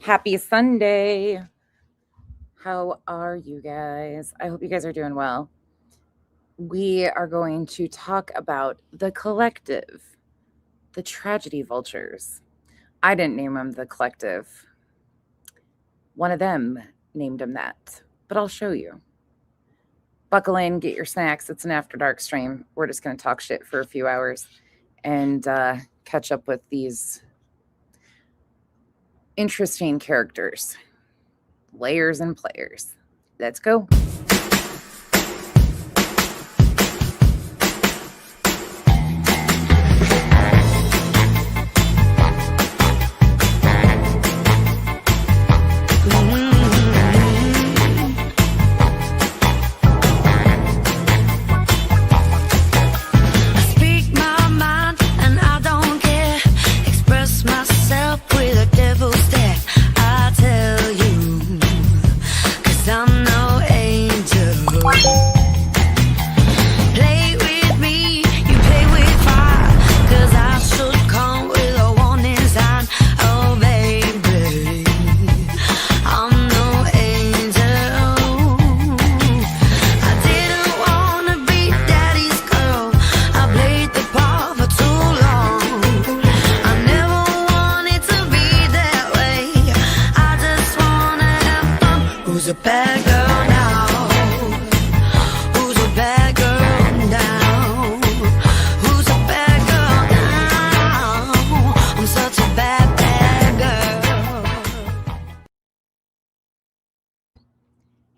Happy Sunday. How are you guys? I hope you guys are doing well. We are going to talk about the collective, the tragedy vultures. I didn't name them the collective. One of them named them that, but I'll show you. Buckle in, get your snacks. It's an after dark stream. We're just going to talk shit for a few hours and catch up with these interesting characters, layers and players. Let's go.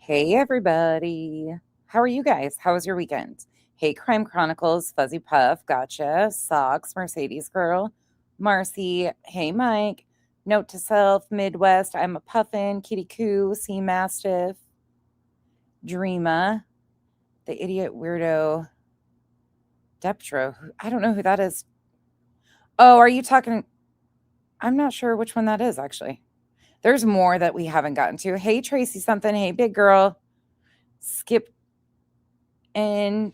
Hey, everybody. How are you guys? How was your weekend? Hey, Crime Chronicles, Fuzzy Puff, gotcha. Socks, Mercedes Girl, Marcy. Hey, Mike. Note to self, Midwest, I'm a puffin, Kitty Coo, Sea Mastiff, Dreama, the idiot weirdo, Deptro. I don't know who that is. Oh, are you talking? I'm not sure which one that is, actually. There's more that we haven't gotten to. Hey, Tracy something. Hey, big girl. Skip. And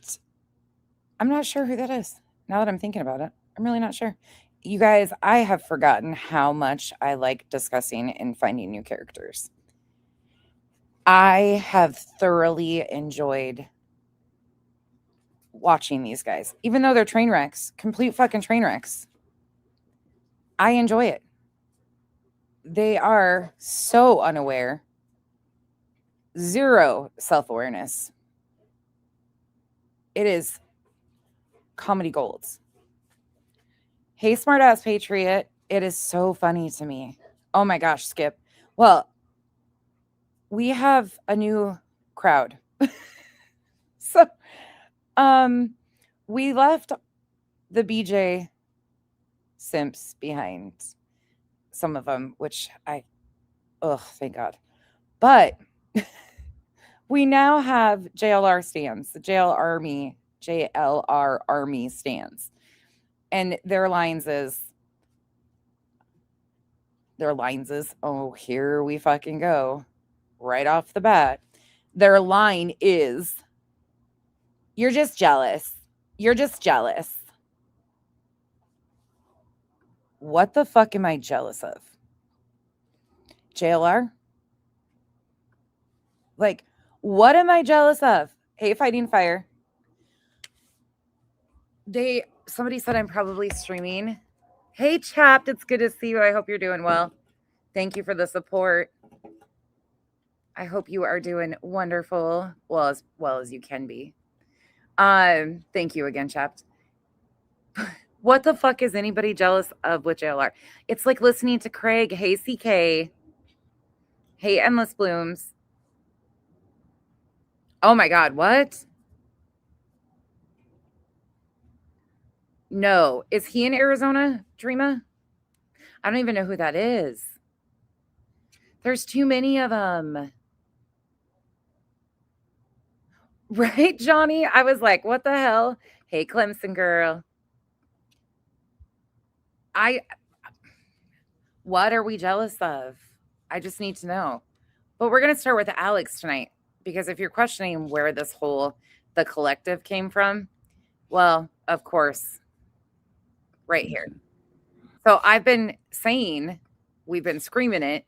I'm not sure who that is. Now that I'm thinking about it, I'm really not sure. You guys, I have forgotten how much I like discussing and finding new characters. I have thoroughly enjoyed watching these guys, even though they're train wrecks, complete fucking train wrecks. I enjoy it. They are so unaware, zero self-awareness. It is comedy golds. Hey, smartass patriot. It is so funny to me. Oh my gosh, Skip. Well, we have a new crowd. So, we left the BJ simps behind, some of them, which thank God. But we now have JLR stands, the JLR Army stands. And their lines is, oh, here we fucking go. Right off the bat. Their line is, you're just jealous. You're just jealous. What the fuck am I jealous of? JLR? Like, what am I jealous of? Hey, Fighting Fire. Somebody said I'm probably streaming. Hey, Chapped, it's good to see you. I hope you're doing well. Thank you for the support. I hope you are doing wonderful, well as you can be. Thank you again, Chapped. What the fuck is anybody jealous of with JLR? It's like listening to Craig. Hey, CK. Hey, Endless Blooms. Oh my God, what? No. Is he in Arizona, Dreama? I don't even know who that is. There's too many of them. Right, Johnny? I was like, what the hell? Hey, Clemson girl. What are we jealous of? I just need to know. But we're going to start with Alex tonight, because if you're questioning where this the collective came from, well, of course, right here. So I've been saying, we've been screaming it,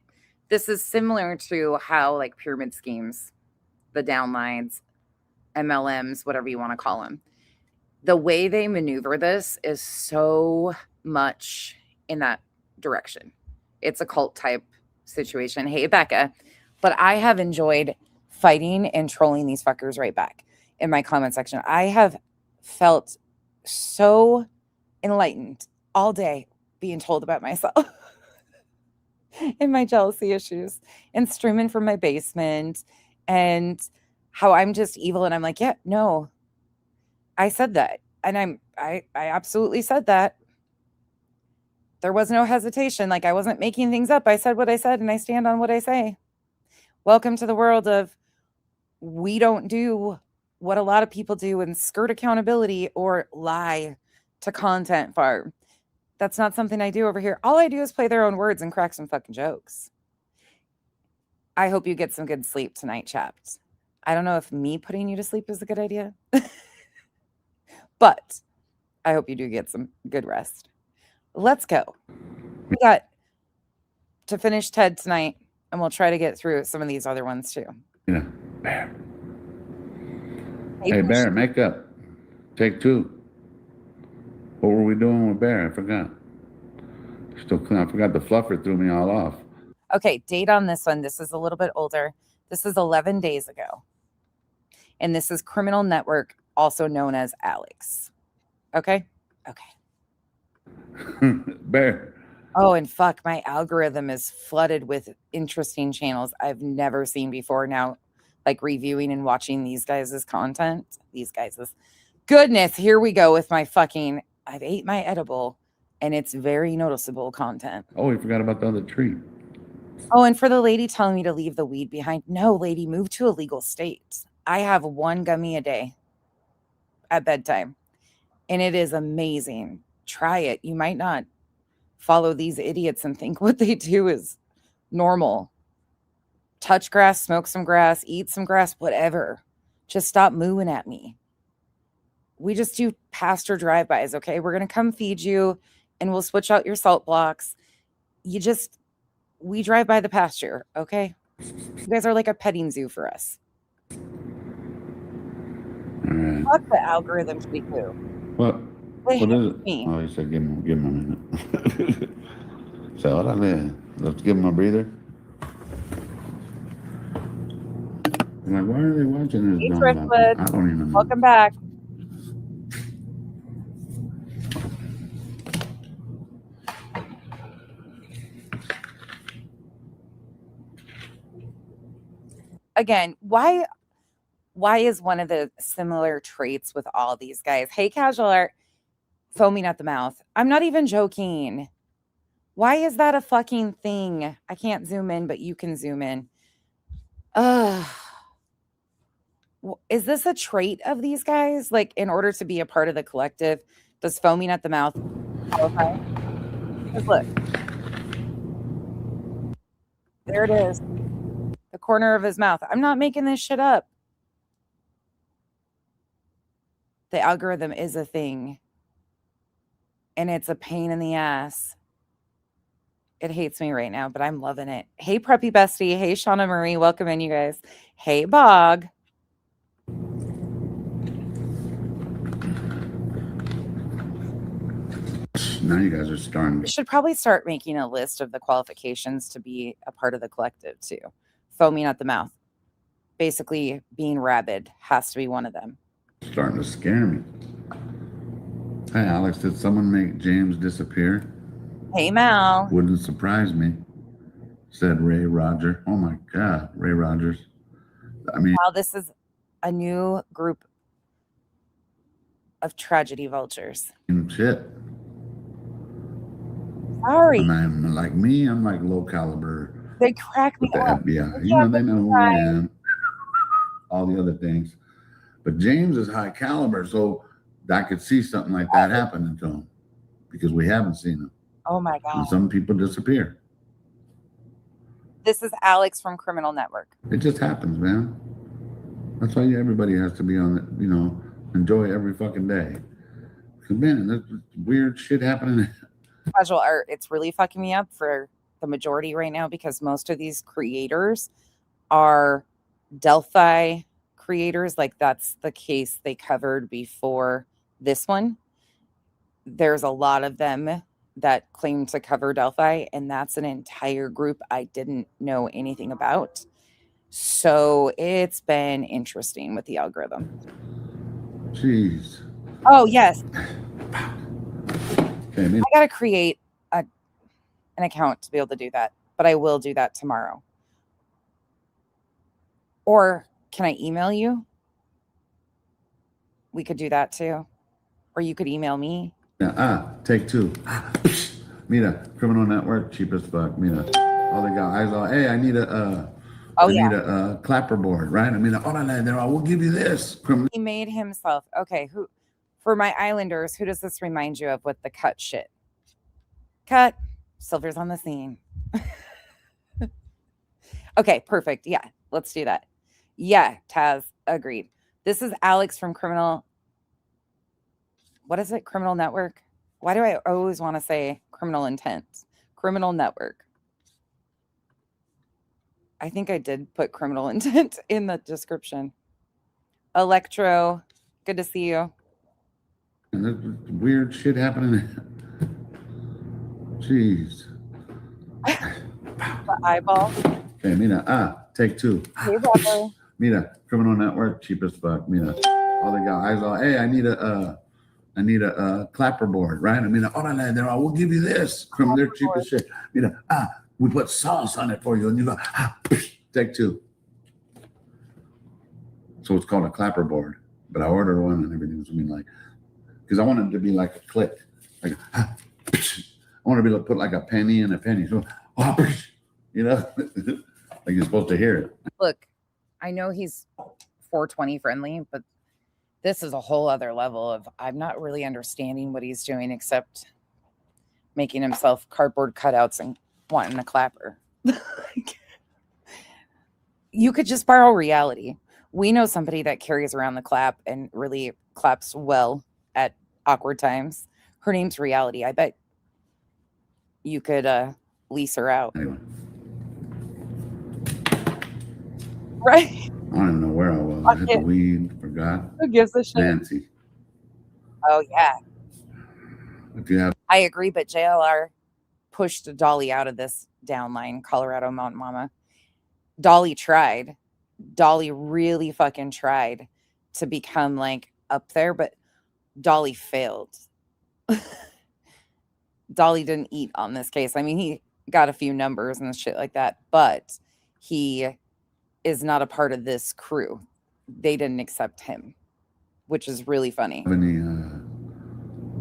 This is similar to how like pyramid schemes, the downlines, MLMs, whatever you want to call them, the way they maneuver this is so much in that direction. It's a cult type situation. Hey, Becca. But I have enjoyed fighting and trolling these fuckers right back in my comment section. I have felt so enlightened all day being told about myself and my jealousy issues and streaming from my basement and how I'm just evil. And I'm like, yeah, no, I said that. And I absolutely said that. There was no hesitation. Like I wasn't making things up. I said what I said and I stand on what I say. Welcome to the world of we don't do what a lot of people do and skirt accountability or lie to content farm. That's not something I do over here. All I do is play their own words and crack some fucking jokes. I hope you get some good sleep tonight, chaps. I don't know if me putting you to sleep is a good idea, but I hope you do get some good rest. Let's go. We got to finish Ted tonight, and we'll try to get through some of these other ones too. Yeah, Bear. Hey, Bear, makeup. Take 2. What were we doing with Bear? I forgot. Still clean. I forgot the fluffer threw me all off. Okay, date on this one. This is a little bit older. This is 11 days ago. And this is Criminal Network, also known as Alex. Okay? Okay. Bear. Oh, and fuck, my algorithm is flooded with interesting channels I've never seen before now, like reviewing and watching these guys' content. These guys' goodness, here we go with my fucking, I've ate my edible, and it's very noticeable content. Oh, we forgot about the other tree. Oh, and for the lady telling me to leave the weed behind, no, lady, move to a legal state. I have 1 gummy a day at bedtime, and it is amazing. Try it. You might not follow these idiots and think what they do is normal. Touch grass, smoke some grass, eat some grass, whatever. Just stop mooing at me. We just do pasture drive-bys, okay? We're going to come feed you, and we'll switch out your salt blocks. We drive by the pasture, okay? You guys are like a petting zoo for us. All right. Fuck the algorithm tweet too. What is it? Me. Oh, he said give him a minute. So let's give him a breather. I'm like, why are they watching this? Hey, I don't even know. Welcome back. Again, why is one of the similar traits with all these guys? Hey, Casual Art, foaming at the mouth. I'm not even joking. Why is that a fucking thing? I can't zoom in, but you can zoom in. Is this a trait of these guys? Like, in order to be a part of the collective, does foaming at the mouth qualify? Because look. There it is. The corner of his mouth. I'm not making this shit up. The algorithm is a thing. And it's a pain in the ass. It hates me right now, but I'm loving it. Hey, Preppy Bestie. Hey, Shauna Marie. Welcome in, you guys. Hey, Bog. Now you guys are starting. We should probably start making a list of the qualifications to be a part of the collective, too. Foaming at the mouth. Basically, being rabid has to be one of them. Starting to scare me. Hey, Alex, did someone make James disappear? Hey, Mal. Wouldn't surprise me, said Ray Roger. Oh, my God, Ray Rogers. I mean, Mal, this is a new group of tragedy vultures. Shit. Sorry. And I'm like me, I'm like low caliber. They crack me up. Yeah, you know, they know who I am. All the other things. But James is high caliber, so I could see something like that happening to him because we haven't seen him. Oh, my God. And some people disappear. This is Alex from Criminal Network. It just happens, man. That's why everybody has to be on it, you know, enjoy every fucking day. Because, man, there's weird shit happening. Casual Art, it's really fucking me up for the majority right now because most of these creators are Delphi creators. Like that's the case they covered before this one. There's a lot of them that claim to cover Delphi, and that's an entire group I didn't know anything about. So it's been interesting with the algorithm. Jeez. Oh, yes. Okay, I got to create an account to be able to do that, but I will do that tomorrow. Or can I email you? We could do that too. Or you could email me. Take two. Mira, criminal network, cheap as fuck. Mira, all the guys all, hey, I need a need a clapperboard, right? I mean, we'll give you this. He made himself. Okay, who for my Islanders, who does this remind you of with the cut shit? Cut. Silver's on the scene. Okay, perfect. Yeah, let's do that. Yeah, Taz, agreed. This is Alex from Criminal. What is it? Criminal Network? Why do I always want to say Criminal Intent? Criminal Network. I think I did put Criminal Intent in the description. Electro, good to see you. And there's weird shit happening. Jeez. The eyeball. Okay, Mira, take two. Hey, Mira, criminal network, cheap as fuck. Mira, all the guys all, hey, I need a clapperboard, right? I mean, we'll give you this. They're cheap as shit. Mira, we put sauce on it for you, and you go, take two. So it's called a clapperboard, but I ordered one and everything was like, because I wanted it to be like a click, like I want to be able to put like a penny and a penny, so you know, like you're supposed to hear it. Look, I know he's 420 friendly, but this is a whole other level of I'm not really understanding what he's doing except making himself cardboard cutouts and wanting a clapper. You could just borrow reality. We know somebody that carries around the clap and really claps well at awkward times. Her name's Reality. I bet you could lease her out. Anyway. Right? I don't even know where I was. I hit the weed, forgot. Who gives a shit? Nancy. Oh, yeah. If you have, I agree, but JLR pushed Dolly out of this downline, Colorado Mountain Mama. Dolly tried. Dolly really fucking tried to become like up there, but Dolly failed. Dolly didn't eat on this case. I mean, he got a few numbers and shit like that, but he is not a part of this crew. They didn't accept him, which is really funny. Any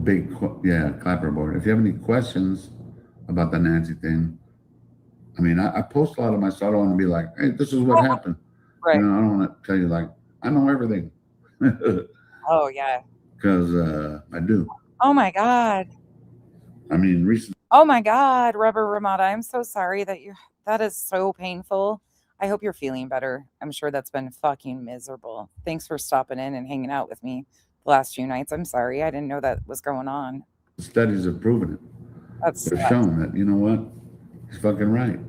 clapperboard. If you have any questions about the Nancy thing, I mean, I post a lot of my stuff. I don't want to be like, hey, this is what happened. Right. You know, I don't want to tell you like, I know everything. Oh, yeah. Because I do. Oh, my God. I mean, recently. Oh, my God, Rubber Ramada. I'm so sorry that is so painful. I hope you're feeling better. I'm sure that's been fucking miserable. Thanks for stopping in and hanging out with me the last few nights. I'm sorry. I didn't know that was going on. Studies have proven it. They're shown that, you know what? He's fucking right.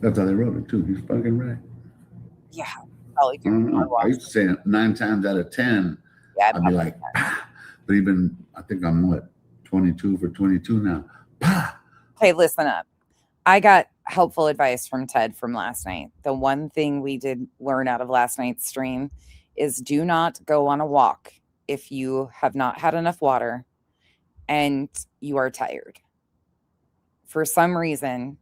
That's how they wrote it, too. He's fucking right. Yeah. Probably I don't know. I used to say 9 times out of 10, I'd be like, but even, I think I'm what, 22 for 22 now. Hey, listen up. I got helpful advice from Ted from last night. The one thing we did learn out of last night's stream is do not go on a walk if you have not had enough water and you are tired. For some reason,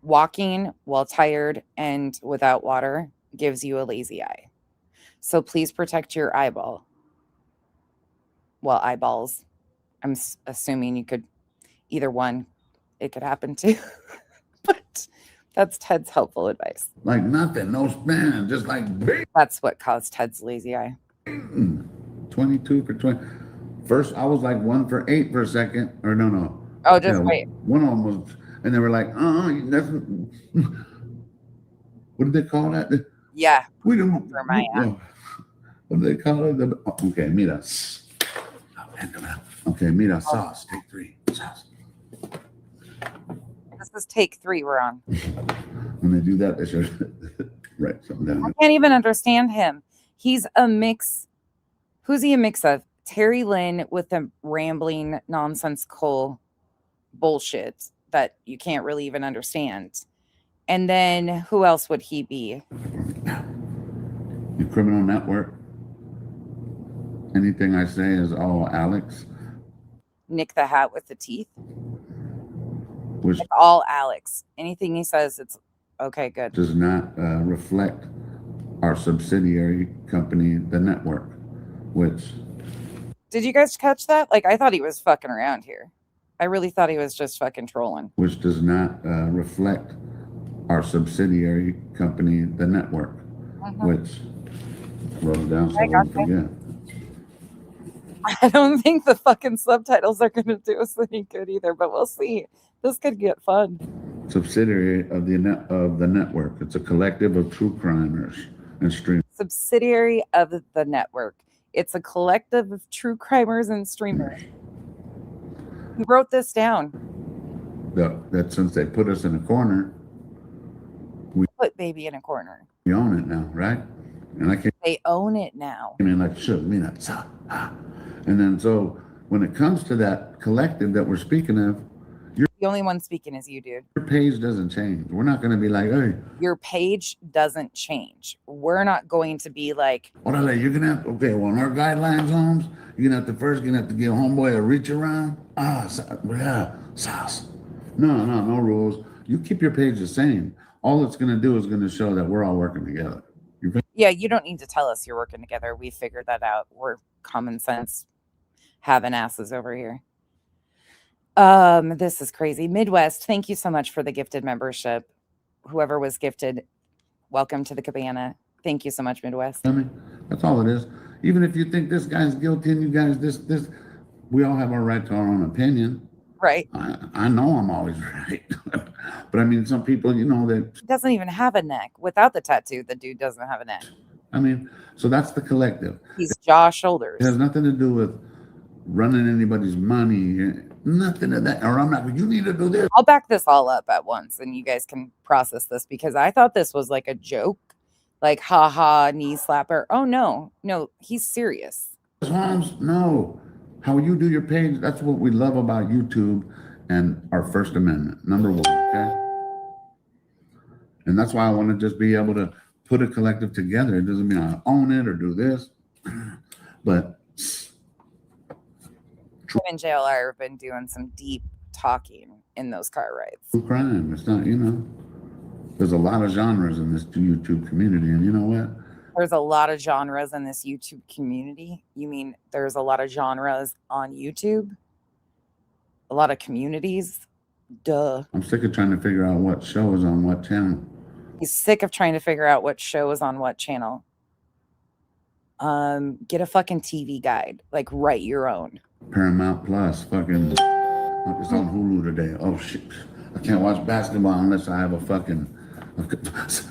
walking while tired and without water gives you a lazy eye. So please protect your eyeball. Well, eyeballs. I'm assuming you could either one. It could happen too. But that's Ted's helpful advice. Like nothing, no span, just like that's what caused Ted's lazy eye. 22 for 20. First, I was like 1 for 8 for a second. Or no. Oh, just wait. One of them was, and they were like, that's, what did they call that? Yeah. We don't. What do they call it? Okay, mira. Okay, mira, sauce. Take 3. Sauce. This is take 3 we're on. When they do that, they should write something down. I can't even understand him. He's a mix. Who's he a mix of? Terry Lynn with the rambling, nonsensical bullshit that you can't really even understand. And then who else would he be? The criminal network. Anything I say is all Alex. Nick the Hat with the teeth. Which like all Alex. Anything he says, it's okay, good. Does not reflect our subsidiary company, the network, which... Did you guys catch that? Like, I thought he was fucking around here. I really thought he was just fucking trolling. Which does not reflect our subsidiary company, the network, which wrote it down so I don't forget. I don't think the fucking subtitles are going to do us any good either, but we'll see. This could get fun. Subsidiary of the network. It's a collective of true crimers and streamers. Subsidiary of the network. It's a collective of true crimers and streamers. Who wrote this down? That since they put us in a corner, we put baby in a corner. We own it now, right? And I can't. They own it now. I mean, like, should me not. And then so when it comes to that collective that we're speaking of, the only one speaking is you, dude. Your page doesn't change. We're not going to be like, hey. Your page doesn't change. We're not going to be like. What are they? You're going to have, okay, well, in our guidelines, Holmes, you're going to have to give homeboy a reach around. Sauce. No rules. You keep your page the same. All it's going to do is going to show that we're all working together. Yeah, you don't need to tell us you're working together. We figured that out. We're common sense having asses over here. This is crazy. Midwest, thank you so much for the gifted membership. Whoever was gifted, welcome to the cabana. Thank you so much, Midwest. I mean, that's all it is. Even if you think this guy's guilty and you guys this, we all have our right to our own opinion. Right. I know I'm always right. But I mean, some people, that doesn't even have a neck. Without the tattoo, the dude doesn't have a neck. I mean, so that's the collective. He's jaw shoulders. It has nothing to do with running anybody's money. Nothing of that. Or I'm not, you need to do this. I'll back this all up at once and you guys can process this because I thought this was like a joke. Like, haha, knee slapper. Oh, no, he's serious. Holmes, no. How you do your page, that's what we love about YouTube and our First Amendment, number one, okay? And that's why I want to just be able to put a collective together. It doesn't mean I own it or do this, but... Him and JLR have been doing some deep talking in those car rides. True crime, it's not, there's a lot of genres in this YouTube community, and you know what? There's a lot of genres in this YouTube community. You mean there's a lot of genres on YouTube? A lot of communities? Duh. I'm sick of trying to figure out what show is on what channel. He's sick of trying to figure out what show is on what channel. Get a fucking TV guide. Like, write your own. Paramount Plus, fucking, it's on Hulu today. Oh, shit. I can't watch basketball unless I have a fucking,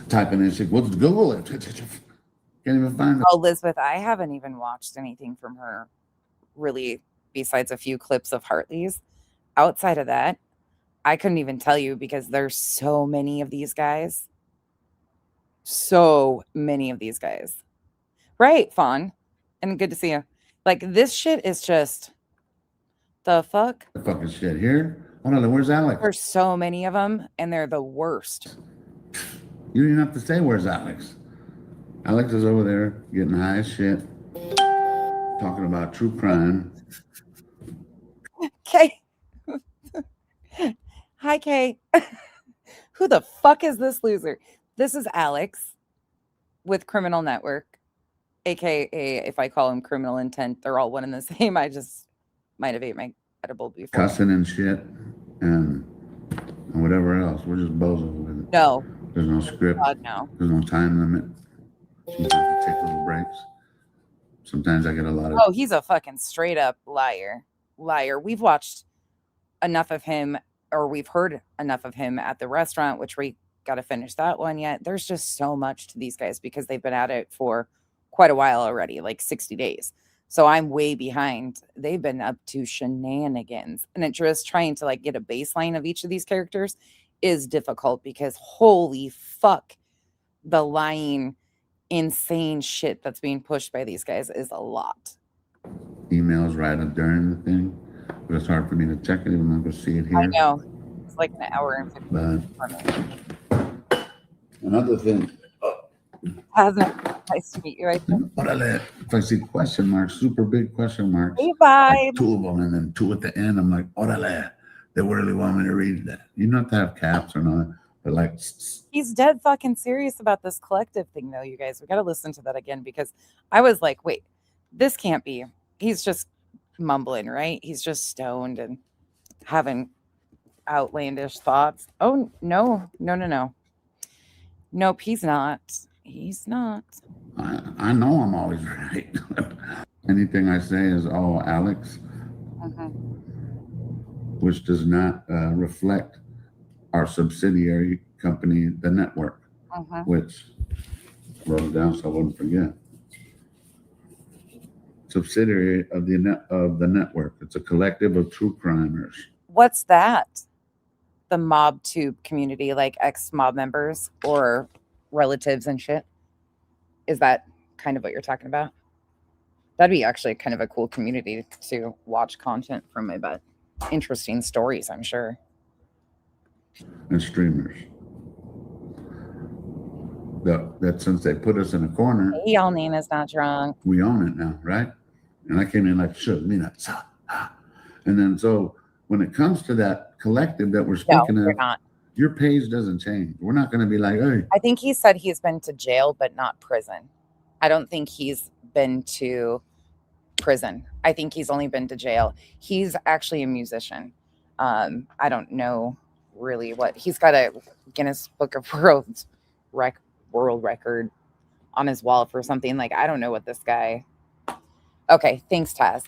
typing in shit. What's Google it? Can't even find it. Oh, Elizabeth, I haven't even watched anything from her, really, besides a few clips of Hartley's. Outside of that, I couldn't even tell you because there's so many of these guys. So many of these guys. Right, Fawn? And good to see you. Like, this shit is just, the fuck? The fucking shit here? I don't know, where's Alex? There's so many of them, and they're the worst. You don't even have to say, where's Alex? Alex is over there getting high as shit, talking about true crime. Kay. Hi, Kay. Who the fuck is this loser? This is Alex with Criminal Network, aka if I call him Criminal Intent, they're all one and the same. I just might have ate my edible before. Cussing and shit and whatever else. We're just bozo with it. No. There's no script. God, no. There's no time limit. Sometimes I take little breaks. Sometimes I get a lot of... Oh, he's a fucking straight up liar. We've watched enough of him, or we've heard enough of him at the restaurant, which we got to finish that one yet. There's just so much to these guys because they've been at it for quite a while already, like 60 days. So I'm way behind. They've been up to shenanigans. And it's just trying to like get a baseline of each of these characters is difficult because holy fuck, the lying, insane shit that's being pushed by these guys is a lot. Emails right up during the thing, but it's hard for me to check it even though I can see it here. I know. It's like an hour and 50 minutes for me. Another thing. Nice to meet you. If I see question marks, super big question marks, hey, bye. like 2 of them and then 2 at the end, I'm like, orale, they really want me to read that. You don't have to have caps or not, but like. He's dead fucking serious about this collective thing, though, you guys. We got to listen to that again because I was like, wait, this can't be. He's just mumbling, right? He's just stoned and having outlandish thoughts. Oh, no. Nope, he's not. He's not. I know I'm always right. Anything I say is, oh, Alex, which does not reflect our subsidiary company, the network, which wrote it down so I wouldn't forget. Subsidiary of the network. It's a collective of true crimers. What's that? The mob tube community, like ex-mob members or relatives and shit? Is that kind of what you're talking about? That'd be actually kind of a cool community to watch content from, I bet. Interesting stories, I'm sure. And streamers. That since they put us in a corner. Hey, y'all, Nina's not drunk. We own it now, right? And I came in like, sure, me not. And then so when it comes to that collective that we're speaking of, not. Your page doesn't change. We're not going to be like, hey. I think he said he's been to jail, but not prison. I don't think he's been to prison. I think he's only been to jail. He's actually a musician. I don't know really what he's got a Guinness Book of World Record on his wall for something. Like, I don't know what this guy. Okay, thanks, Taz.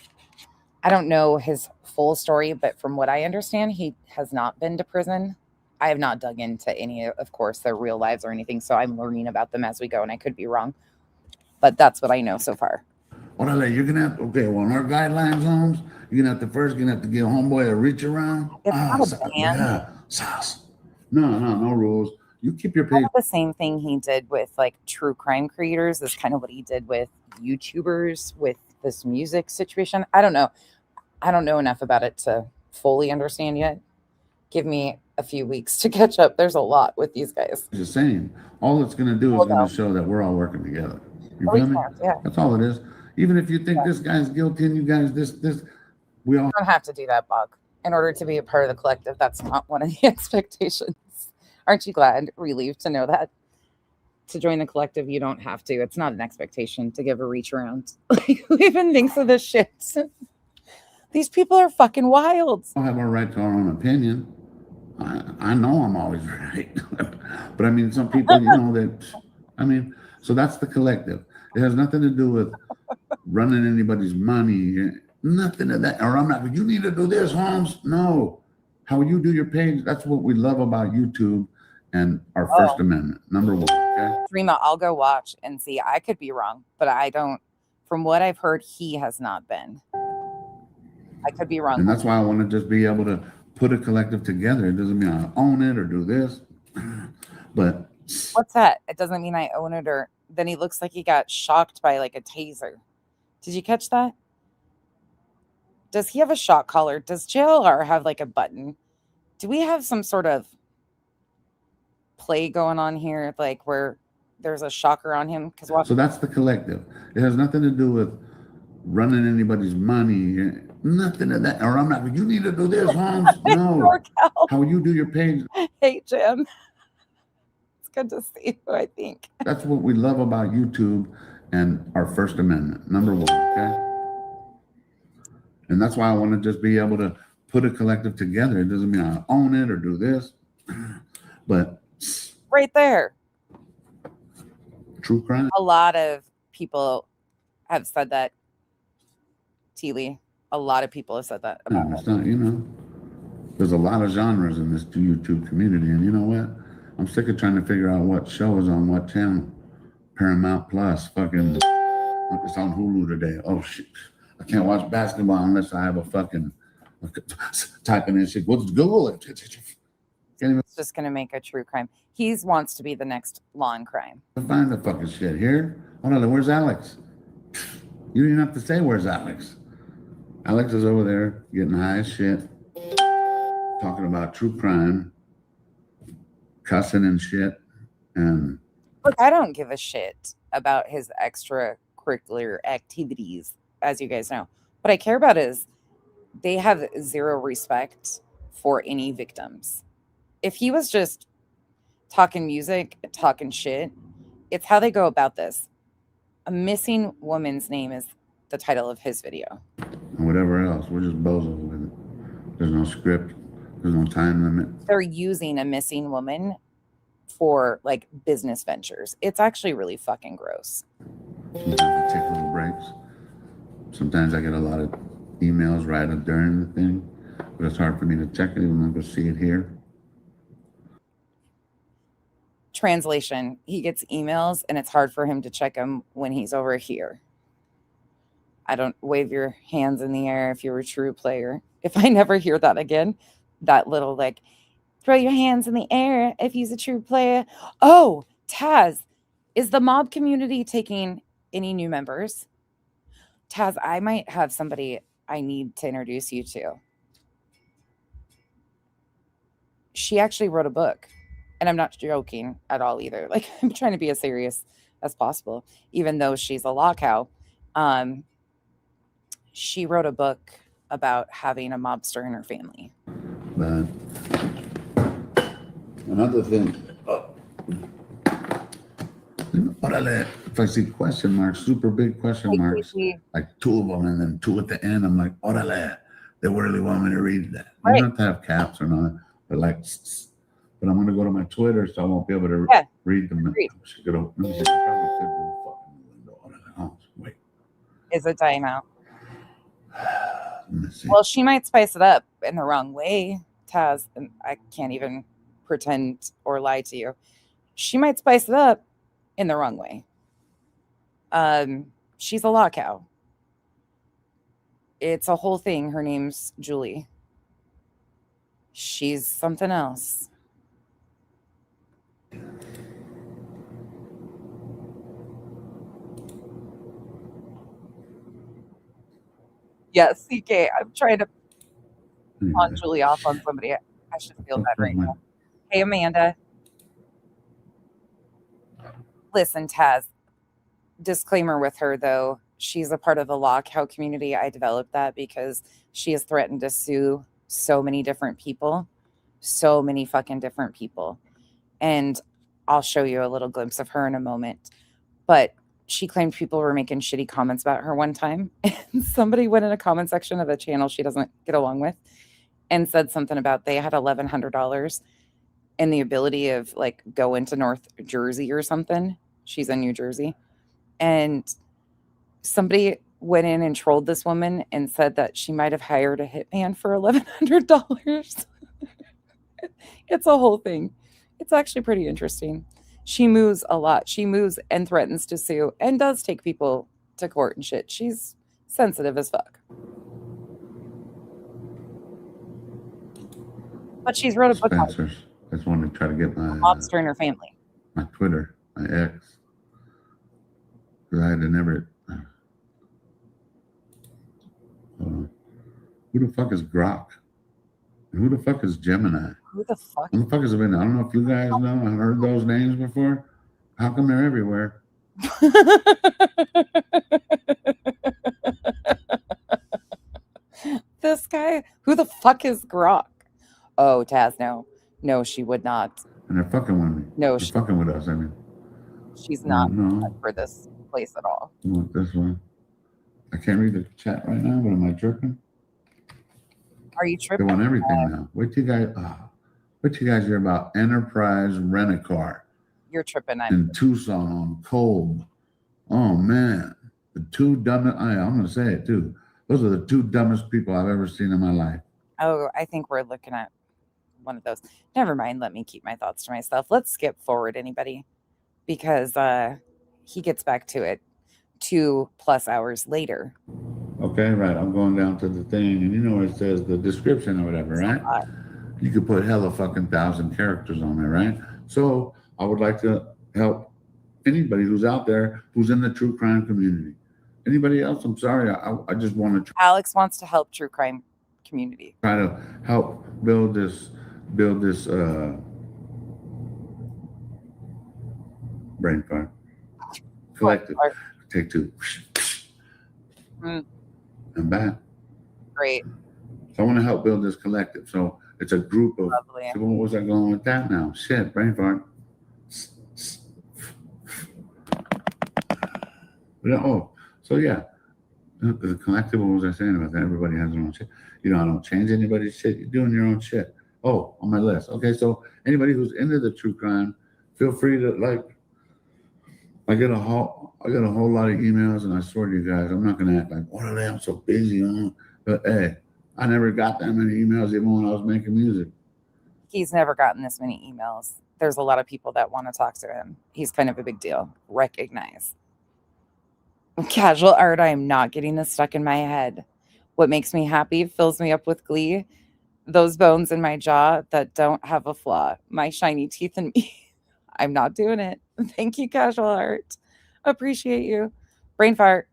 I don't know his full story, but from what I understand, he has not been to prison. I have not dug into any, of course, their real lives or anything, so I'm learning about them as we go, and I could be wrong. But that's what I know so far. Well, you're going to have to, okay, well, in our guidelines, Holmes, you're going to have to give homeboy a reach around. It's not a ban. Yeah, sauce. No rules. You keep your page. The same thing he did with, like, true crime creators is kind of what he did with YouTubers with this music situation. I don't know. I don't know enough about it to fully understand yet. Give me a few weeks to catch up. There's a lot with these guys. The same. All it's going to do is going to show that we're all working together. You feel me? Yeah. That's all it is. Even if you think this guy's guilty and you guys this, we all don't have to do that, Buck. In order to be a part of the collective, that's not one of the expectations. Aren't you glad, relieved to know that? To join the collective, you don't have to. It's not an expectation to give a reach around. Like, who even thinks of this shit? These people are fucking wild. We all have our right to our own opinion. I know I'm always right. But I mean, some people, so that's the collective. It has nothing to do with running anybody's money. Nothing of that. Or I'm not, you need to do this, Holmes. No. How you do your page, that's what we love about YouTube and our First Amendment. Number one. Okay? Rima, I'll go watch and see. I could be wrong, but I don't. From what I've heard, he has not been. I could be wrong. And that's why I want to just be able to put a collective together. It doesn't mean I own it or do this. But what's that? It doesn't mean I own it. Or then he looks like he got shocked by like a taser. Did you catch that? Does he have a shock collar? Does JLR have like a button? Do we have some sort of play going on here, like where there's a shocker on him? So that's the collective. It has nothing to do with running anybody's money. Nothing of that. Or I'm not, you need to do this, Holmes. No. How you do your page. Hey, Jim. It's good to see you, I think. That's what we love about YouTube and our First Amendment. Number one, okay? And that's why I want to just be able to put a collective together. It doesn't mean I own it or do this. But right there. True crime. A lot of people have said that, Teely. A lot of people have said that about it's not, there's a lot of genres in this YouTube community. And you know what? I'm sick of trying to figure out what show is on what channel. Paramount Plus, fucking, it's on Hulu today. Oh, shit. I can't watch basketball unless I have a fucking typing in shit. What's Google it? It's just going to make a true crime. He wants to be the next lawn crime. Find the fucking shit here. Hold on, where's Alex? You didn't have to say where's Alex. Alex is over there getting high as shit, talking about true crime, cussing and shit. And look, I don't give a shit about his extracurricular activities, as you guys know. What I care about is they have zero respect for any victims. If he was just talking music, talking shit, it's how they go about this. A missing woman's name is the title of his video. And whatever else, we're just bozos with it. There's no script. There's no time limit. They're using a missing woman for like business ventures. It's actually really fucking gross. Sometimes I take little breaks. Sometimes I get a lot of emails right during the thing, but it's hard for me to check it even though I can see it here. Translation, he gets emails and it's hard for him to check them when he's over here. I don't wave your hands in the air if you're a true player. If I never hear that again, that little like, throw your hands in the air if he's a true player. Oh, Taz, is the mob community taking any new members? Taz, I might have somebody I need to introduce you to. She actually wrote a book, and I'm not joking at all either. Like, I'm trying to be as serious as possible, even though she's a law cow. She wrote a book about having a mobster in her family. But another thing, if I see question marks, super big question marks, like two of them and then two at the end, I'm like, orale, they really want me to read that. Right. You don't have to have caps or not, but like, but I'm going to go to my Twitter, so I won't be able to read them. Wait. Is it dying out? Well, she might spice it up in the wrong way, Taz, and I can't even pretend or lie to you. She might spice it up in the wrong way. She's a law cow. It's a whole thing. Her name's Julie. She's something else. Yes, CK. I'm trying to pawn Julie off on somebody. I should feel that right now. Hey, Amanda. Listen, Taz. Disclaimer with her, though. She's a part of the law cow community. I developed that because she has threatened to sue so many different people. So many fucking different people. And I'll show you a little glimpse of her in a moment. But she claimed people were making shitty comments about her one time. And somebody went in a comment section of a channel she doesn't get along with and said something about they had $1,100 and the ability of like go into North Jersey or something. She's in New Jersey. And somebody went in and trolled this woman and said that she might have hired a hitman for $1,100. It's a whole thing. It's actually pretty interesting. She moves a lot. She moves and threatens to sue and does take people to court and shit. She's sensitive as fuck. But she's wrote a book. I just wanted to try to get my mobster in her family. My Twitter, my ex. Because I had to never. Who the fuck is Grok? And who the fuck is Gemini? Who the fuck? Who the fuck has it been? I don't know if you guys know. I've heard those names before. How come they're everywhere? This guy? Who the fuck is Grok? Oh, Taz, no. No, she would not. And they're fucking with me. No, they're fucking with us. I mean, she's not for this place at all. You want this one? I can't read the chat right now, but am I tripping? Are you tripping? They want everything now. What you guys hear about Enterprise Rent-A-Car? You're tripping. In Tucson on Kolb. Oh, man. The two dumbest, I'm going to say it too. Those are the two dumbest people I've ever seen in my life. Oh, I think we're looking at one of those. Never mind. Let me keep my thoughts to myself. Let's skip forward, anybody, because he gets back to it 2+ hours later. Okay, right. I'm going down to the thing, and you know where it says the description or whatever, right? you could put hella fucking 1,000 characters on there, right? So I would like to help anybody who's out there who's in the true crime community. Anybody else? I'm sorry. I just want to Alex wants to help true crime community. try to help build this brain fire collective. Take two. I'm back. Great. So I want to help build this collective. So it's a group of. Lovely. So what was I going with that now? Shit, brain fart. Oh, so yeah, the collective. What was I saying about that? Everybody has their own shit. You know, I don't change anybody's shit. You're doing your own shit. Oh, on my list. Okay, so anybody who's into the true crime, feel free to like. I get a whole lot of emails, and I swear to you guys, I'm not gonna act like, what are they? I'm so busy, but hey, I never got that many emails even when I was making music. He's never gotten this many emails. There's a lot of people that want to talk to him. He's kind of a big deal. Recognize. Casual art, I am not getting this stuck in my head. What makes me happy, fills me up with glee. Those bones in my jaw that don't have a flaw. My shiny teeth and me. I'm not doing it. Thank you, casual art. Appreciate you. Brain fart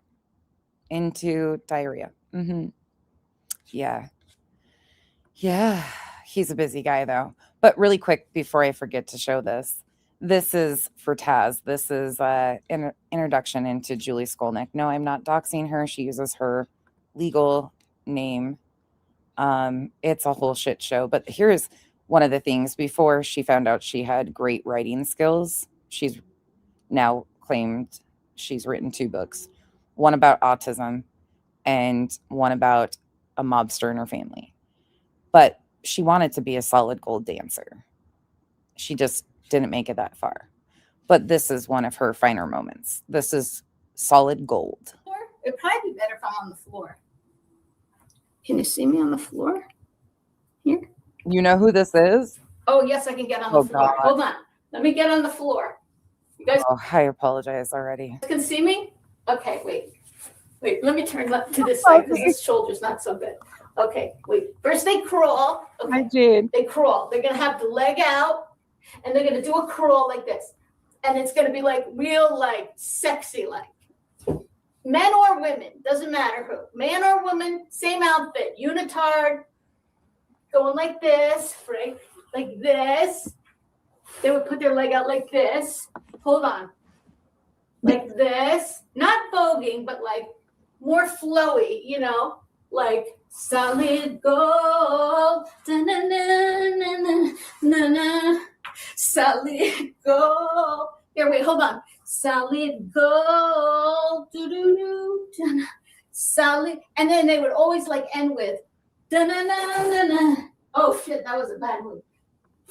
into diarrhea. Yeah. Yeah. He's a busy guy, though. But really quick, before I forget to show this, this is for Taz. This is an introduction into Julie Skolnick. No, I'm not doxing her. She uses her legal name. It's a whole shit show. But here's one of the things. Before she found out she had great writing skills, she's now claimed she's written 2 books. One about autism and one about a mobster in her family. But she wanted to be a solid gold dancer. She just didn't make it that far. But this is one of her finer moments. This is solid gold. It'd probably be better if I'm on the floor. Can you see me on the floor? Here? You know who this is? Oh, yes, I can get on the floor. God. Hold on. Let me get on the floor. You guys I apologize already. can see me? Okay, wait. Wait, let me turn to this side because this shoulder's not so good. Okay, wait. First they crawl. Okay. I did. They crawl. They're going to have the leg out, and they're going to do a crawl like this. And it's going to be like real, like sexy, like. Men or women, doesn't matter who. Man or woman, same outfit. Unitard, going like this, right? Like this. They would put their leg out like this. Hold on. Like this. Not voguing, but like more flowy, you know? Like solid gold. Da-na-na-na-na-na-na. Solid gold. Here, wait, hold on. Solid gold. Do-do-do. Solid. And then they would always like end with da-na-na-na-na. Oh, shit, that was a bad move.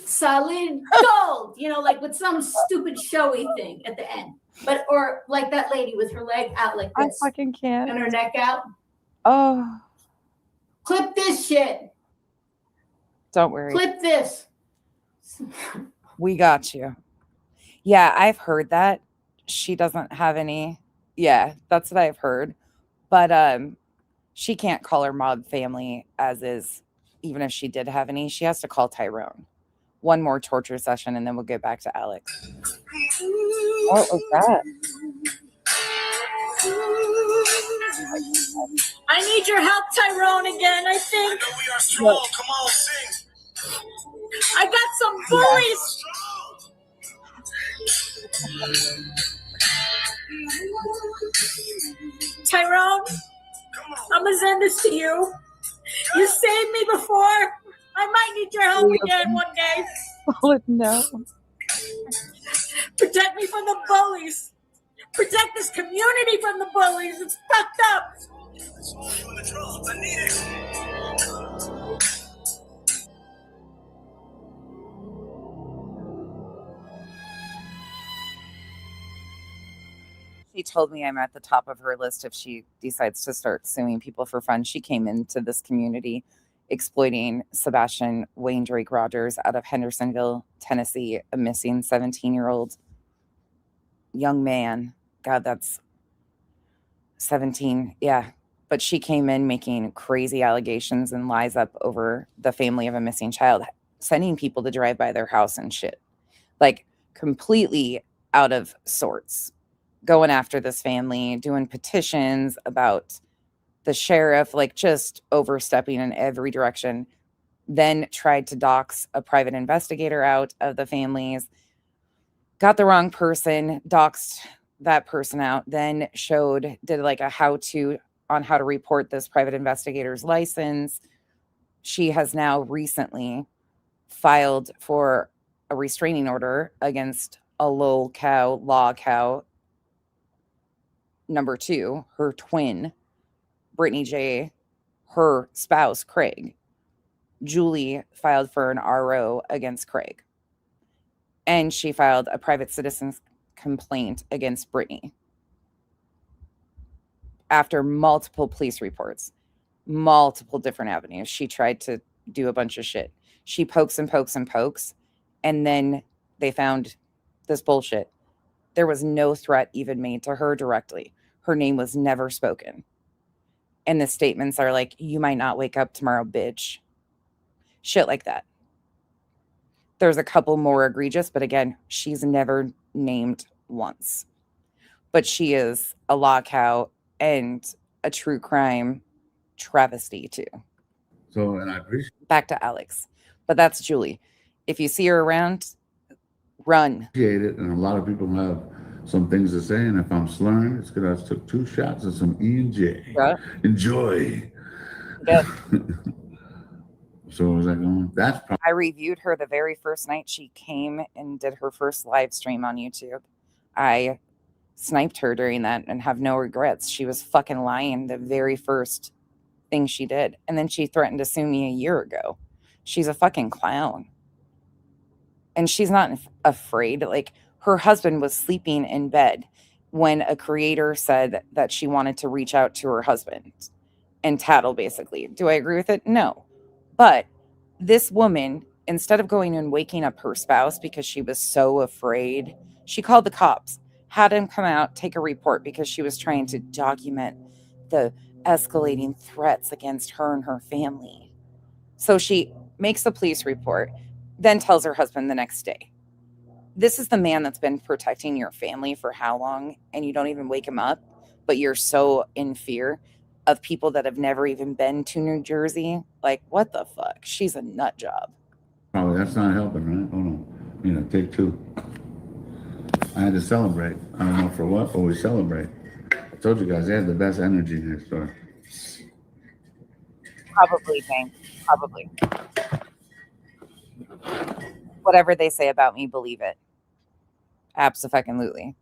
Solid gold. You know, like with some stupid showy thing at the end. But, or like that lady with her leg out like this. I fucking can't. And her neck out. Oh. Clip this shit. Don't worry. Clip this. We got you. Yeah, I've heard that. She doesn't have any. Yeah, that's what I've heard. But she can't call her mob family as is, even if she did have any. She has to call Tyrone. One more torture session, and then we'll get back to Alex. What was that? I need your help, Tyrone, again, I think. I know we are strong. Come on, sing. I got some bullies. Tyrone, I'm gonna send this to you. You saved me before. I might need your help again one day. Oh, no. Protect me from the bullies. Protect this community from the bullies. It's fucked up. It's all you and the drums. I need it. She told me I'm at the top of her list if she decides to start suing people for fun. She came into this community exploiting Sebastian Wayne Drake Rogers out of Hendersonville, Tennessee, a missing 17-year-old young man. God, that's 17. Yeah. But she came in making crazy allegations and lies up over the family of a missing child. sending people to drive by their house and shit. Like completely out of sorts. Going after this family, doing petitions about the sheriff, like just overstepping in every direction. Then tried to dox a private investigator out of the families. Got the wrong person, doxed that person out, then did like a how-to on how to report this private investigator's license. She has now recently filed for a restraining order against a lol cow, law cow, number 2, her twin, Brittany J., her spouse, Craig. Julie filed for an RO against Craig. And she filed a private citizen's complaint against Brittany. After multiple police reports, multiple different avenues, she tried to do a bunch of shit. She pokes and pokes and pokes, and then they found this bullshit. There was no threat even made to her directly. Her name was never spoken. And the statements are like, you might not wake up tomorrow, bitch. Shit like that. There's a couple more egregious, but again, she's never named once. But she is a law cow and a true crime travesty too. So, and I appreciate Back to Alex. But that's Julie. If you see her around, run. it. And a lot of people have some things to say. And if I'm slurring, it's because I took 2 shots of some E&J. Yeah. Enjoy. Good. So was I going? That's probably. I reviewed her the very first night she came and did her first live stream on YouTube. I sniped her during that and have no regrets. She was fucking lying the very first thing she did. And then she threatened to sue me a year ago. She's a fucking clown. And she's not afraid. Like, her husband was sleeping in bed when a creator said that she wanted to reach out to her husband and tattle, basically. Do I agree with it? No. But this woman, instead of going and waking up her spouse because she was so afraid, she called the cops, had him come out, take a report because she was trying to document the escalating threats against her and her family. So she makes the police report, then tells her husband the next day. This is the man that's been protecting your family for how long, and you don't even wake him up, but you're so in fear of people that have never even been to New Jersey. Like, what the fuck? She's a nut job. Probably that's not helping, right? Hold on. Take 2. I had to celebrate. I don't know for what, but we celebrate. I told you guys they had the best energy next door. Probably, Jane. Probably. Whatever they say about me, believe it. Abso-fucking-lutely.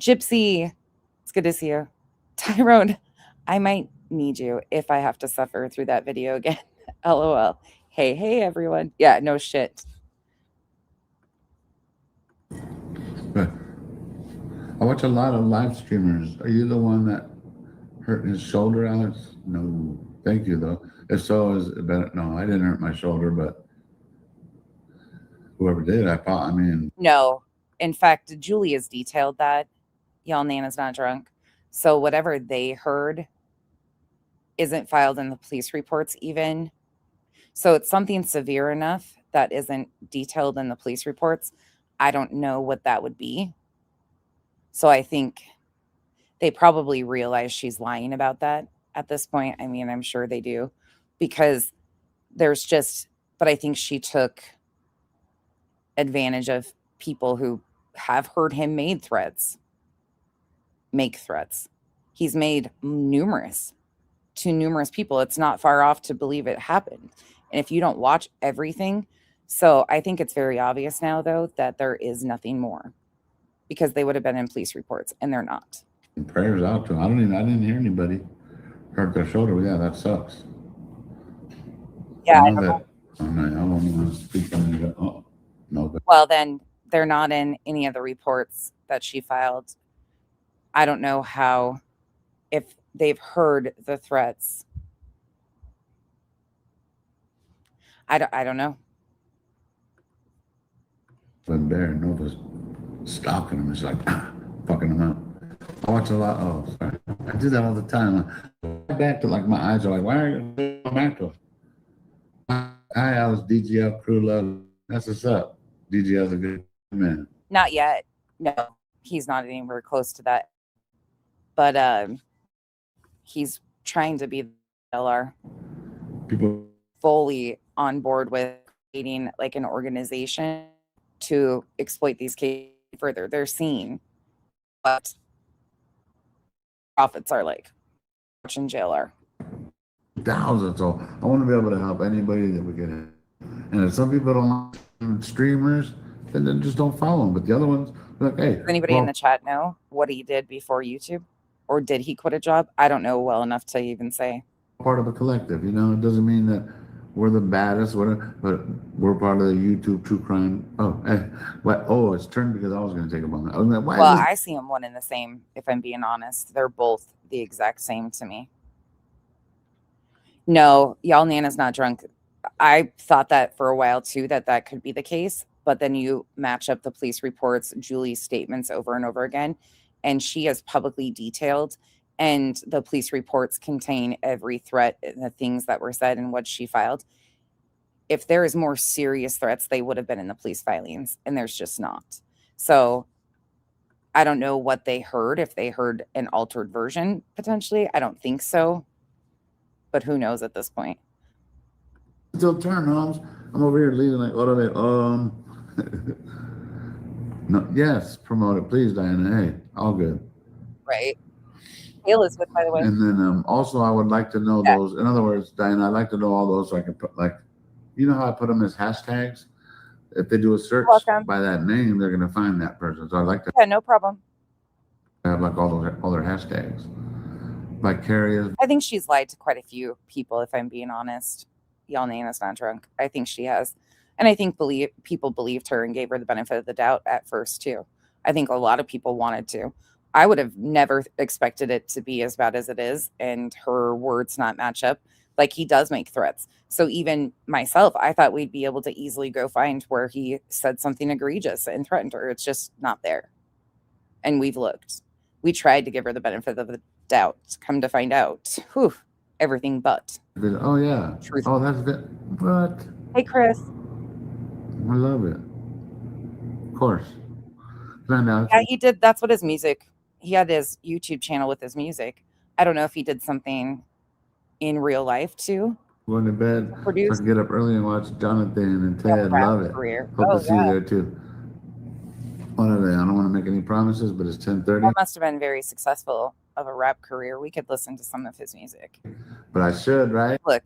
Gypsy, it's good to see you. Tyrone, I might need you if I have to suffer through that video again. LOL. Hey, everyone. Yeah, no shit. But I watch a lot of live streamers. Are you the one that hurt his shoulder, Alex? No. Thank you, though. If so, is it better? No, I didn't hurt my shoulder, but whoever did, I mean. No. In fact, Julie has detailed that. Y'all, Nana's not drunk. So whatever they heard isn't filed in the police reports even. So it's something severe enough that isn't detailed in the police reports. I don't know what that would be. So I think they probably realize she's lying about that at this point. I mean, I'm sure they do, because but I think she took advantage of people who have heard him make threats. He's made numerous people. It's not far off to believe it happened. And if you don't watch everything, so I think it's very obvious now, though, that there is nothing more, because they would have been in police reports, and they're not. Prayers out to him. I didn't hear anybody hurt their shoulder. Yeah, that sucks. Yeah. I don't want to speak on it. Oh, no. But well, then they're not in any of the reports that she filed. I don't know if they've heard the threats. I don't know. When Bear Nova's stalking him, it's like fucking him up. I watch a lot. Oh, sorry. I do that all the time. Back to like my eyes are like, why are you going back to him? Hi, Alice, DGL crew love. That's what's up. DGL's a good man. Not yet. No, he's not anywhere close to that. But he's trying to be the JLR. People Fully on board with creating like an organization to exploit these cases further. They're seeing what profits are like watching JLR. thousands. So I want to be able to help anybody that we can. And if some people don't like streamers, then just don't follow them. But the other ones, like, hey. Does anybody in the chat know what he did before YouTube? Or did he quit a job? I don't know well enough to even say. Part of a collective, you know, it doesn't mean that we're the baddest, but we're part of the YouTube true crime. Oh, hey, what? Oh, it's turned because I was going to take a moment. I was like, why? Well, I see them one and the same, if I'm being honest. They're both the exact same to me. No, y'all Nana's not drunk. I thought that for a while too, that could be the case. But then you match up the police reports, Julie's statements over and over again, and she has publicly detailed, and the police reports contain every threat and the things that were said and what she filed. If there is more serious threats, they would have been in the police filings, and there's just not. So I don't know what they heard, if they heard an altered version, potentially. I don't think so. But who knows at this point? Still turn, Holmes. I'm over here leading like, what are they? No, yes, promote it, please, Diana. Hey, all good. Right. Hey, Elizabeth, by the way. And then also, I would like to know those. In other words, Diana, I'd like to know all those so I can put, like, you know how I put them as hashtags? If they do a search by that name, they're going to find that person. So I'd like to no problem. have like all their hashtags. Vicarious. I think she's lied to quite a few people, if I'm being honest. Y'all Nana's not drunk. I think she has. And I think people believed her and gave her the benefit of the doubt at first, too. I think a lot of people wanted to. I would have never expected it to be as bad as it is and her words not match up. Like, he does make threats. So even myself, I thought we'd be able to easily go find where he said something egregious and threatened her. It's just not there. And we've looked. We tried to give her the benefit of the doubt. Come to find out, whew, everything but. Oh, yeah. Truth. Oh, that's good. What? Hey, Chris. I love it. Of course. Yeah, he did. That's what his music. He had his YouTube channel with his music. I don't know if he did something in real life too. Going to bed. I can get up early and watch Jonathan and Ted. Love it. Career. Hope to see you there too. What are they? I don't want to make any promises, but it's 10:30. That must have been very successful of a rap career. We could listen to some of his music. But I should, right? Look,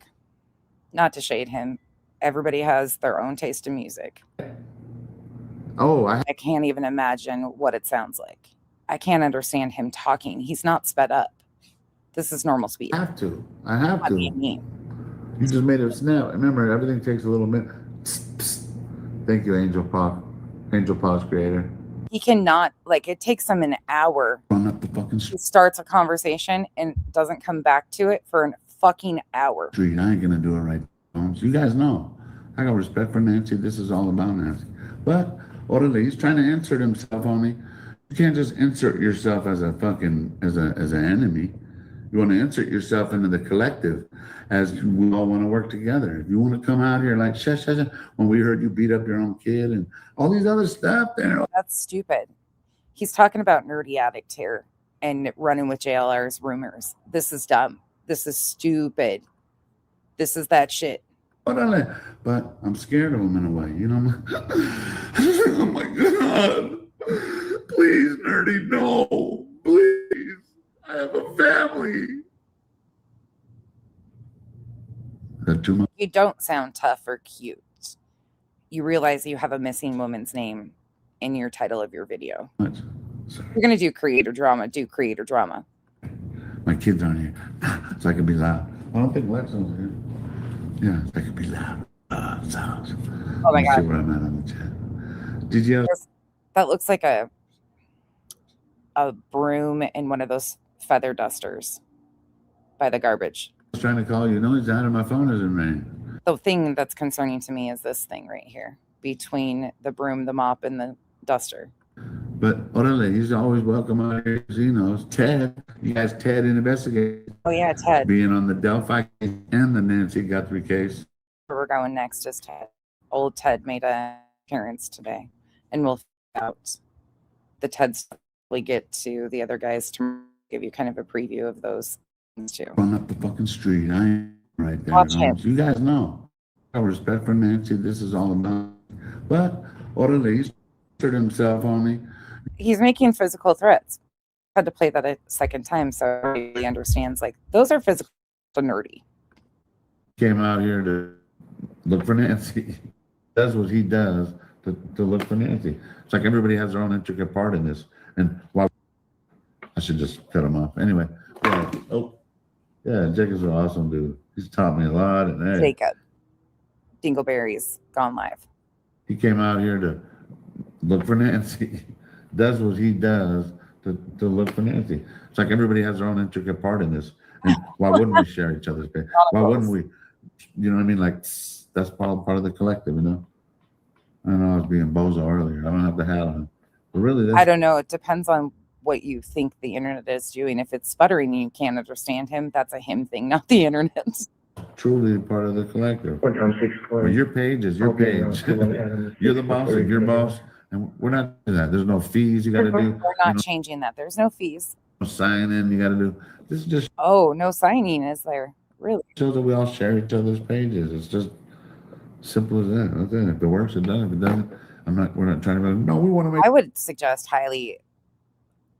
not to shade him. Everybody has their own taste in music. Oh, I can't even imagine what it sounds like. I can't understand him talking. He's not sped up. This is normal speed. I have to. You just made it snap. Remember, everything takes a little minute. Thank you, Angel Paw's creator. He cannot, like, it takes him an hour. Run up the fucking street. He starts a conversation and doesn't come back to it for a fucking hour. I ain't gonna do it right. You guys know. I got respect for Nancy. This is all about Nancy. But orderly, he's trying to insert himself on me. You can't just insert yourself as a fucking as an enemy. You want to insert yourself into the collective, as we all want to work together. If you want to come out here like shush, when we heard you beat up your own kid and all these other stuff there. That's stupid. He's talking about nerdy addict here and running with JLR's rumors. This is dumb. This is stupid. This is that shit. But I'm scared of him in a way, you know. Oh my God. Please, nerdy, no. Please. I have a family. Is that too much? You don't sound tough or cute. You realize you have a missing woman's name in your title of your video. You're going to do creator drama. Do creator drama. My kids aren't here, so I can be loud. I don't think Lex's here. Yeah, I could be loud. Sounds. Oh my God. See where I'm at on the chat. Did you? That looks like a broom and one of those feather dusters by the garbage. I was trying to call you. No, he's out of my phone isn't ringing. The thing that's concerning to me is this thing right here between the broom, the mop, and the duster. But orale, he's always welcome out here. He knows Ted. You guys, Ted Investigate. Oh yeah, Ted. Being on the Delphi case and the Nancy Guthrie case. where we're going next is Ted. Old Ted made an appearance today, and we'll find out the Teds. We get to the other guys to give you kind of a preview of those things too. Run up the fucking street. I ain't right there. Watch him. You guys know. I have respect for Nancy. This is all about. But Orale turned himself on me. He's making physical threats. I had to play that a second time so he understands. Like, those are physical nerdy. Came out here to look for Nancy. That's what he does to look for Nancy. It's like everybody has their own intricate part in this. And why? I should just cut him off. Anyway, yeah. Oh, yeah. Jacob's an awesome dude. He's taught me a lot. And hey, Jacob. Dingleberry's gone live. He came out here to look for Nancy. That's what he does to look for Nancy. It's like everybody has their own intricate part in this. And why wouldn't we share each other's pain? Why wouldn't we? You know what I mean? Like, that's part of the collective, you know? I don't know, I was being bozo earlier. I don't have the hat on. But really, I don't know. It depends on what you think the internet is doing. If it's sputtering and you can't understand him, that's a him thing, not the internet. Truly part of the collective. Well, your page is your page. You're the boss of your boss. And we're not doing that. There's no fees you got to do. We're not changing that. There's no fees. No sign in you got to do. This is just. Oh, no signing, is there? Really? Shows that we all share each other's pages. It's just simple as that. That's it. If it works, it does. If it doesn't, we're not trying to. No, we want to make. I would suggest highly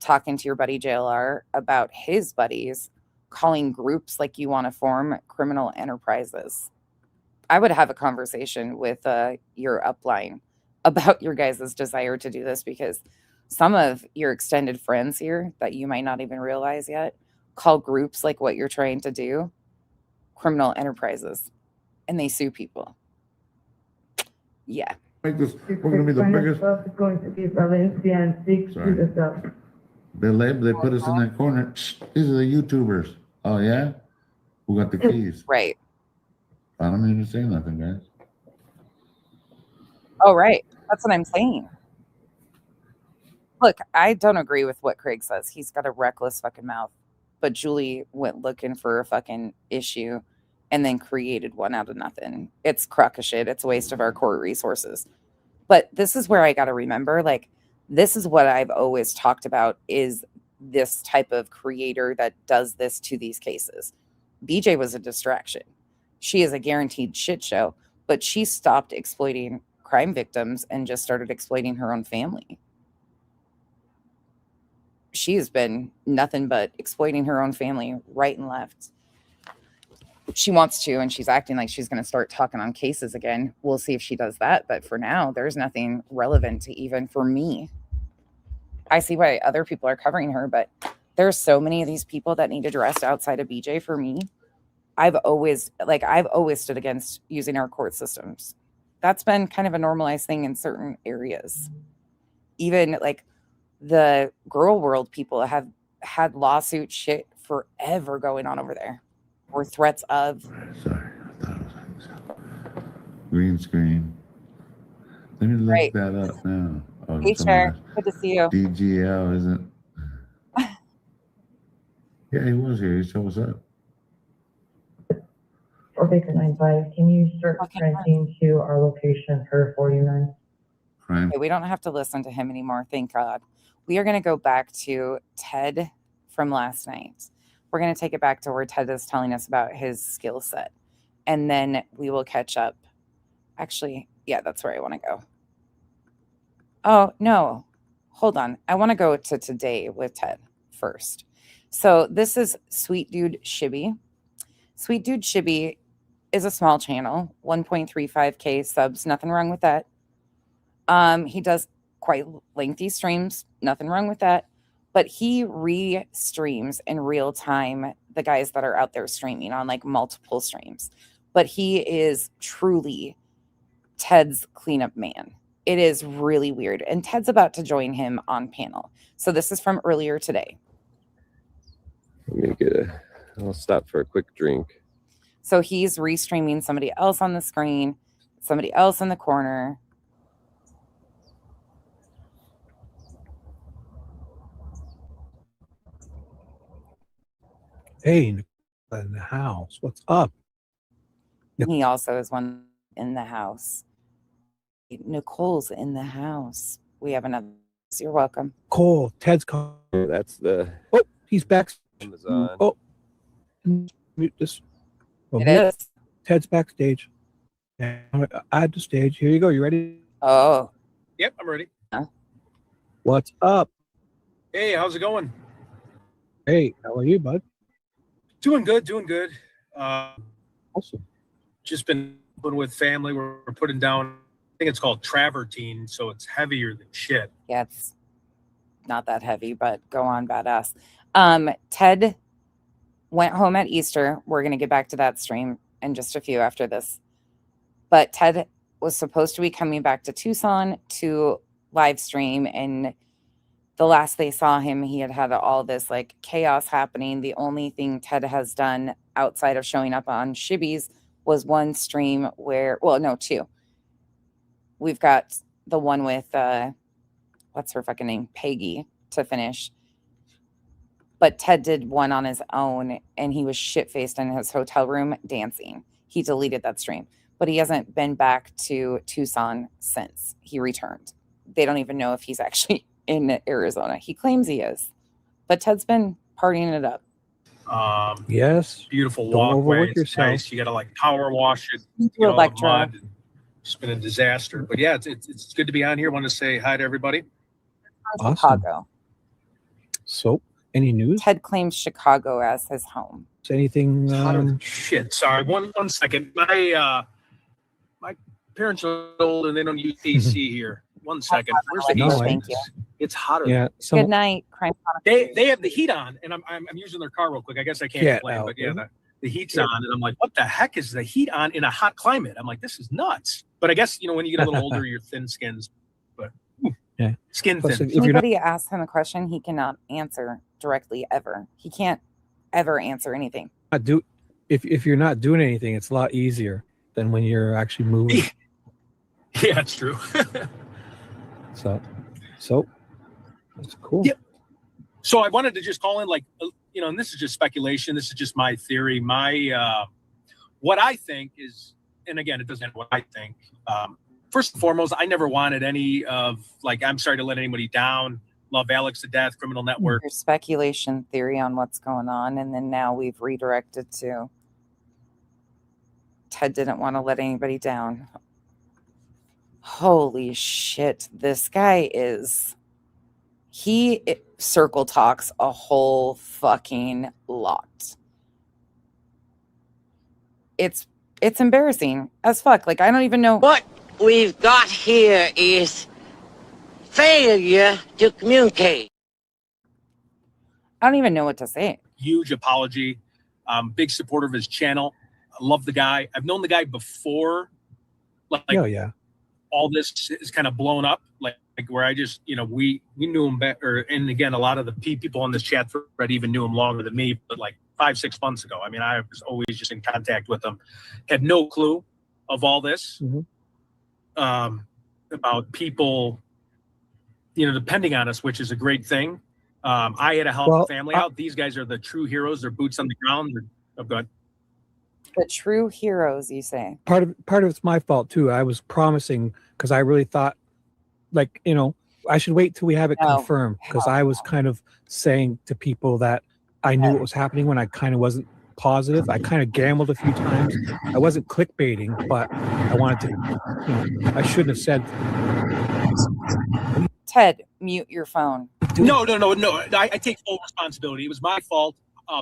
talking to your buddy JLR about his buddies calling groups like you want to form criminal enterprises. I would have a conversation with your upline about your guys' desire to do this, because some of your extended friends here that you might not even realize yet call groups like what you're trying to do criminal enterprises, and they sue people. Yeah. Make this, we're going to be the biggest. It's going to be Valencia and 6 to the south. They put us in that corner. Shh, these are the YouTubers. Oh, yeah? Who got the keys? Right. I don't even say nothing, guys. Oh, right. That's what I'm saying. Look, I don't agree with what Craig says. He's got a reckless fucking mouth. But Julie went looking for a fucking issue and then created one out of nothing. It's crock of shit. It's a waste of our court resources. But this is where I got to remember, like, this is what I've always talked about, is this type of creator that does this to these cases. BJ was a distraction. She is a guaranteed shit show, but she stopped exploiting crime victims and just started exploiting her own family. She has been nothing but exploiting her own family right and left. She wants to, and she's acting like she's going to start talking on cases again. We'll see if she does that. But for now, there's nothing relevant to even for me. I see why other people are covering her, but there's so many of these people that need addressed outside of BJ for me. I've always stood against using our court systems. That's been kind of a normalized thing in certain areas. Even like the girl world people have had lawsuit shit forever going on over there, or threats of. Sorry, I thought it was like green screen. Let me look that up now. Oh, hey, Chair. Good to see you. DGL, isn't? Yeah, he was here. He said, "What's up?" Okay, 95. Can you start sprinting to our location per 49? Crime. Okay, we don't have to listen to him anymore. Thank God. We are going to go back to Ted from last night. We're going to take it back to where Ted is telling us about his skill set. And then we will catch up. Actually, yeah, that's where I want to go. Oh, no. Hold on. I want to go to today with Ted first. So this is Sweet Dude Shibby. Sweet Dude Shibby is a small channel, 1.35K subs. Nothing wrong with that. He does quite lengthy streams. Nothing wrong with that. But he re-streams in real time the guys that are out there streaming on like multiple streams. But he is truly Ted's cleanup man. It is really weird. And Ted's about to join him on panel. So this is from earlier today. Let me I'll stop for a quick drink. So he's re-streaming somebody else on the screen, somebody else in the corner. Hey, in the house, what's up? Yep. He also is one in the house. Nicole's in the house. We have another. You're welcome. Cole, Ted's calling. That's the Oh, he's back. Amazon. Oh, mute this. Oh, It mute. is. Ted's backstage. Add to stage. Here you go. You ready? Oh, Yep, I'm ready. What's up? Hey, how's it going? Hey, how are you, bud? Doing good, doing good. Awesome. Just been with family. We're putting down, I think it's called travertine, so it's heavier than shit. yeah, it's not that heavy, but go on, badass. Ted went home at Easter. We're going to get back to that stream in just a few after this. But Ted was supposed to be coming back to Tucson to live stream, and the last they saw him, he had all this like chaos happening. The only thing Ted has done outside of showing up on Shibby's was one stream where, well, no, two. We've got the one with, what's her fucking name? Peggy to finish. But Ted did one on his own, and he was shit-faced in his hotel room dancing. He deleted that stream, but he hasn't been back to Tucson since he returned. They don't even know if he's actually in Arizona. He claims he is, but Ted's been partying it up. Yes. Beautiful Don't walkway. overwork It's yourself. nice. You got to like power wash it. Do Get all the Electra. mud. It's been a disaster, but yeah, it's good to be on here. Want to say hi to everybody. Awesome. Chicago. So, any news? Ted claims Chicago as his home. Is anything? It's hotter than shit. Sorry, one second. My parents are old and they don't use AC here. 1 second. Where's the No, AC? Thank you. It's hotter. Yeah. Good night, Crime Chronicle. They have the heat on, and I'm using their car real quick. I guess I can't Get complain, out, but yeah, man. the heat's on, and I'm like, what the heck is the heat on in a hot climate? I'm like, this is nuts. But I guess when you get a little older, you're thin skins, but Yeah. skin Plus, thin. if you're not, Anybody asks him a question, he cannot answer directly ever. He can't ever answer anything. if you're not doing anything, it's a lot easier than when you're actually moving. Yeah, it's true. So that's cool. Yep. So I wanted to just call in, and this is just speculation. This is just my theory. My what I think is, and again, it doesn't matter what I think. First and foremost, I never wanted any of I'm sorry to let anybody down. Love Alex to death, Criminal Network. Your speculation theory on what's going on, and then now we've redirected to Ted didn't want to let anybody down. Holy shit, this guy he circle talks a whole fucking lot. It's embarrassing as fuck. Like, I don't even know. What we've got here is failure to communicate. I don't even know what to say. Huge apology. Big supporter of his channel. I love the guy. I've known the guy before. Oh yeah. All this is kind of blown up, like where I just, we knew him better. And again, a lot of the people on this chat thread even knew him longer than me, but 5-6 months ago. I mean, I was always just in contact with him. Had no clue of all this, about people, depending on us, which is a great thing. I had to help the family out. These guys are the true heroes. They're boots on the ground. Oh, good. The true heroes, you say? Part of it's my fault too. I was promising because I really thought, I should wait till we have it confirmed, because I was kind of saying to people that I knew what was happening when I kind of wasn't positive. I kind of gambled a few times. I wasn't clickbaiting, but I wanted to. I shouldn't have said. Ted, mute your phone. No. I take full responsibility. It was my fault.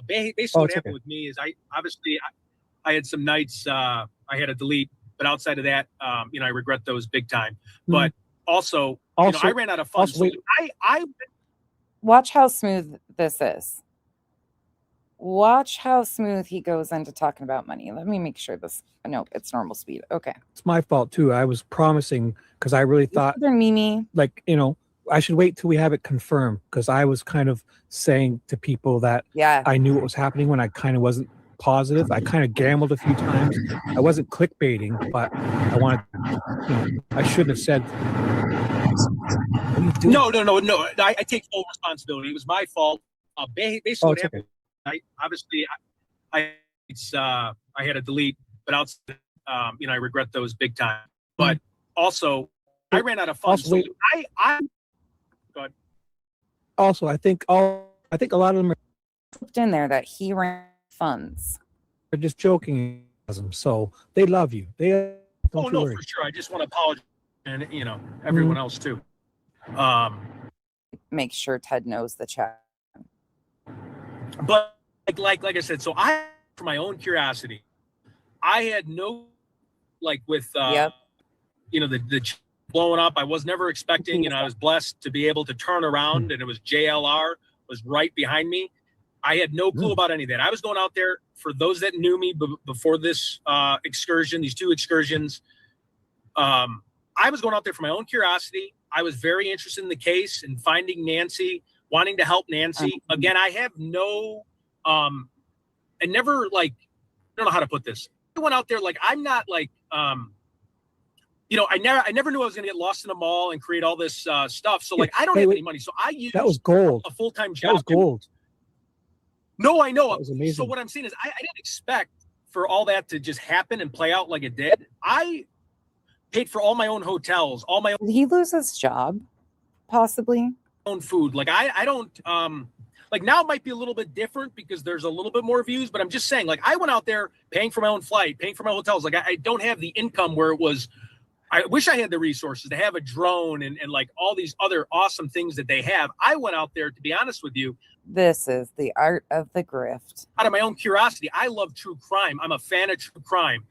Basically, what happened with me is I had some nights I had to delete, but outside of that, I regret those big time. But also, I ran out of funds. So I watch how smooth this is. Watch how smooth he goes into talking about money. Let me make sure this. No, it's normal speed. Okay. It's my fault too. I was promising because I really thought, Mimi, I should wait till we have it confirmed, because I was kind of saying to people that I knew what was happening when I kind of wasn't positive. I kind of gambled a few times. I wasn't clickbaiting, but I wanted. I shouldn't have said. No. I take full responsibility. It was my fault. Basically, what happened. I had to delete, but outside, I regret those big time. But also, I ran out of funds. Also, So I go ahead. Also, I think a lot of them Slipped in there that he ran funds. are just joking, so they love you. They don't you No, worry. for sure. I just want to apologize, and everyone else too. Make sure Ted knows the chat. But like I said, so for my own curiosity, I had no with Yep. the blowing up. I was never expecting. I was blessed to be able to turn around, and it was JLR was right behind me. I had no clue about any of that. I was going out there, for those that knew me before this excursion, these two excursions. I was going out there for my own curiosity. I was very interested in the case and finding Nancy, wanting to help Nancy. Again, I have no, I never I don't know how to put this. I went out there I'm not I never knew I was going to get lost in a mall and create all this stuff. So I don't have any money. So I used that was gold. A full-time job. That was gold. No, I know. That was amazing. So what I'm saying is I didn't expect for all that to just happen and play out like it did. I paid for all my own hotels, all my own. Did he lose his job? Possibly. Own food. I don't now it might be a little bit different because there's a little bit more views, but I'm just saying I went out there paying for my own flight, paying for my hotels. I don't have the income where it was. I wish I had the resources to have a drone and all these other awesome things that they have. I went out there, to be honest with you. This is the art of the grift. Out of my own curiosity, I love true crime. I'm a fan of true crime.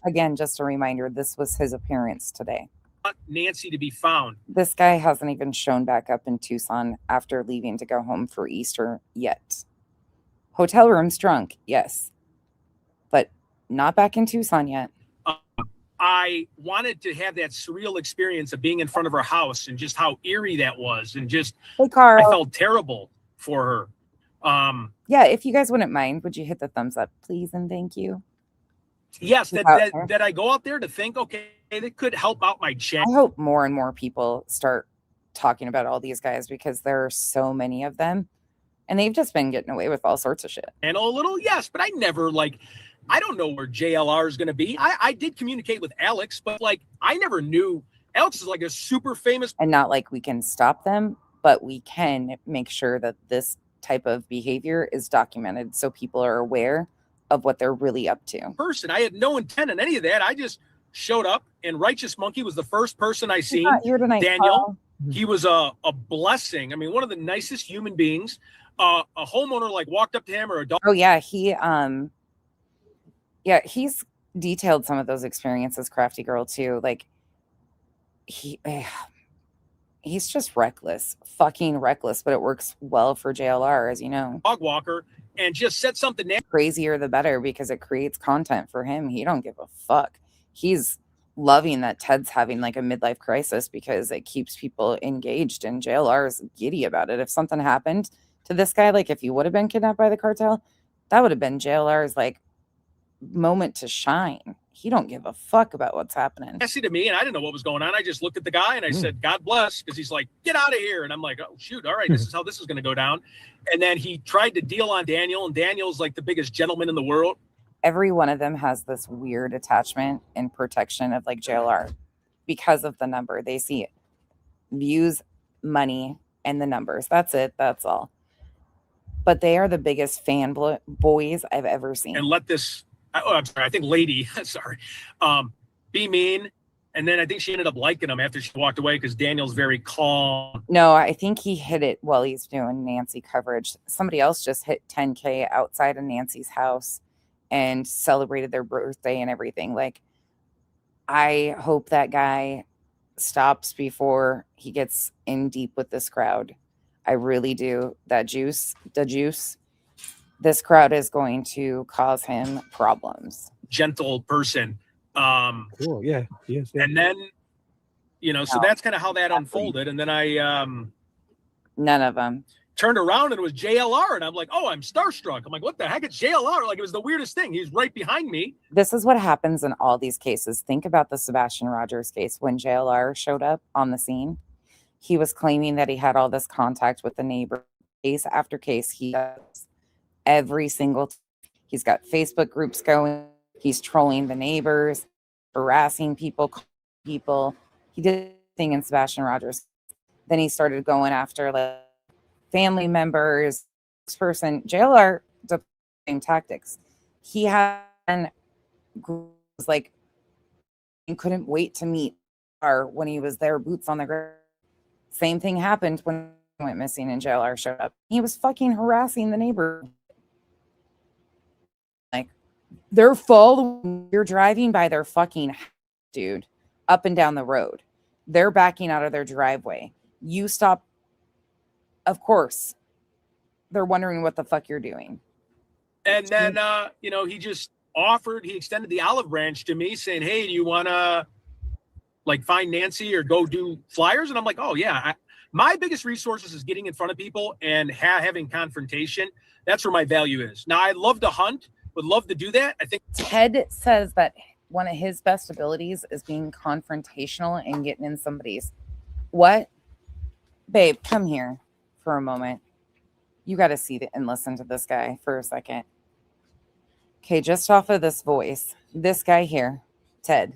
Again, just a reminder, this was his appearance today. Want Nancy to be found. This guy hasn't even shown back up in Tucson after leaving to go home for Easter yet. Hotel rooms drunk, yes. But not back in Tucson yet. I wanted to have that surreal experience of being in front of her house and just how eerie that was. And just, hey, Carl. I felt terrible for her. Yeah, if you guys wouldn't mind, would you hit the thumbs up, please, and thank you? Yes, that I go out there to think, okay, that could help out my channel. I hope more and more people start talking about all these guys because there are so many of them. And they've just been getting away with all sorts of shit. And a little, yes, but I never I don't know where JLR is going to be. I did communicate with Alex, but I never knew Alex is a super famous. And not we can stop them, but we can make sure that this type of behavior is documented so people are aware of what they're really up to. Person, I had no intent in any of that. I just showed up, and Righteous Monkey was the first person I seen. Here tonight, Daniel, Carl. He was a blessing. I mean, one of the nicest human beings. A homeowner walked up to him, or a dog. Oh yeah, he's detailed some of those experiences, Crafty Girl, too. He's just reckless, fucking reckless, but it works well for JLR, as you know. Dog walker, and just said something. Crazier the better because it creates content for him. He don't give a fuck. He's loving that Ted's having a midlife crisis because it keeps people engaged, and JLR is giddy about it. If something happened to this guy, if he would have been kidnapped by the cartel, that would have been JLR's moment to shine. He don't give a fuck about what's happening. Messy to me, and I didn't know what was going on. I just looked at the guy and I said, "God bless," because he's like, "Get out of here!" And I'm like, "Oh shoot, all right, this is how this is going to go down." And then he tried to deal on Daniel, and Daniel's the biggest gentleman in the world. Every one of them has this weird attachment and protection of JLR because of the number. They see it. Views, money, and the numbers. That's it. That's all. But they are the biggest boys I've ever seen. And let this. I'm sorry. I think Lady, sorry, be mean. And then I think she ended up liking him after she walked away because Daniel's very calm. No, I think he hit it while he's doing Nancy coverage. Somebody else just hit 10K outside of Nancy's house and celebrated their birthday and everything. I hope that guy stops before he gets in deep with this crowd. I really do. The juice. This crowd is going to cause him problems. Gentle person. Cool. Yeah. Yes. Yeah. And then, so that's kind of how that unfolded. And then I, none of them turned around and it was JLR. And I'm like, oh, I'm starstruck. I'm like, what the heck? It's JLR. It was the weirdest thing. He's right behind me. This is what happens in all these cases. Think about the Sebastian Rogers case. When JLR showed up on the scene, he was claiming that he had all this contact with the neighbor. Case after case, he does every single he's got Facebook groups going. He's trolling the neighbors, harassing people. He did a thing in Sebastian Rogers. Then he started going after like family members. This person, JLR, the same tactics. He had like you couldn't wait to meet her when he was there, boots on the ground. Same thing happened when he went missing and JLR showed up. He was fucking harassing the neighbor. Like they're following. You're driving by their fucking dude up and down the road. They're backing out of their driveway. You stop. Of course, they're wondering what the fuck you're doing. And then, he just he extended the olive branch to me saying, hey, do you want to like find Nancy or go do flyers? And I'm like, oh yeah. My biggest resources is getting in front of people and having confrontation. That's where my value is. Now I love to hunt, would love to do that. I think Ted says that one of his best abilities is being confrontational and getting in somebody's what? Babe, come here for a moment. You got to see and listen to this guy for a second. Okay, just off of this voice, this guy here, Ted.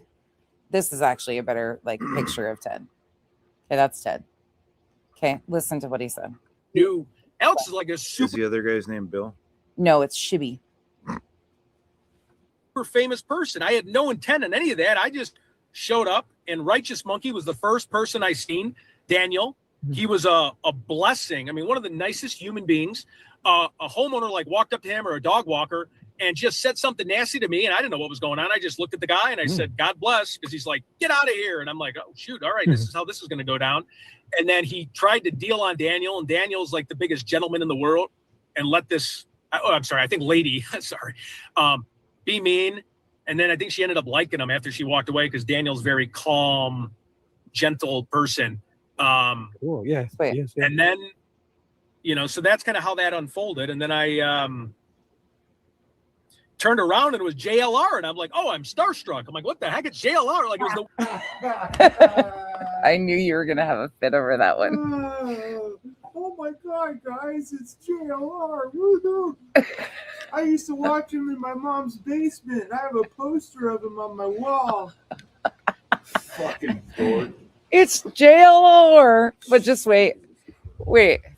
This is actually a better like picture of Ted. Okay, that's Ted. Okay, listen to what he said. Alex is like a super. Is the other guy's name Bill? No, it's Shibby. Super famous person. I had no intent on any of that. I just showed up, and Righteous Monkey was the first person I seen. Daniel, he was a blessing. I mean, one of the nicest human beings. A homeowner like walked up to him or a dog walker and just said something nasty to me, and I didn't know what was going on. I just looked at the guy and I said, God bless, because he's like, get out of here. And I'm like, oh, shoot, all right, this is how this is going to go down. And then he tried to deal on Daniel, and Daniel's like the biggest gentleman in the world, and let this, I think lady, sorry, be mean. And then I think she ended up liking him after she walked away because Daniel's very calm, gentle person. Cool, yes. Yes. And then, so that's kind of how that unfolded. And then I turned around and it was JLR, and I'm like, oh, I'm starstruck. I'm like, what the heck? It's JLR. Like, it was the. I knew you were gonna have a fit over that one. Oh my God, guys, it's JLR. Woohoo! I used to watch him in my mom's basement. I have a poster of him on my wall. Fucking dork. It's JLR. But just wait.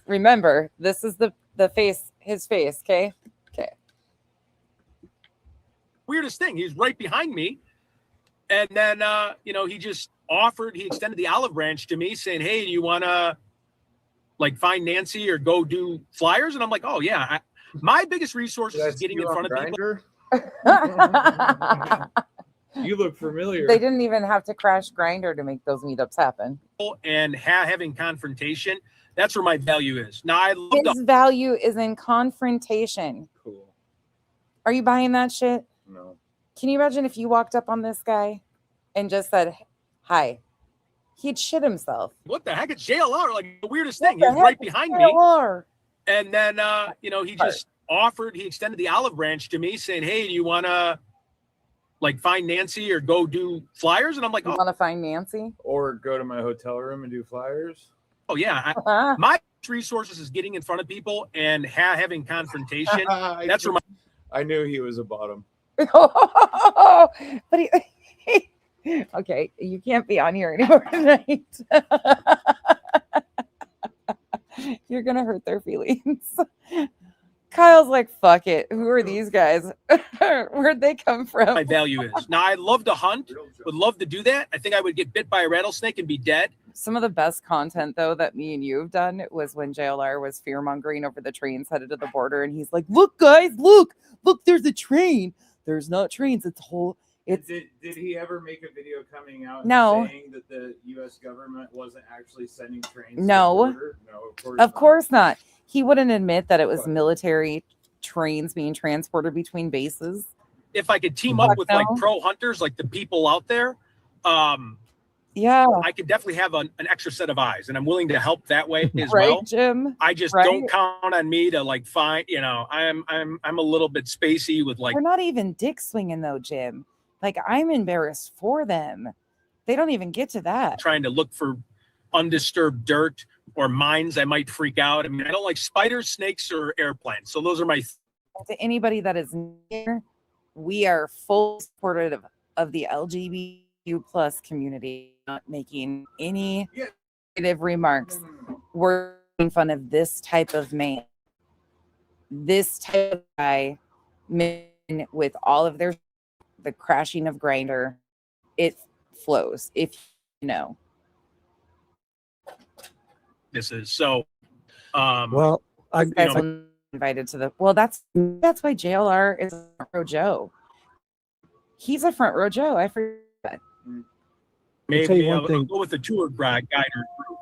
Remember, this is the face, his face, okay? Weirdest thing. He was right behind me. And then, he just he extended the olive branch to me saying, hey, do you want to like find Nancy or go do flyers? And I'm like, oh yeah. My biggest resources is getting in front of people. You look familiar. They didn't even have to crash Grinder to make those meetups happen. And having confrontation. That's where my value is. Now I love his value is in confrontation. Cool. Are you buying that shit? No. Can you imagine if you walked up on this guy and just said, hi? He'd shit himself. What the heck? It's JLR. Like the weirdest thing. He was right behind me. And then, he just he extended the olive branch to me saying, hey, do you want to like find Nancy or go do flyers? And I'm like, you want to find Nancy? Or go to my hotel room and do flyers? Oh, yeah. My resources is getting in front of people and having confrontation. That's where I knew he was a bottom. But okay, you can't be on here anymore tonight. You're gonna hurt their feelings. Kyle's like, fuck it. Who are these guys? Where'd they come from? My value is. Now I love to hunt, would love to do that. I think I would get bit by a rattlesnake and be dead. Some of the best content though that me and you have done was when JLR was fear mongering over the trains headed to the border, and he's like, look guys, look, there's a train. There's not trains, it's whole. Did he ever make a video coming out saying that the U.S. government wasn't actually sending trains? No. To the border? No, of course not. He wouldn't admit that it was military trains being transported between bases. If I could team up with like pro hunters, like the people out there, yeah, I could definitely have an extra set of eyes, and I'm willing to help that way as right, well. Jim? I just don't count on me to like find. I'm a little bit spacey with like. We're not even dick swinging though, Jim. Like I'm embarrassed for them. They don't even get to that. Trying to look for undisturbed dirt or mines, I might freak out. I mean, I don't like spiders, snakes, or airplanes. So those are my. To anybody that is near We are full supportive of the LGBTQ plus community, not making any negative remarks. We're making fun of this type of man, this type of guy, men with all of their the crashing of Grinder. It flows, if you know. This is so. Well, I invited to the. Well, that's why JLR is a front row Joe. He's a front row Joe. I forget. Maybe I'll go with the tour guide or group.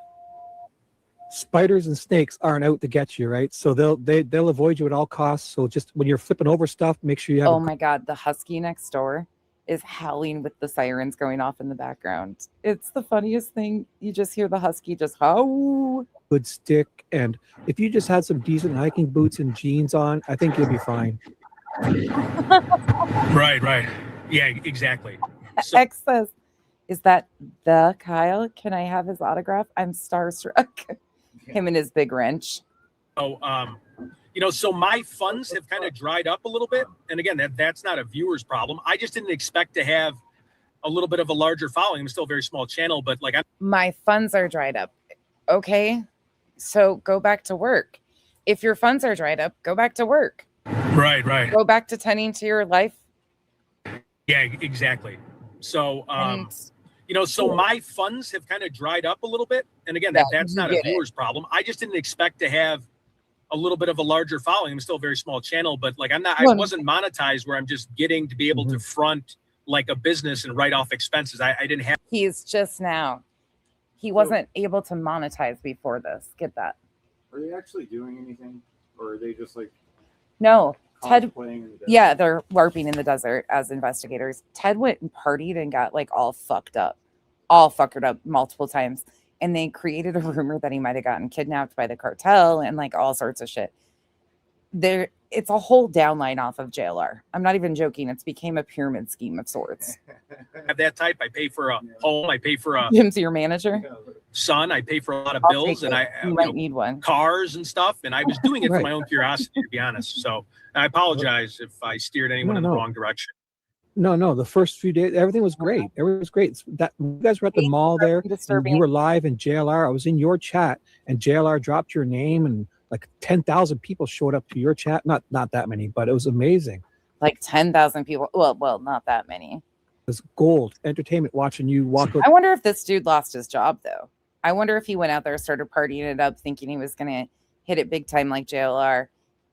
Spiders and snakes aren't out to get you, right? So they'll avoid you at all costs. So just when you're flipping over stuff, make sure you have. Oh my God, the husky next door is howling with the sirens going off in the background. It's the funniest thing. You just hear the husky just howl. Good stick, and if you just had some decent hiking boots and jeans on, I think you'll be fine. Right. Yeah, exactly. So, X says, "Is that the Kyle? Can I have his autograph? I'm starstruck." Him and his big wrench. So, so my funds have kind of dried up a little bit, and again, that's not a viewer's problem. I just didn't expect to have a little bit of a larger following. I'm still a very small channel, but my funds are dried up. Okay, so go back to work. If your funds are dried up, go back to work. Right. Go back to tending to your life. Yeah, exactly. So, so my funds have kind of dried up a little bit, and again, that's not a viewer's problem. I just didn't expect to have a little bit of a larger following. I'm still a very small channel, but I wasn't monetized where I'm just getting to be able to front like a business and write off expenses. I didn't have. He's just now. He wasn't able to monetize before this. Get that? Are they actually doing anything, or are they just like? No, Ted. Yeah, they're LARPing in the desert as investigators. Ted went and partied and got like all fucked up multiple times. And they created a rumor that he might have gotten kidnapped by the cartel and like all sorts of shit. It's a whole downline off of JLR. I'm not even joking. It's became a pyramid scheme of sorts. Have that type. I pay for a home. I pay for a Jim's your manager. Son. I pay for a lot of bills, and you might need one. Cars and stuff. And I was doing it for my own curiosity, to be honest. So I apologize if I steered anyone in the wrong direction. No. The first few days, everything was great. Everything was great. That you guys were at the mall there. You were live in JLR. I was in your chat, and JLR dropped your name, and like 10,000 people showed up to your chat. Not that many, but it was amazing. Like 10,000 people. Well, not that many. It was gold entertainment watching you walk out. I wonder if this dude lost his job though. I wonder if he went out there, started partying it up, thinking he was gonna hit it big time like JLR.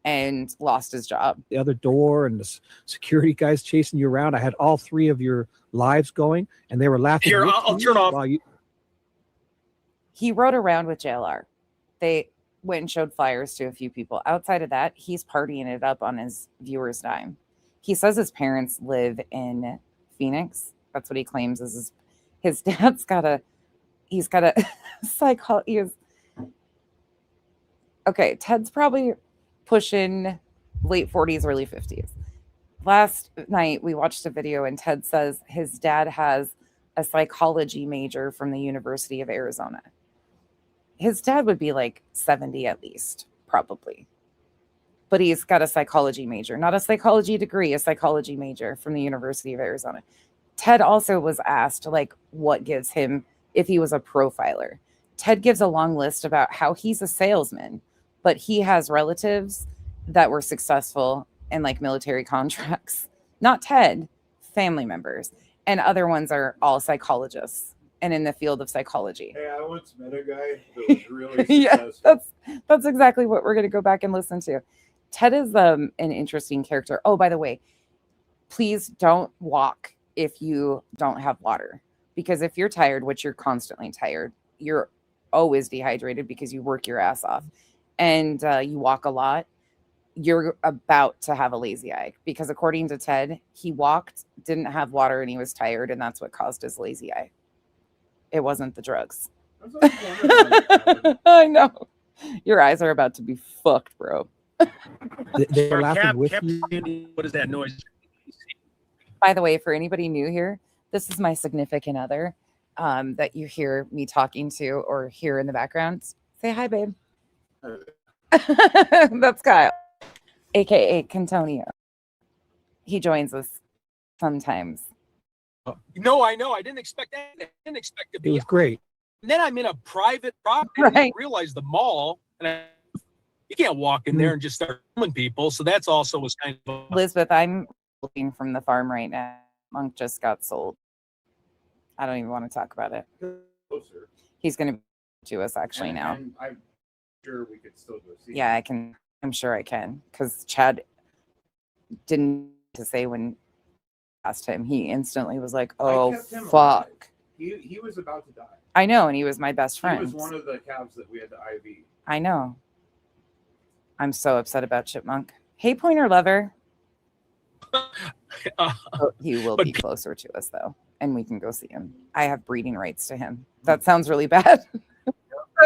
And lost his job. The other door and the security guys chasing you around. I had all three of your lives going, and they were laughing. Here, I'll turn off. He rode around with JLR. They went and showed flyers to a few people. Outside of that, he's partying it up on his viewers' dime. He says his parents live in Phoenix. That's what he claims is his dad's got a psychology. Okay, Ted's probably pushing late 40s, early 50s. Last night, we watched a video and Ted says his dad has a psychology major from the University of Arizona. His dad would be like 70 at least, probably. But he's got a psychology major, not a psychology degree, a psychology major from the University of Arizona. Ted also was asked like what gives him, if he was a profiler. Ted gives a long list about how he's a salesman, but he has relatives that were successful in like military contracts. Not Ted, family members. And other ones are all psychologists and in the field of psychology. Hey, I once met a guy that was really successful. Yeah, that's exactly what we're going to go back and listen to. Ted is an interesting character. Oh, by the way, please don't walk if you don't have water. Because if you're tired, which you're constantly tired, you're always dehydrated because you work your ass off. And you walk a lot, you're about to have a lazy eye because according to Ted, he walked, didn't have water, and he was tired, and that's what caused his lazy eye. It wasn't the drugs. I know. Your eyes are about to be fucked, bro. They're laughing with you. What is that noise? By the way, for anybody new here, this is my significant other that you hear me talking to or hear in the background. Say hi, babe. That's Kyle, aka Cantonio. He joins us sometimes. No, I know. I didn't expect that. I didn't expect to be. It was great. And then I'm in a private property. Right. I didn't realize the mall. And you can't walk in there and just start filming people. So that's also was kind of. Elizabeth, I'm looking from the farm right now. Monk just got sold. I don't even want to talk about it. Closer. He's going to to us actually now. And I'm sure we could still go see. Yeah, I can. I'm sure I can, because Chad didn't to say when I asked him. He instantly was like, "Oh fuck." Alive. He was about to die. I know, and he was my best friend. He was one of the calves that we had to IV. I know. I'm so upset about Chipmunk. Hey, Pointer Lover. He will be closer to us though, and we can go see him. I have breeding rights to him. That sounds really bad.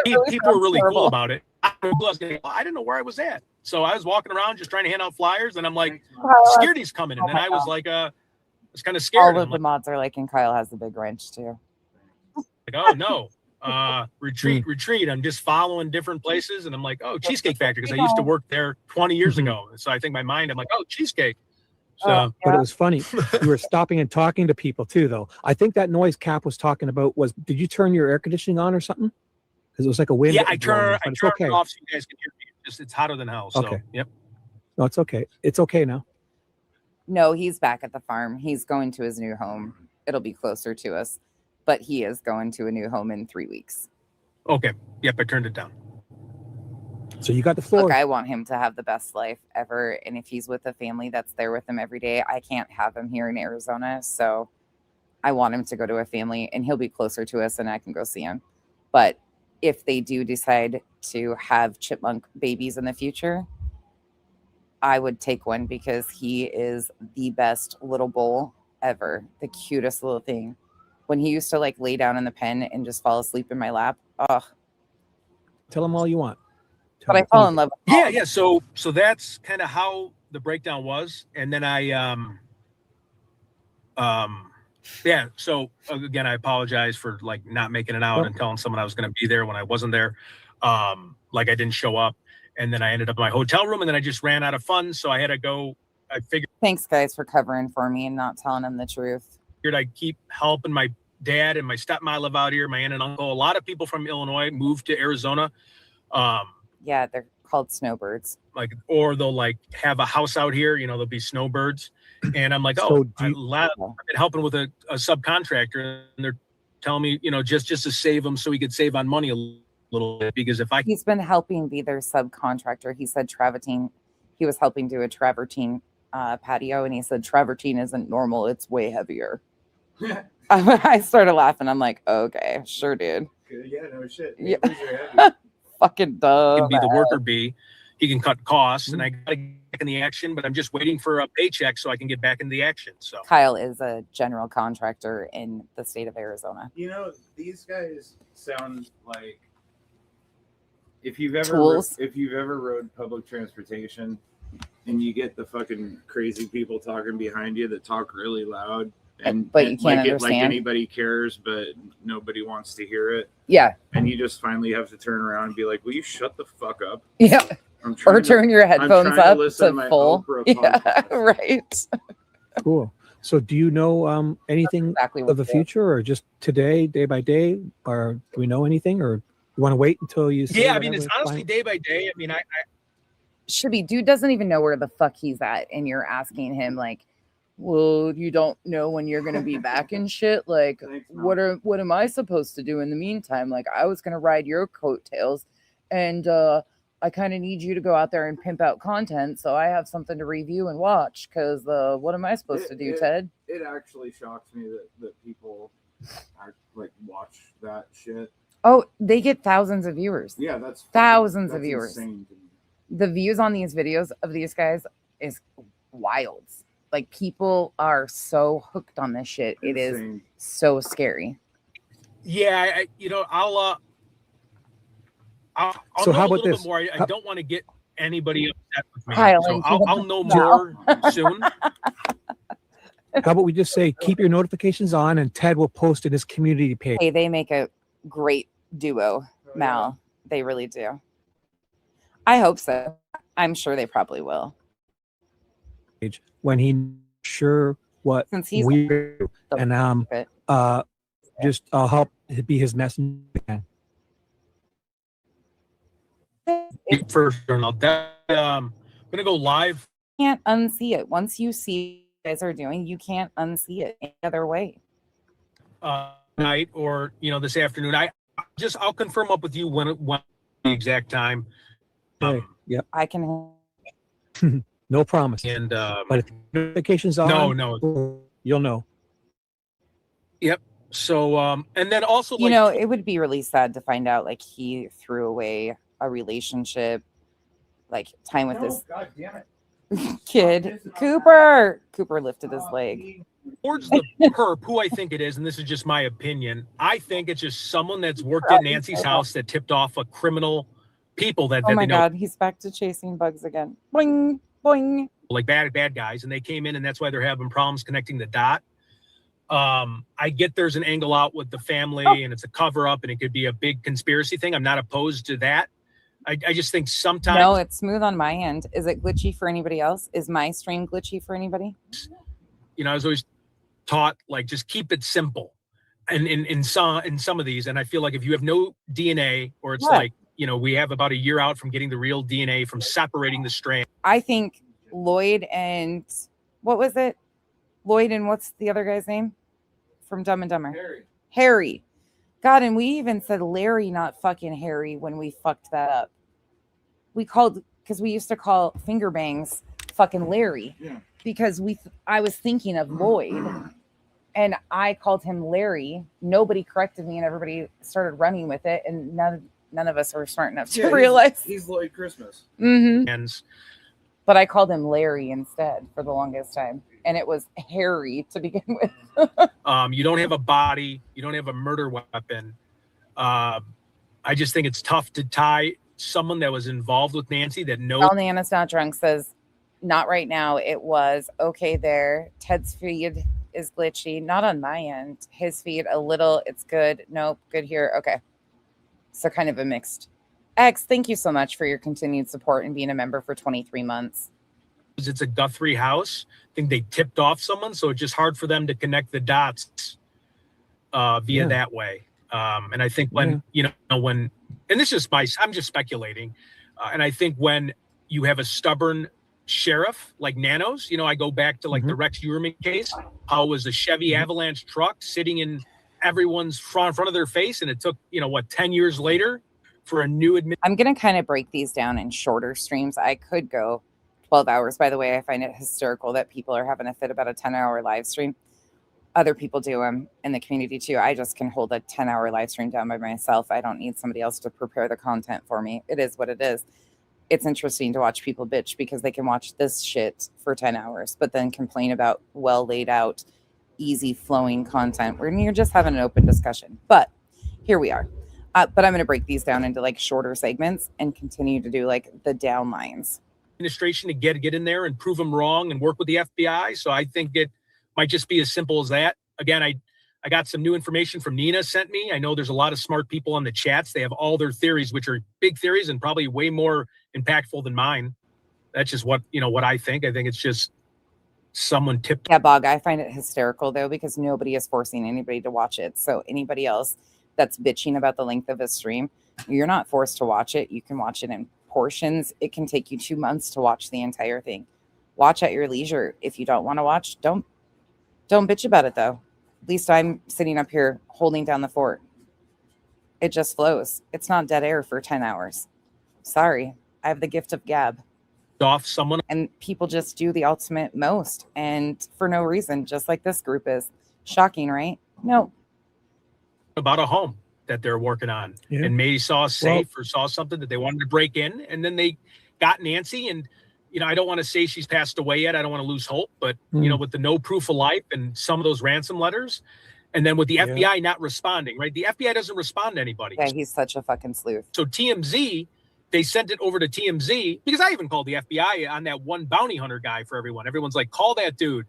People were really cool about it. I didn't know where I was at, so I was walking around just trying to hand out flyers, and I'm like, "Security's coming," and then I was like, "I was kind of scared." All of the mods are like, and Kyle has the big wrench too. Like, oh no, retreat. I'm just following different places, and I'm like, oh, Cheesecake Factory, because I used to work there 20 years ago. So I think my mind, I'm like, oh, cheesecake. So, but it was funny. You were stopping and talking to people too, though. I think that noise Cap was talking about was, did you turn your air conditioning on or something? Because it was like a wind. Yeah, I turned okay. it off so you guys can hear me. It's hotter than hell. So, okay. Yep. No, it's okay. It's okay now. No, he's back at the farm. He's going to his new home. It'll be closer to us, but he is going to a new home in 3 weeks. Okay. Yep, I turned it down. So you got the floor. Look, I want him to have the best life ever. And if he's with a family that's there with him every day, I can't have him here in Arizona. So I want him to go to a family, and he'll be closer to us and I can go see him. But if they do decide to have chipmunk babies in the future, I would take one, because he is the best little bull ever. The cutest little thing. When he used to like lay down in the pen and just fall asleep in my lap. Oh, tell him all you want. But I fall in love with him. Yeah. So that's kind of how the breakdown was. And then yeah. So again, I apologize for like not making it out and telling someone I was going to be there when I wasn't there. Like I didn't show up, and then I ended up in my hotel room, and then I just ran out of funds. So I had to go, I figured. Thanks guys for covering for me and not telling him the truth. I'd keep helping my dad, and my stepmom live out here, my aunt and uncle. A lot of people from Illinois moved to Arizona. Yeah, they're called snowbirds. Like, or they'll like have a house out here, they'll be snowbirds. And I'm like, I've been helping with a subcontractor, and they're telling me, just to save them so he could save on money a little bit, because he's been helping be their subcontractor. He said travertine. He was helping do a travertine patio, and he said travertine isn't normal, it's way heavier. I started laughing. I'm like, okay, sure, dude. Yeah, no shit. Yeah. Fucking duh. He can be the worker bee. He can cut costs, and I got to get back in the action, but I'm just waiting for a paycheck so I can get back in the action. So Kyle is a general contractor in the state of Arizona. These guys sound like, if you've ever rode public transportation and you get the fucking crazy people talking behind you that talk really loud, but you can't understand. Like anybody cares, but nobody wants to hear it. Yeah. And you just finally have to turn around and be like, "Will you shut the fuck up?" Yeah. Or turn your headphones up to full. Yeah. Right. Cool. So do you know anything of the future, or just today, day by day, or do we know anything, or you want to wait until you see? Yeah, I mean, it's honestly day by day. I mean, I Shibby, dude doesn't even know where the fuck he's at, and you're asking him like, well, you don't know when you're gonna be back and shit. Like, what am I supposed to do in the meantime? Like, I was gonna ride your coattails, and I kind of need you to go out there and pimp out content, so I have something to review and watch. Because what am I supposed to do, Ted? It actually shocks me that people like watch that shit. Oh, they get thousands of viewers. Yeah, that's thousands of viewers. Insane to me. The views on these videos of these guys is wild. Like, people are so hooked on this shit. It is so scary. Yeah, I'll so know how a about little this? bit more. I don't want to get anybody upset with me. Kyle, so I'll know more soon. How about we just say, keep your notifications on, and Ted will post in his community page. Hey, they make a great duo, Mal. Yeah. They really do. I hope so. I'm sure they probably will. When he sure what Since he's we do, and just I'll help be his messenger again. For sure. I'm gonna go live. Can't unsee it. Once you see what you guys are doing, you can't unsee it any other way. Night or this afternoon. I'll confirm up with you when the exact time. Yep. I can. No promise. And but if notifications on, no, you'll know. Yep. So and then also, it would be really sad to find out like he threw away a relationship, like time with this kid. Cooper lifted his leg. Towards the perp, who I think it is, and this is just my opinion, I think it's just someone that's worked at Nancy's house that tipped off a criminal people that Oh my they know, God, he's back to chasing bugs again. Boing, boing. like bad guys, and they came in, and that's why they're having problems connecting the dot. I get there's an angle out with the family, and it's a cover up, and it could be a big conspiracy thing. I'm not opposed to that. I just think sometimes. No, it's smooth on my end. Is it glitchy for anybody else? Is my stream glitchy for anybody? I was always taught like just keep it simple, and in some of these, and I feel like if you have no DNA, or it's like we have about a year out from getting the real DNA from separating the strand. I think Lloyd and what was it? Lloyd and what's the other guy's name from Dumb and Dumber? Harry. God, and we even said Larry, not fucking Harry, when we fucked that up. Because we used to call finger bangs fucking Larry. Yeah. Because I was thinking of Lloyd, and I called him Larry. Nobody corrected me, and everybody started running with it, and none of us were smart enough to realize. He's Lloyd Christmas. Mm-hmm. But I called him Larry instead for the longest time, and it was Harry to begin with. You don't have a body. You don't have a murder weapon. I just think it's tough to tie someone that was involved with Nancy that knows. Well, Nana's not drunk says, not right now. It was okay there. Ted's feed is glitchy. Not on my end. His feed a little. It's good. Nope. Good here. Okay. So kind of a mixed. X, thank you so much for your continued support and being a member for 23 months. It's a Guthrie house. I think they tipped off someone, so it's just hard for them to connect the dots via that way. And I think when and this is I'm just speculating, and I think when you have a stubborn sheriff like Nanos, I go back to like the Rex Uerman case, how it was a Chevy Avalanche truck sitting in everyone's front of their face, and it took 10 years later for a new I'm gonna kind of break these down in shorter streams. I could go 12 hours. By the way, I find it hysterical that people are having a fit about a 10-hour live stream. Other people do them in the community too. I just can hold a 10-hour live stream down by myself. I don't need somebody else to prepare the content for me. It is what it is. It's interesting to watch people bitch because they can watch this shit for 10 hours, but then complain about well laid out, easy flowing content where you're just having an open discussion. But here we are. But I'm going to break these down into like shorter segments and continue to do like the downlines. Administration to get in there and prove them wrong and work with the FBI. So I think it might just be as simple as that. Again, I got some new information from Nina sent me. I know there's a lot of smart people on the chats. They have all their theories, which are big theories and probably way more impactful than mine. That's just what I think. I think it's just someone tipped. Yeah, Bog, I find it hysterical though, because nobody is forcing anybody to watch it. So anybody else that's bitching about the length of a stream, you're not forced to watch it. You can watch it in portions. It can take you 2 months to watch the entire thing. Watch at your leisure. If you don't want to watch, don't bitch about it though. At least I'm sitting up here holding down the fort. It just flows. It's not dead air for 10 hours. Sorry. I have the gift of gab. Off someone. And people just do the ultimate most. And for no reason, just like this group is. Shocking, right? No. About a home that they're working on, and maybe saw a safe or saw something that they wanted to break in, and then they got Nancy. And I don't want to say she's passed away yet. I don't want to lose hope, but with the no proof of life and some of those ransom letters, and then with the FBI not responding, right? The FBI doesn't respond to anybody. Yeah, he's such a fucking sleuth. So TMZ, they sent it over to TMZ because I even called the FBI on that one bounty hunter guy for everyone. Everyone's like, call that dude.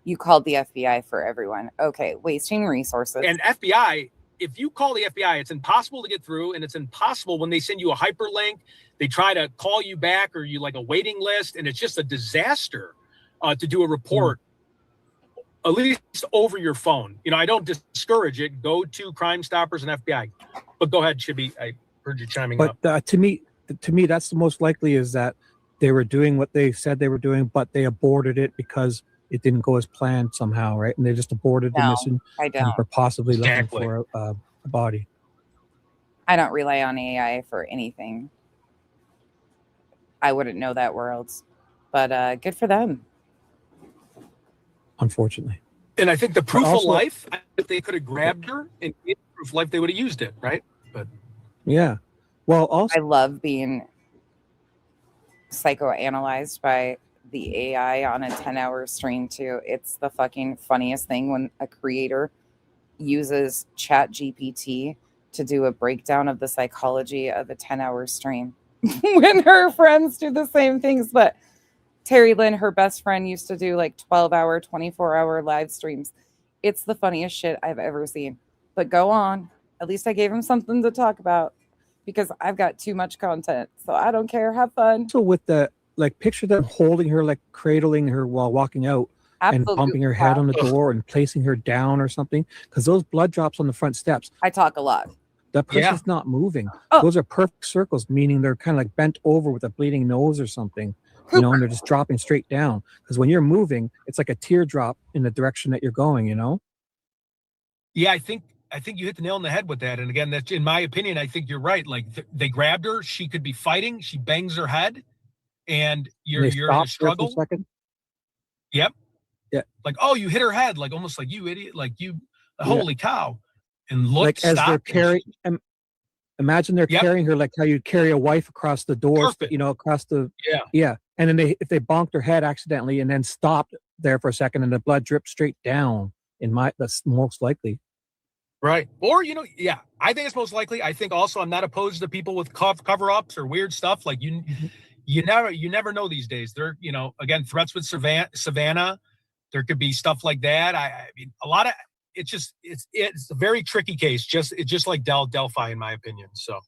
You called the FBI for everyone. Okay, wasting resources. And FBI. If you call the FBI, it's impossible to get through, and it's impossible when they send you a hyperlink. They try to call you back, or you like a waiting list, and it's just a disaster to do a report at least over your phone. I don't discourage it. Go to Crime Stoppers and FBI. But go ahead, Shibby. I heard you chiming up. But to me, that's the most likely is that they were doing what they said they were doing, but they aborted it because it didn't go as planned somehow, right? And they just aborted the mission. I don't. Or possibly looking for a body. I don't rely on AI for anything. I wouldn't know that world, but good for them. Unfortunately. And I think the proof of life, if they could have grabbed her and gave proof of life, they would have used it, right? But yeah. Well, also I love being psychoanalyzed by the AI on a 10-hour stream too. It's the fucking funniest thing when a creator uses ChatGPT to do a breakdown of the psychology of a 10-hour stream. When her friends do the same things, but Terry Lynn, her best friend, used to do like 12-hour, 24-hour live streams. It's the funniest shit I've ever seen. But go on. At least I gave him something to talk about because I've got too much content. So I don't care. Have fun. So with the, like, picture them holding her, like cradling her while walking out. Absolutely. And bumping her head on the door and placing her down or something. Because those blood drops on the front steps. I talk a lot. The person's not moving. Those are perfect circles, meaning they're kind of like bent over with a bleeding nose or something. And they're just dropping straight down. Because when you're moving, it's like a teardrop in the direction that you're going, Yeah, I think you hit the nail on the head with that. And again, that's in my opinion, I think you're right. Like they grabbed her, she could be fighting, she bangs her head, and you're in a struggle. For a second. Yep. Yeah. Like, oh, you hit her head, like almost like you idiot, like you holy cow. And look, like as they're carrying, imagine they're carrying her like how you carry a wife across the door, across the and then if they bonked her head accidentally and then stopped there for a second and the blood dripped straight down. That's most likely, right? Or I think it's most likely. I think also I'm not opposed to people with cover-ups or weird stuff. Like you never know these days. They're again threats with Savannah. There could be stuff like that. I mean a lot of. It's a very tricky case. It's just like Delphi, in my opinion. So.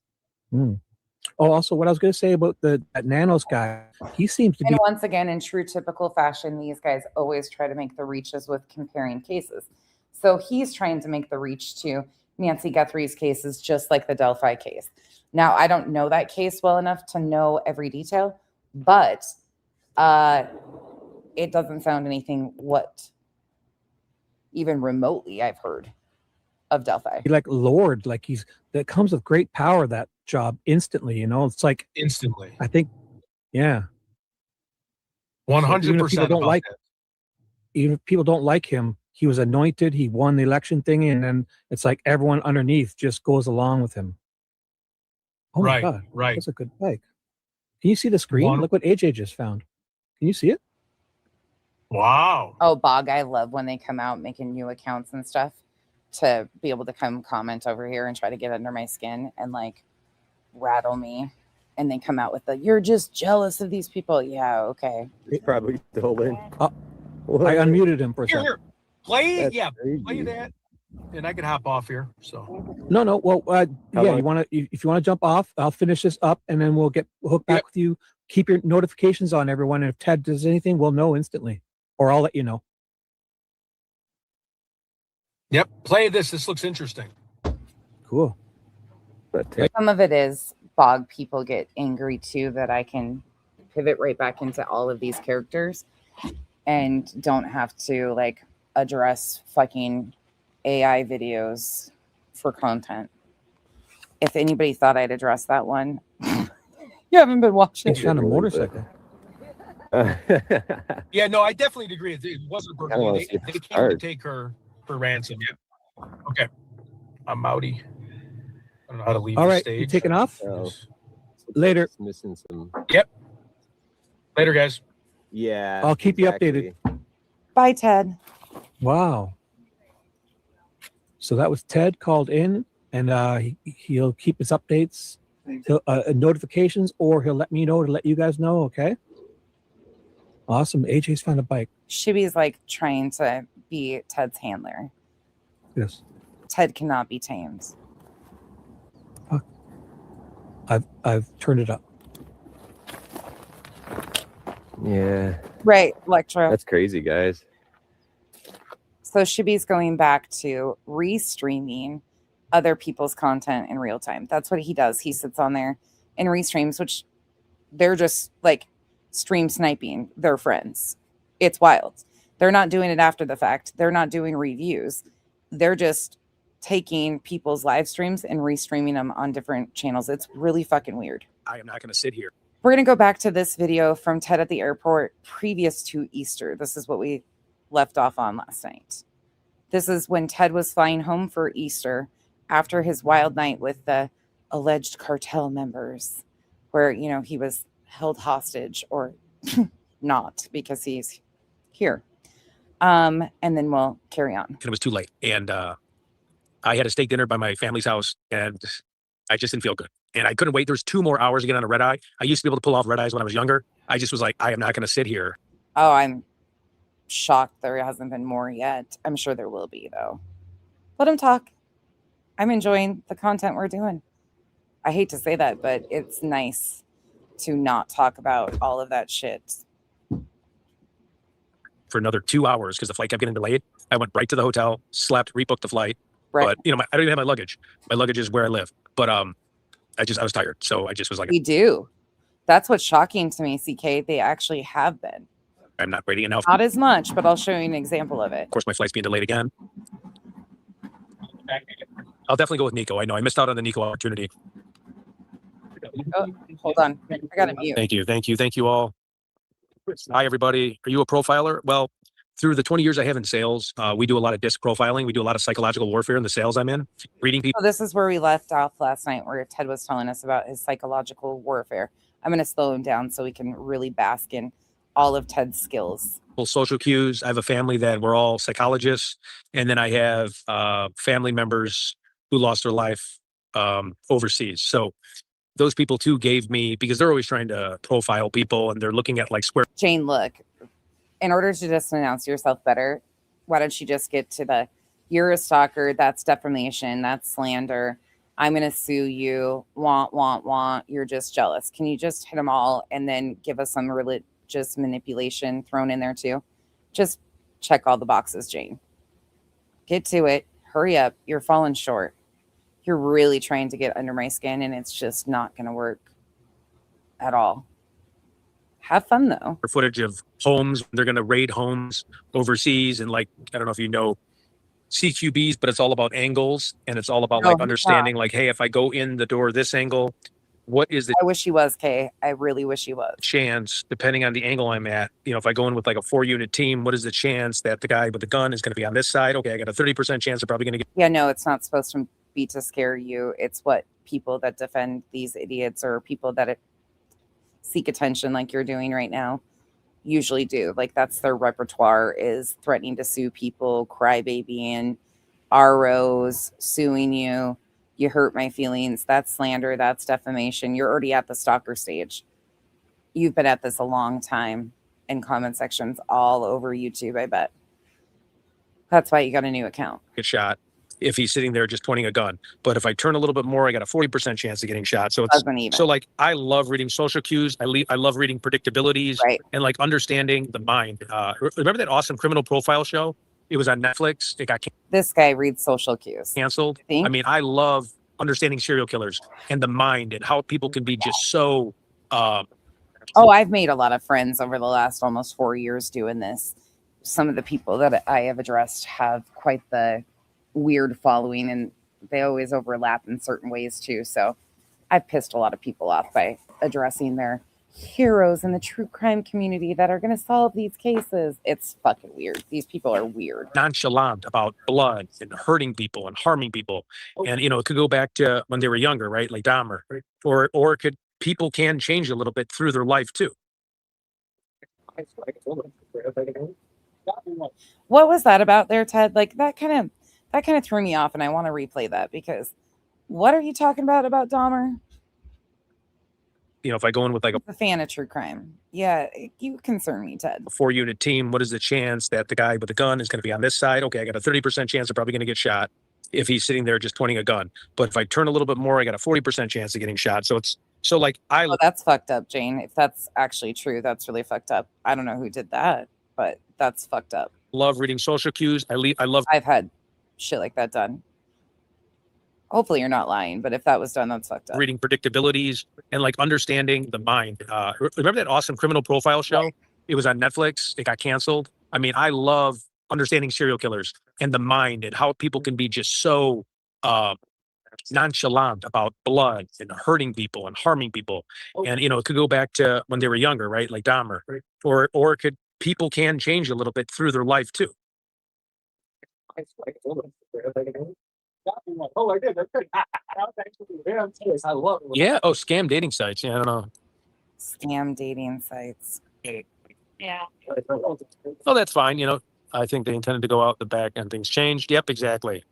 Oh, also, what I was going to say about that Nanos guy, he seems to be. And once again, in true typical fashion, these guys always try to make the reaches with comparing cases. So he's trying to make the reach to Nancy Guthrie's cases, just like the Delphi case. Now, I don't know that case well enough to know every detail, but it doesn't sound anything even remotely I've heard of Delphi. Like Lord, like that comes with great power, that job instantly, it's like instantly. I think, yeah. 100%. Even if people don't like him, he was anointed, he won the election thing, and then it's like everyone underneath just goes along with him. Oh my God. Right. That's a good bike. Can you see the screen? Look what AJ just found. Can you see it? Wow. Oh, Bog, I love when they come out making new accounts and stuff to be able to come comment over here and try to get under my skin and like rattle me. And they come out with you're just jealous of these people. Yeah, okay. He's probably stolen. I unmuted him for a second. Here. Play that. And I can hop off here. So no. Well, if you want to jump off, I'll finish this up and then we'll get hooked back with you. Keep your notifications on, everyone. And if Ted does anything, we'll know instantly. Or I'll let you know. Yep. Play this. This looks interesting. Cool. Some of it is Bog people get angry too that I can pivot right back into all of these characters and don't have to like address fucking AI videos for content. If anybody thought I'd address that one, you haven't been watching. It's on a motorcycle. Yeah, no, I definitely agree. It wasn't Brooklyn. They came to take her for ransom. Yeah. Okay. I'm outie. I don't know how to leave the stage. You taking off? Later. Missing some. Yep. Later, guys. Yeah. I'll keep you updated. Bye, Ted. Wow. So that was Ted called in, and he'll keep his updates, notifications, or he'll let me know to let you guys know. Okay. Awesome. AJ's found a bike. Shibby's like trying to be Ted's handler. Yes. Ted cannot be tamed. I've turned it up. Yeah. Right, Electro. That's crazy, guys. So Shibby's going back to restreaming other people's content in real time. That's what he does. He sits on there and restreams, which they're just like stream sniping their friends. It's wild. They're not doing it after the fact. They're not doing reviews. They're just taking people's live streams and restreaming them on different channels. It's really fucking weird. I am not going to sit here. We're going to go back to this video from Ted at the airport previous to Easter. This is what we left off on last night. This is when Ted was flying home for Easter after his wild night with the alleged cartel members, where, you know, he was held hostage or not because he's here. And then we'll carry on. It was too late. And I had a steak dinner by my family's house, and I just didn't feel good. And I couldn't wait. There's 2 more hours to get on a red eye. I used to be able to pull off red eyes when I was younger. I just was like, I am not going to sit here. Oh, I'm shocked there hasn't been more yet. I'm sure there will be, though. Let him talk. I'm enjoying the content we're doing. I hate to say that, but it's nice to not talk about all of that shit. For another 2 hours because the flight kept getting delayed. I went right to the hotel, slept, rebooked the flight. Right. But, you know, I don't even have my luggage. My luggage is where I live. But I was tired. So I just was like, we do. That's what's shocking to me, CK. They actually have been. I'm not ready enough. Not as much, but I'll show you an example of it. Of course, my flight's being delayed again. I'll definitely go with Nico. I know I missed out on the Nico opportunity. Oh, hold on. I got to mute. Thank you. Thank you. Thank you all. Hi, everybody. Are you a profiler? Well, through the 20 years I have in sales, we do a lot of disc profiling. We do a lot of psychological warfare in the sales I'm in. Reading people. So this is where we left off last night, where Ted was telling us about his psychological warfare. I'm going to slow him down so we can really bask in all of Ted's skills. Social cues. I have a family that we're all psychologists. And then I have family members who lost their life overseas. So those people too gave me, because they're always trying to profile people and they're looking at like square. Jane, look, in order to just announce yourself better, why don't you just get to the, you're a stalker, that's defamation, that's slander, I'm going to sue you, want, you're just jealous. Can you just hit them all and then give us some religious manipulation thrown in there too? Just check all the boxes, Jane. Get to it. Hurry up. You're falling short. You're really trying to get under my skin, and it's just not going to work at all. Have fun, though. Footage of homes. They're going to raid homes overseas. And like, I don't know if you know CQBs, but it's all about angles. And it's all about like understanding like, hey, if I go in the door this angle, what is the... I wish he was, Kay. I really wish he was. Chance, depending on the angle I'm at. You know, if I go in with like a 4-unit team, what is the chance that the guy with the gun is going to be on this side? Okay, I got a 30% chance they're probably going to get... Yeah, no, it's not supposed to be to scare you. It's what people that defend these idiots or people that seek attention like you're doing right now usually do. Like that's their repertoire, is threatening to sue people, crybabying, ROs, suing you. You hurt my feelings. That's slander. That's defamation. You're already at the stalker stage. You've been at this a long time in comment sections all over YouTube, I bet. That's why you got a new account. Get shot if he's sitting there just pointing a gun. But if I turn a little bit more, I got a 40% chance of getting shot. So it's so like, I love reading social cues. I love reading predictabilities, right, and like understanding the mind. Remember that awesome criminal profile show? It was on Netflix. It got this guy reads social cues. Canceled. I mean, I love understanding serial killers and the mind and how people can be just so. Oh, I've made a lot of friends over the last almost 4 years doing this. Some of the people that I have addressed have quite the weird following, and they always overlap in certain ways too. So I've pissed a lot of people off by addressing their heroes in the true crime community that are going to solve these cases. It's fucking weird. These people are weird. Nonchalant about blood and hurting people and harming people. And, you know, it could go back to when they were younger, right? Like Dahmer, or people can change a little bit through their life too. What was that about there, Ted? Like that kind of threw me off, and I want to replay that, because what are you talking about Dahmer? You know, if I go in with like a fan of true crime, yeah, you concern me, Ted. A 4-unit team, what is the chance that the guy with the gun is going to be on this side? Okay, I got a 30% chance they're probably going to get shot if he's sitting there just pointing a gun. But if I turn a little bit more, I got a 40% chance of getting shot. So it's so like Oh, that's fucked up, Jane. If that's actually true, that's really fucked up. I don't know who did that, but that's fucked up. love reading social cues. I love. I've had shit like that done. Hopefully you're not lying, but if that was done, that's fucked up. Reading predictabilities and like understanding the mind. Remember that awesome criminal profile show? Right. It was on Netflix. It got canceled. I mean, I love understanding serial killers and the mind and how people can be just so nonchalant about blood and hurting people and harming people. And, you know, it could go back to when they were younger, right? Like Dahmer, or it could, people can change a little bit through their life too. Oh, I did. I love it. Yeah. Oh, scam dating sites. Yeah, I don't know. Scam dating sites. Yeah. Oh, that's fine. You know, I think they intended to go out the back and things changed. Yep, exactly.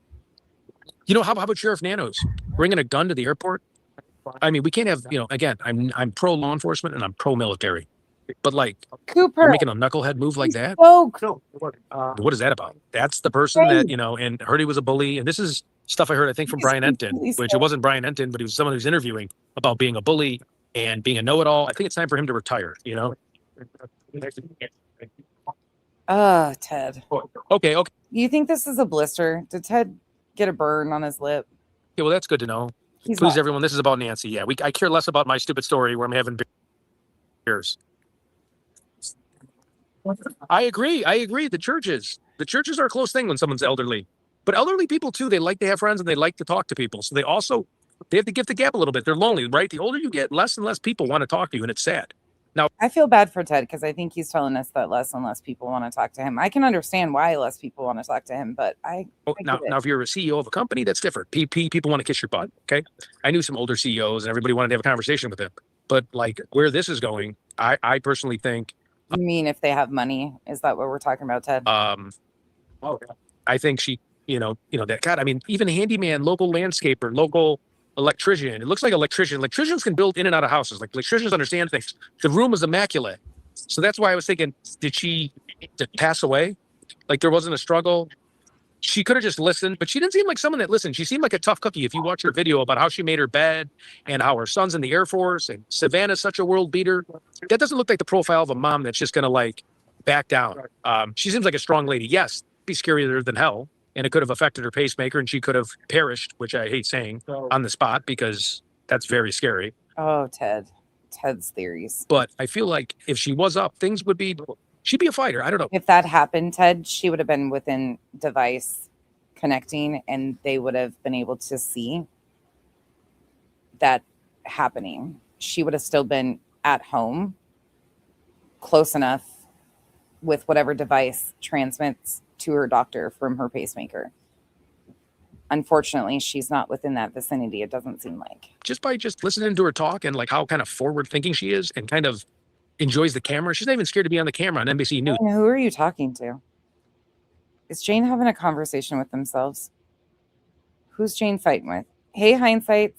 You know, how about Sheriff Nanos bringing a gun to the airport? I mean, we can't have, you know, again, I'm pro law enforcement and I'm pro military, but like Cooper, you're making a knucklehead move like that. Spoke. What is that about? That's the person that, you know, and heard he was a bully. And this is stuff I heard, I think, from Brian Enton, which it wasn't Brian Enton, but he was someone who's interviewing about being a bully and being a know-it-all. I think it's time for him to retire, you know? Ted. Okay. You think this is a blister? Did Ted get a burn on his lip? Yeah, well, that's good to know. Please, everyone, this is about Nancy. Yeah, I care less about my stupid story where I'm having beers. I agree. The churches are a close thing when someone's elderly. But elderly people, too, they like to have friends and they like to talk to people. So they have to give the gap a little bit. They're lonely, right? The older you get, less and less people want to talk to you, and it's sad. Now, I feel bad for Ted because I think he's telling us that less and less people want to talk to him. I can understand why less people want to talk to him, but now if you're a CEO of a company, that's different. People want to kiss your butt. Okay, I knew some older CEOs, and everybody wanted to have a conversation with them. But like where this is going, I personally think. You mean if they have money? Is that what we're talking about, Ted? I think she, you know that. God, I mean, even handyman, local landscaper, local electrician. It looks like electricians can build in and out of houses. Like electricians understand things. The room is immaculate. So that's why I was thinking, did she pass away? Like there wasn't a struggle. She could have just listened, but she didn't seem like someone that listened. She seemed like a tough cookie. If you watch her video about how she made her bed and how her son's in the Air Force and Savannah's such a world beater, that doesn't look like the profile of a mom that's just going to like back down. She seems like a strong lady. Yes, be scarier than hell. And it could have affected her pacemaker and she could have perished, which I hate saying, on the spot because that's very scary. Oh, Ted's theories. But I feel like if she was up, she'd be a fighter. I don't know. If that happened, Ted, she would have been within device connecting and they would have been able to see that happening. She would have still been at home, close enough with whatever device transmits to her doctor from her pacemaker. Unfortunately, she's not within that vicinity. It doesn't seem like. Just by listening to her talk and like how kind of forward thinking she is and kind of enjoys the camera. She's not even scared to be on the camera on NBC News. And who are you talking to? Is Jane having a conversation with themselves? Who's Jane fighting with? Hey, hindsights.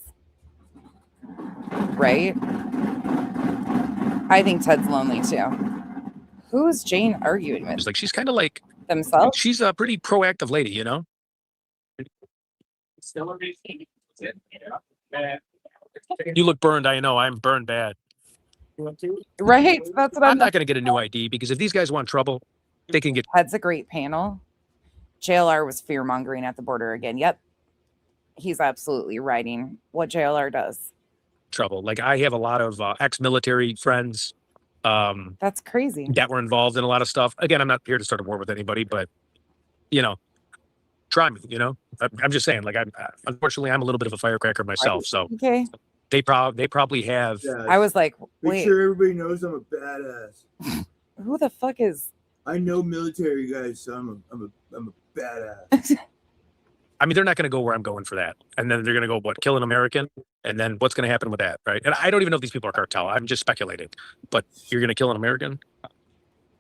Right? I think Ted's lonely too. Who is Jane arguing with? It's like she's kind of like themselves. She's a pretty proactive lady, you know. You look burned. I know. I'm burned bad. Right. That's what I'm not going to get a new ID because if these guys want trouble, they can get. That's a great panel. JLR was fear mongering at the border again. Yep. He's absolutely writing what JLR does. Trouble. Like I have a lot of ex-military friends. That's crazy. That were involved in a lot of stuff. Again, I'm not here to start a war with anybody, but you know, try me. You know, I'm just saying. Like, unfortunately, I'm a little bit of a firecracker myself. So okay. They probably have. Yeah, I was like, wait. Make sure everybody knows I'm a badass. Who the fuck is? I know military guys, so I'm a badass. I mean, they're not going to go where I'm going for that. And then they're going to go, kill an American? And then what's going to happen with that, right? And I don't even know if these people are cartel. I'm just speculating. But you're going to kill an American?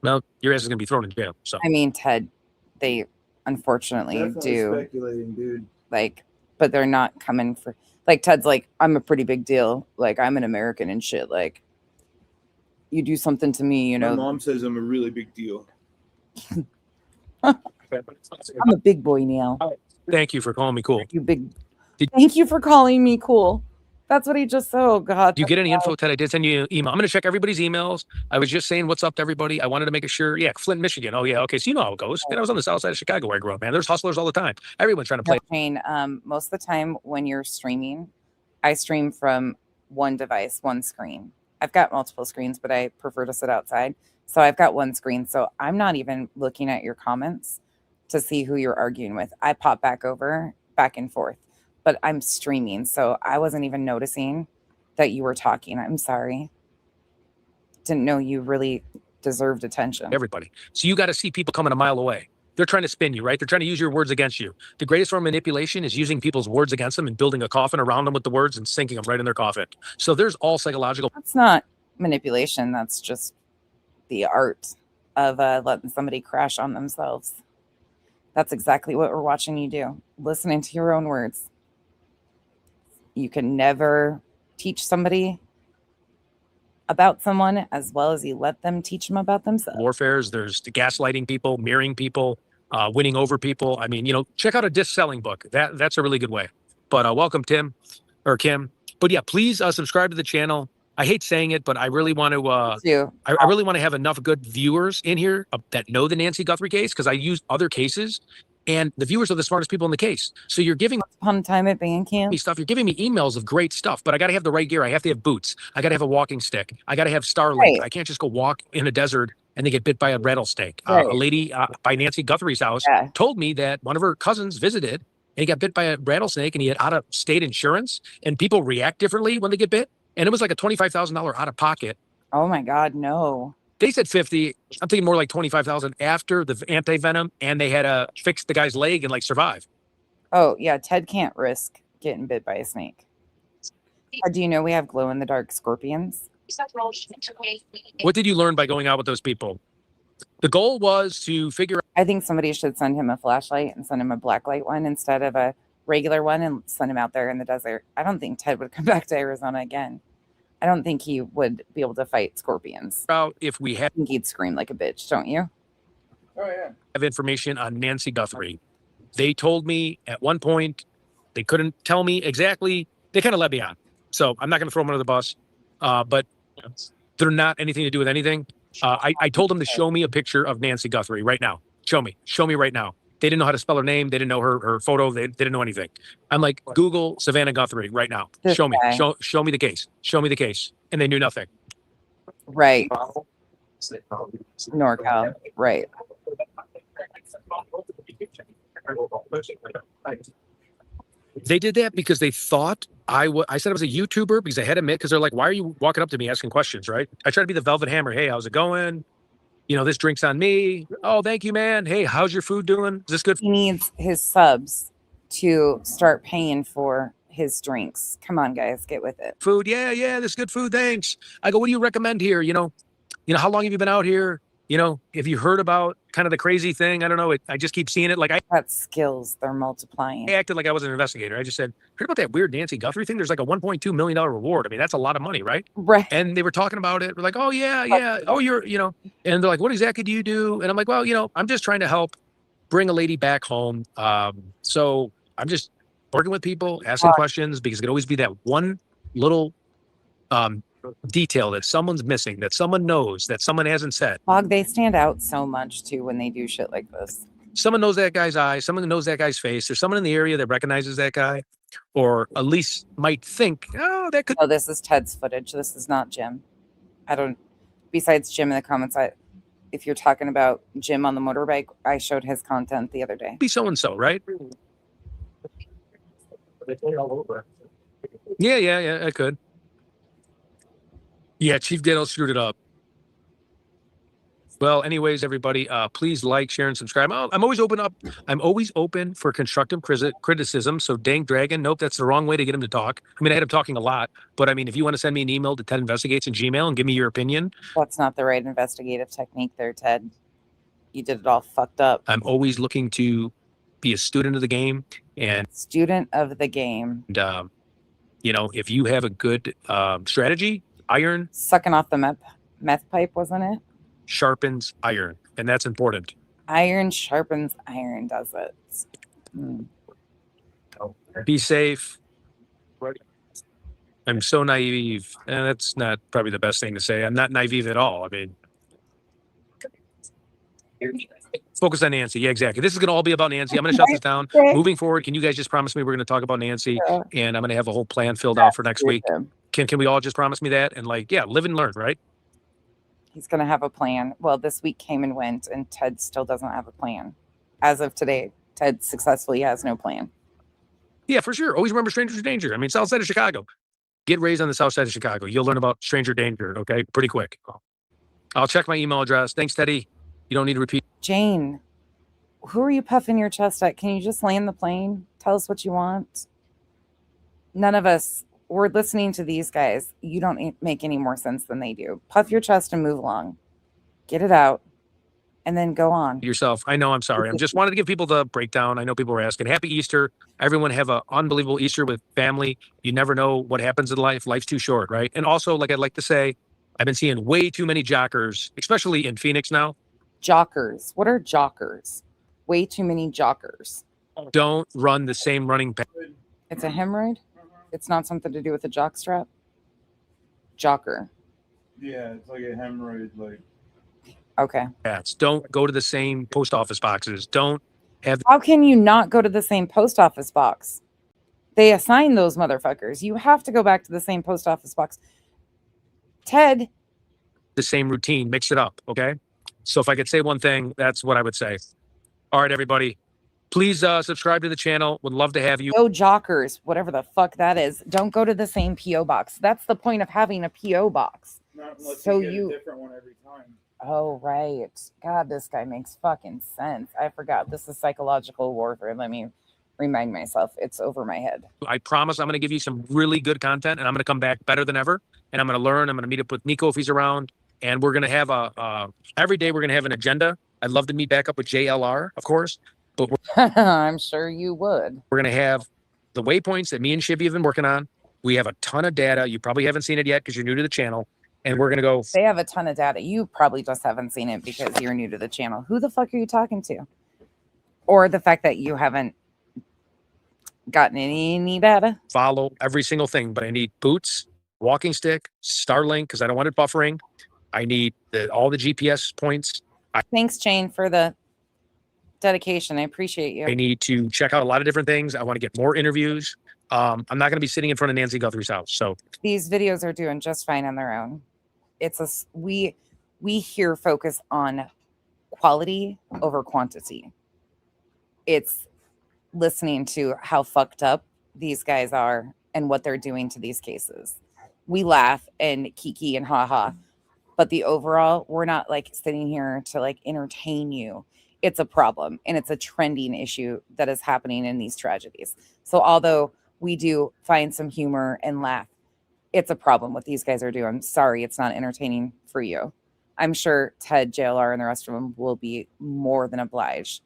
Well, your ass is going to be thrown in jail. So I mean, Ted, they unfortunately Definitely do. Speculating, dude. Like, but they're not coming for... Like, Ted's like, I'm a pretty big deal. Like, I'm an American and shit. Like, you do something to me, you know. My mom says I'm a really big deal. I'm a big boy now. Thank you for calling me cool. Thank you for calling me cool. That's what he just said. Oh, God. Do you get any info, Ted? I did send you an email. I'm going to check everybody's emails. I was just saying what's up to everybody. I wanted to make sure. Yeah, Flint, Michigan. Oh, yeah. Okay. So you know how it goes. Man, I was on the south side of Chicago where I grew up, man. There's hustlers all the time. Everyone's trying to play. Shane, most of the time when you're streaming, I stream from one device, one screen. I've got multiple screens, but I prefer to sit outside. So I've got one screen. So I'm not even looking at your comments to see who you're arguing with. I pop back and forth, but I'm streaming. So I wasn't even noticing that you were talking. I'm sorry. Didn't know you really deserved attention. Everybody. So you got to see people coming a mile away. They're trying to spin you, right? They're trying to use your words against you. The greatest form of manipulation is using people's words against them and building a coffin around them with the words and sinking them right in their coffin. So there's all psychological. That's not manipulation. That's just the art of letting somebody crash on themselves. That's exactly what we're watching you do. Listening to your own words. You can never teach somebody about someone as well as you let them teach them about themselves. Warfares, there's the gaslighting people, mirroring people, winning over people. I mean, check out a disc selling book. That's a really good way. But welcome, Tim or Kim. But yeah, please subscribe to the channel. I hate saying it, but I really want to. I really want to have enough good viewers in here that know the Nancy Guthrie case, because I use other cases, and the viewers are the smartest people in the case. So you're giving upon time at band camp me stuff. You're giving me emails of great stuff, but I got to have the right gear. I have to have boots. I got to have a walking stick. I got to have Starlink. Right. I can't just go walk in a desert and they get bit by a rattlesnake. Right. A lady by Nancy Guthrie's house told me that one of her cousins visited and he got bit by a rattlesnake and he had out-of-state insurance, and people react differently when they get bit. And it was like a $25,000 out of pocket. Oh my God, no. They said 50. I'm thinking more like 25,000 after the anti-venom, and they had to fix the guy's leg and survive. Oh yeah, Ted can't risk getting bit by a snake. Do you know we have glow-in-the-dark scorpions? What did you learn by going out with those people? The goal was to figure out. I think somebody should send him a flashlight and send him a blacklight one instead of a regular one and send him out there in the desert. I don't think Ted would come back to Arizona again. I don't think he would be able to fight scorpions. If we have, I think he'd scream like a bitch, don't you? Oh yeah. Have information on Nancy Guthrie. They told me at one point they couldn't tell me exactly. They kind of let me on, so I'm not going to throw them under the bus. But they're not anything to do with anything. I told them to show me a picture of Nancy Guthrie right now. Show me right now. They didn't know how to spell her name. They didn't know her photo. They didn't know anything. I'm like, Google Savannah Guthrie right now. Show me. Show me the case. Show me the case. And they knew nothing. Right. NorCal. Right. They did that because they thought I said I was a YouTuber because I had to admit, because they're like, why are you walking up to me asking questions, right? I try to be the Velvet Hammer. Hey, how's it going? This drink's on me. Oh, thank you, man. Hey, how's your food doing? Is this good? He needs his subs to start paying for his drinks. Come on, guys, get with it. Food, yeah, this is good food, thanks. I go, what do you recommend here? How long have you been out here? Have you heard about kind of the crazy thing? I don't know. I just keep seeing it. That's skills. They're multiplying. I acted like I was an investigator. I just said, heard about that weird Nancy Guthrie thing? There's like a $1.2 million reward. I mean, that's a lot of money, right? Right. And they were talking about it. We're like, oh, yeah. Oh, you're, and they're like, what exactly do you do? And I'm like, well, I'm just trying to help bring a lady back home. So I'm just working with people, asking questions, because it could always be that one little detail that someone's missing, that someone knows, that someone hasn't said. They stand out so much too when they do shit like this. Someone knows that guy's eyes, someone knows that guy's face. There's someone in the area that recognizes that guy, or at least might think, that could. Oh, this is Ted's footage. This is not Jim. Besides Jim in the comments, if you're talking about Jim on the motorbike, I showed his content the other day. Be so-and-so, right? Yeah, I could. Yeah, Chief Ditto screwed it up. Well, anyways, everybody, please like, share, and subscribe. I'm always open for constructive criticism. So, dang dragon, nope, that's the wrong way to get him to talk. I mean, I had him talking a lot, but I mean, if you want to send me an email to Ted Investigates in Gmail and give me your opinion. That's not the right investigative technique there, Ted. You did it all fucked up. I'm always looking to be a student of the game. And student of the game. And, if you have a good strategy, iron. Sucking off the meth pipe, wasn't it? Sharpens iron, and that's important. Iron sharpens iron, does it? Be safe. I'm so naive. And that's not probably the best thing to say. I'm not naive at all. I mean, focus on Nancy. Yeah, exactly. This is going to all be about Nancy. I'm going to shut this down. Moving forward, can you guys just promise me we're going to talk about Nancy? And I'm going to have a whole plan filled out for next week. Can we all just promise me that? And like, yeah, live and learn, right? He's going to have a plan. Well, this week came and went, and Ted still doesn't have a plan. As of today, Ted successfully has no plan. Yeah, for sure. Always remember stranger danger. I mean, south side of Chicago. Get raised on the south side of Chicago. You'll learn about stranger danger, okay? Pretty quick. I'll check my email address. Thanks, Teddy. You don't need to repeat. Jane, who are you puffing your chest at? Can you just land the plane? Tell us what you want. None of us, we're listening to these guys. You don't make any more sense than they do. Puff your chest and move along. Get it out. And then go on. Yourself. I know, I'm sorry. I'm just wanted to give people the breakdown. I know people were asking. Happy Easter. Everyone have an unbelievable Easter with family. You never know what happens in life. Life's too short, right? And also, like I'd like to say, I've been seeing way too many jockers, especially in Phoenix now. Jockers. What are jockers? Way too many jockers. Don't run the same running path. It's a hemorrhoid? It's not something to do with a jock strap? Jocker. Yeah, it's like a hemorrhoid, like. Okay. Don't go to the same post office boxes. Don't have. How can you not go to the same post office box? They assign those motherfuckers. You have to go back to the same post office box. Ted. The same routine. Mix it up. Okay. So if I could say one thing, that's what I would say. All right, everybody. Please subscribe to the channel. Would love to have you. No jockers, whatever the fuck that is. Don't go to the same P.O. box. That's the point of having a P.O. box. Not unless So you get you a different one every time. Oh, right. God, this guy makes fucking sense. I forgot. This is psychological warfare. Let me remind myself. It's over my head. I promise I'm going to give you some really good content, and I'm going to come back better than ever. And I'm going to learn. I'm going to meet up with Nico if he's around. And we're going to have every day we're going to have an agenda. I'd love to meet back up with JLR, of course. But I'm sure you would. We're going to have the waypoints that me and Shibby have been working on. We have a ton of data. You probably haven't seen it yet because you're new to the channel. And we're going to go. They have a ton of data. You probably just haven't seen it because you're new to the channel. Who the fuck are you talking to? Or the fact that you haven't gotten any data? Follow every single thing, but I need boots, walking stick, Starlink, because I don't want it buffering. I need all the GPS points. Thanks, Jane, for the dedication. I appreciate you. I need to check out a lot of different things. I want to get more interviews. I'm not going to be sitting in front of Nancy Guthrie's house. So these videos are doing just fine on their own. We here focus on quality over quantity. It's listening to how fucked up these guys are and what they're doing to these cases. We laugh and kiki and haha, but the overall, we're not like sitting here to like entertain you. It's a problem, and it's a trending issue that is happening in these tragedies. So although we do find some humor and laugh, it's a problem what these guys are doing. I'm sorry it's not entertaining for you. I'm sure Ted, JLR, and the rest of them will be more than obliged.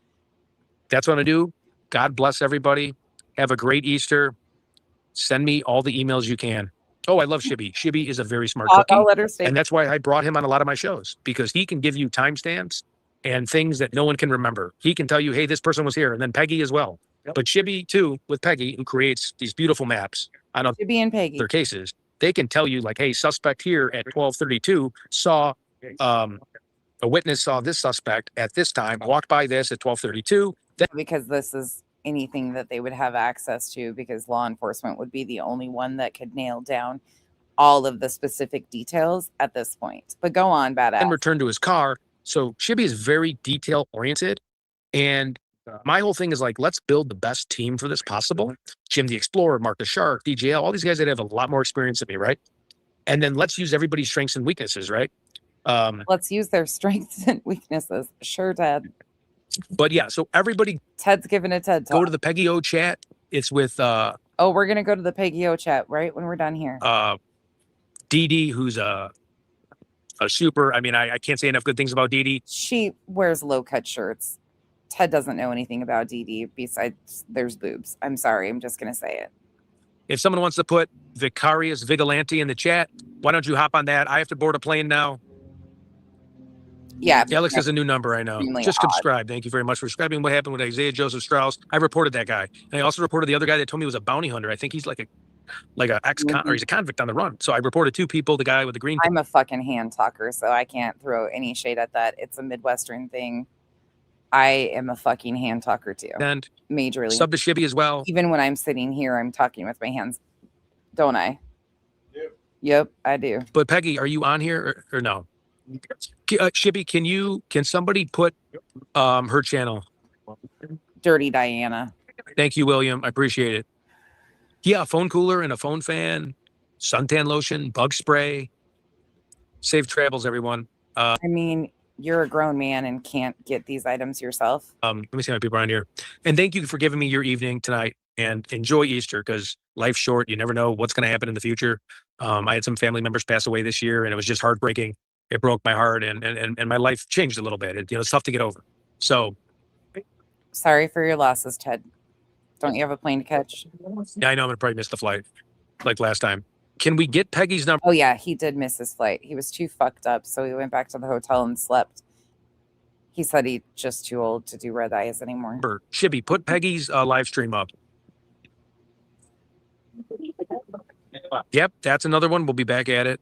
That's what I do. God bless everybody. Have a great Easter. Send me all the emails you can. Oh, I love Shibby. Shibby is a very smart cookie. I'll let her stay. And that's why I brought him on a lot of my shows, because he can give you timestamps and things that no one can remember. He can tell you, hey, this person was here. And then Peggy as well. Yep. But Shibby, too, with Peggy, who creates these beautiful maps on Shibby and Peggy. Their cases, they can tell you, like, hey, suspect here at 12:32 saw a witness saw this suspect at this time, walked by this at 12:32. Because this is anything that they would have access to, because law enforcement would be the only one that could nail down all of the specific details at this point. But go on, badass. And return to his car. So Shibby is very detail oriented. And my whole thing is like, let's build the best team for this possible. Jim the Explorer, Mark the Shark, DGL, all these guys that have a lot more experience than me, right? And then let's use everybody's strengths and weaknesses, right? Let's use their strengths and weaknesses. Sure, Ted. But yeah, so everybody. Ted's giving a TED talk. Go to the Peggy O chat. It's with. Oh, we're going to go to the Peggy O chat, right? When we're done here. Dee Dee, who's a super. I mean, I can't say enough good things about Dee Dee. She wears low-cut shirts. Ted doesn't know anything about Dee Dee besides there's boobs. I'm sorry. I'm just going to say it. If someone wants to put Vicarious Vigilante in the chat, why don't you hop on that? I have to board a plane now. Yeah. Alex has a new number, I know. Just subscribe. Thank you very much for subscribing. What happened with Isaiah Joseph Strauss? I reported that guy. And I also reported the other guy that told me he was a bounty hunter. I think he's like like a or he's a convict on the run. So I reported 2 people, the guy with the green. I'm a fucking hand talker, so I can't throw any shade at that. It's a Midwestern thing. I am a fucking hand talker too. And majorly. Sub to Shibby as well. Even when I'm sitting here, I'm talking with my hands. Don't I? Yep, I do. But Peggy, are you on here or no? Shibby, can somebody put her channel? Dirty Diana. Thank you, William. I appreciate it. Yeah, a phone cooler and a phone fan, suntan lotion, bug spray. Safe travels, everyone. I mean, you're a grown man and can't get these items yourself. Let me see how many people are on here. And thank you for giving me your evening tonight. And enjoy Easter, because life's short. You never know what's going to happen in the future. I had some family members pass away this year, and it was just heartbreaking. It broke my heart, and my life changed a little bit. It's tough to get over. So, sorry for your losses, Ted. Don't you have a plane to catch? Yeah, I know I'm gonna probably miss the flight, like last time. Can we get Peggy's number? Oh yeah, he did miss his flight. He was too fucked up, so he went back to the hotel and slept. He said he's just too old to do red eyes anymore. Shibby, put Peggy's live stream up. Yep, that's another one. We'll be back at it.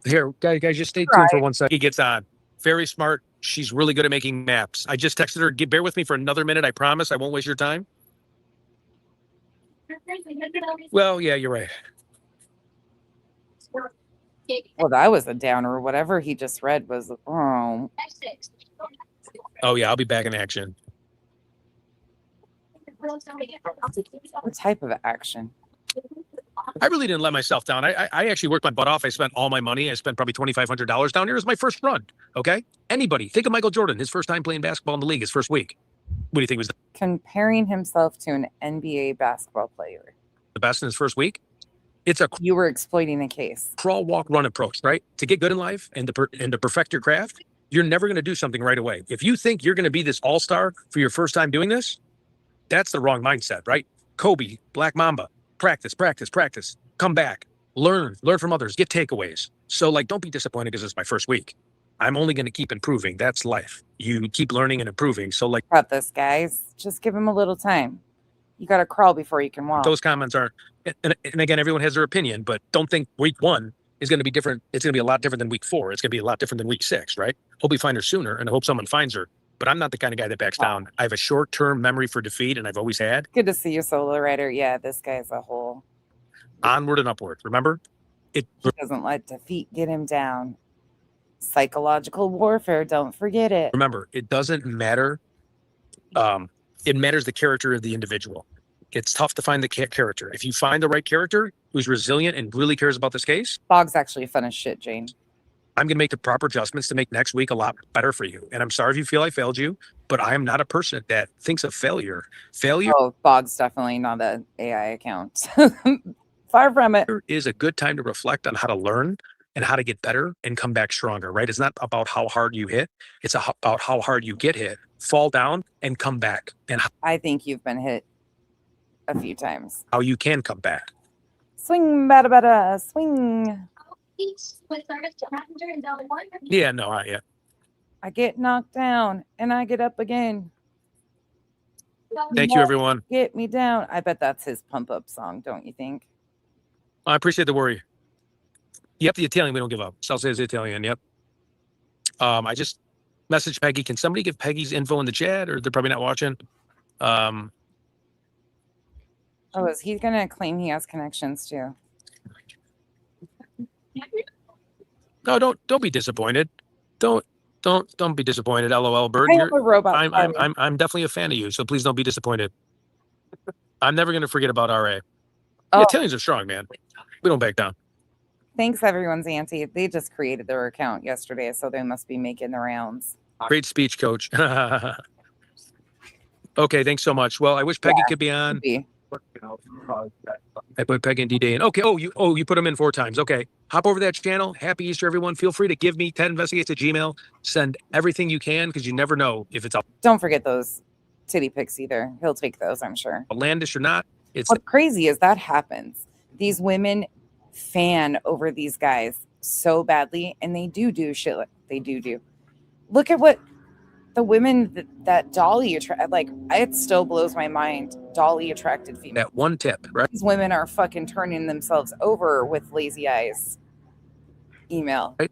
Here, guys, just stay tuned for 1 second. He gets on. Very smart. She's really good at making maps. I just texted her. Bear with me for another minute. I promise I won't waste your time. Well, yeah, you're right. Well, that was a downer. Whatever he just read was, oh. Oh, yeah, I'll be back in action. What type of action? I really didn't let myself down. I actually worked my butt off. I spent all my money. I spent probably $2,500 down here. It was my first run. Okay. Anybody think of Michael Jordan, his first time playing basketball in the league, his first week. What do you think was comparing himself to an NBA basketball player? The best in his first week? You were exploiting a case. Crawl, walk, run approach, right? To get good in life and to perfect your craft, you're never going to do something right away. If you think you're going to be this all-star for your first time doing this, that's the wrong mindset, right? Kobe, Black Mamba. Practice, practice, practice. Come back. Learn from others. Get takeaways. So, don't be disappointed because it's my first week. I'm only going to keep improving. That's life. You keep learning and improving. So, about this, guys, just give him a little time. You got to crawl before you can walk. Those comments are, and again, everyone has their opinion, but don't think week 1 is going to be different. It's going to be a lot different than week 4. It's going to be a lot different than week 6, right? Hope we find her sooner, and I hope someone finds her. But I'm not the kind of guy that backs down. I have a short-term memory for defeat, and I've always had. Good to see you, Solo Rider. Yeah, this guy's a whole. Onward and upward. Remember? He doesn't let defeat get him down. Psychological warfare, don't forget it. Remember, it doesn't matter. It matters the character of the individual. It's tough to find the character. If you find the right character who's resilient and really cares about this case. Bog's actually fun as shit, Jane. I'm going to make the proper adjustments to make next week a lot better for you. And I'm sorry if you feel I failed you, but I am not a person that thinks of failure. Oh, Bog's definitely not an AI account. Far from it. Is a good time to reflect on how to learn and how to get better and come back stronger, right? It's not about how hard you hit. It's about how hard you get hit, fall down, and come back. And I think you've been hit a few times. How you can come back. Swing, bada, bada, swing. Yeah, no, yeah. I get knocked down and I get up again. Thank you, everyone. Get me down. I bet that's his pump up song, don't you think? I appreciate the worry. Yep, the Italian, we don't give up. Salsa is Italian, yep. I just messaged Peggy. Can somebody give Peggy's info in the chat, or they're probably not watching? Oh, is he going to claim he has connections too? No, don't be disappointed. Don't be disappointed. LOL, Bird. I am a robot. I'm definitely a fan of you, so please don't be disappointed. I'm never going to forget about RA. Oh. The Italians are strong, man. We don't back down. Thanks, everyone's auntie. They just created their account yesterday, so they must be making the rounds. Great speech, Coach. Okay, thanks so much. Well, I wish Peggy could be on. I put Peggy and D-Day in. Okay. Oh, you put them in 4 times. Okay. Hop over that channel. Happy Easter, everyone. Feel free to give me TedInvestigates@gmail. Send everything you can, because you never know if it's up. Don't forget those titty pics either. He'll take those, I'm sure. Outlandish or not. It's what's crazy is that happens. These women fan over these guys so badly, and they do shit like they do. Look at what the women that Dolly attract, like, it still blows my mind. Dolly attracted females. That one tip, right? These women are fucking turning themselves over with lazy eyes. Email. Right.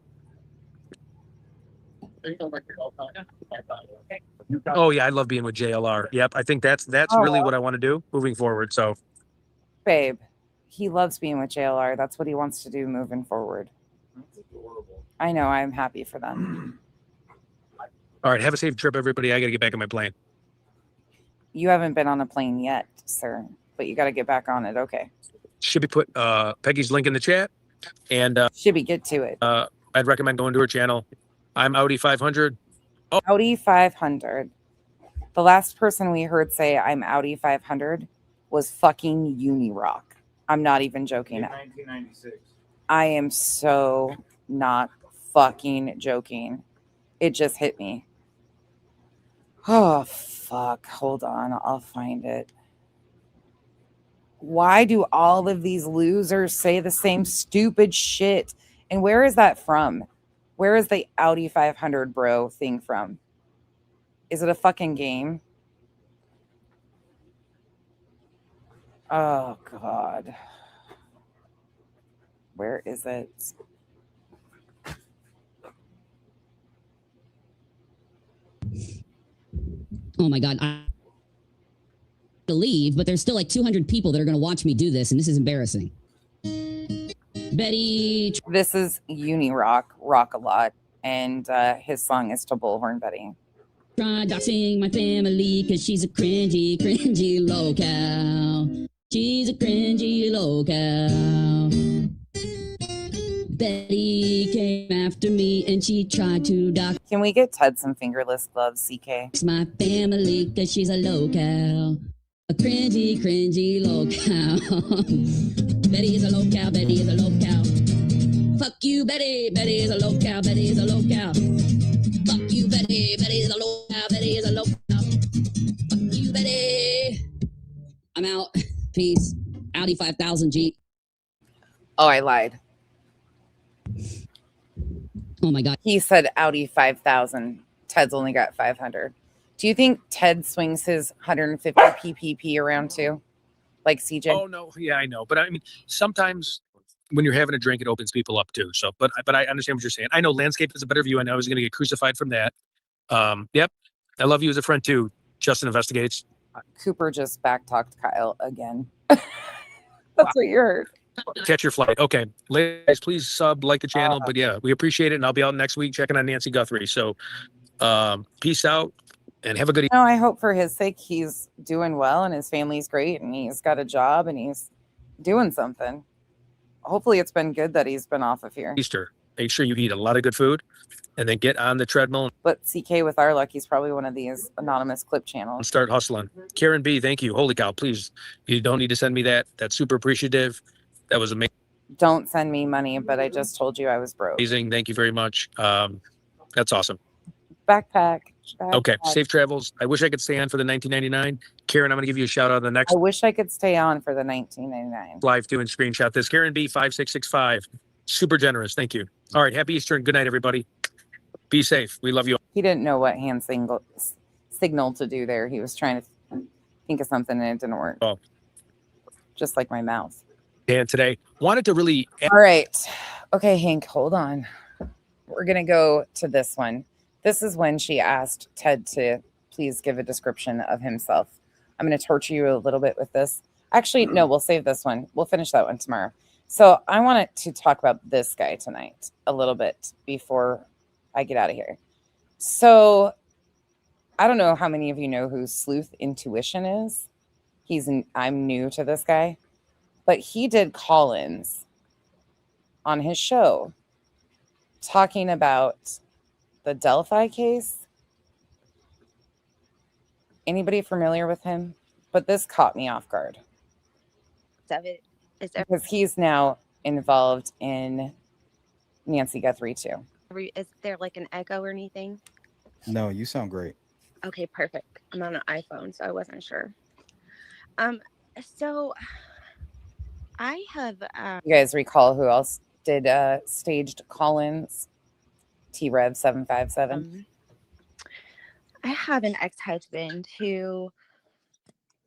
Oh yeah, I love being with JLR. Yep, I think that's really what I want to do moving forward. So, babe, he loves being with JLR. That's what he wants to do moving forward. That's adorable. I know. I'm happy for them. All right, have a safe trip, everybody. I got to get back on my plane. You haven't been on a plane yet, sir, but you got to get back on it. Okay. Shibby put Peggy's link in the chat, and Shibby, get to it. I'd recommend going to her channel. I'm Audi 500. Oh. Audi 500. The last person we heard say I'm Audi 500 was fucking Unirock. I'm not even joking. In 1996. I am so not fucking joking. It just hit me. Oh, fuck. Hold on. I'll find it. Why do all of these losers say the same stupid shit? And where is that from? Where is the Audi 500 bro thing from? Is it a fucking game? Oh, God. Where is it? Oh, my God. I believe, but there's still like 200 people that are going to watch me do this, and this is embarrassing. Betty. This is Unirock, Rock a Lot, and his song is to Bullhorn Betty. Try doxing my family because she's a cringy, cringy locale. She's a cringy locale. Betty came after me and she tried to dox. Can we get Ted some fingerless gloves, CK? My family because she's a locale. A cringy, cringy locale. Betty is a locale, Betty is a locale. Fuck you, Betty. Betty is a locale, Betty is a locale. Fuck you, Betty. Betty is a locale, Betty is a locale. Fuck you, Betty. I'm out. Peace. Audi 5000 Jeep. Oh, I lied. Oh my God. He said Audi 5000. Ted's only got 500. Do you think Ted swings his 150 PPP around too? Like CJ? Oh no, yeah, I know. But I mean, sometimes when you're having a drink, it opens people up too. So, but I understand what you're saying. I know landscape is a better view. I know I was going to get crucified from that. Yep. I love you as a friend too. Justin Investigates. Cooper just backtalked Kyle again. That's what you heard. Catch your flight. Okay. Ladies, please like the channel. But yeah, we appreciate it. And I'll be out next week checking on Nancy Guthrie. So peace out and have a good evening. No, I hope for his sake he's doing well and his family's great and he's got a job and he's doing something. Hopefully it's been good that he's been off of here. Easter. Make sure you eat a lot of good food and then get on the treadmill. But CK, with our luck, he's probably one of these anonymous clip channels. And start hustling. Karen B, thank you. Holy cow, please. You don't need to send me that. That's super appreciative. That was amazing. Don't send me money, but I just told you I was broke. Amazing. Thank you very much. That's awesome. Backpack. Okay. Safe travels. I wish I could stay on for the 1999. Karen, I'm going to give you a shout out on the next. I wish I could stay on for the 1999. Live too and screenshot this. Karen B 5665. Super generous. Thank you. All right. Happy Easter and good night, everybody. Be safe. We love you. He didn't know what hand signal to do there. He was trying to think of something and it didn't work. Oh. Just like my mouth. And today wanted to really. All right. Okay, Hank, hold on. We're going to go to this one. This is when she asked Ted to please give a description of himself. I'm going to torture you a little bit with this. Actually, no, we'll save this one. We'll finish that one tomorrow. So I wanted to talk about this guy tonight a little bit before I get out of here. So I don't know how many of you know who Sleuth Intuition is. I'm new to this guy, but he did call-ins on his show talking about the Delphi case. Anybody familiar with him? But this caught me off guard. Because he's now involved in Nancy Guthrie too. Is there like an echo or anything? No, you sound great. Okay, perfect. I'm on an iPhone, so I wasn't sure. So I have. You guys recall who else did staged call-ins? T-Rev 757. I have an ex-husband who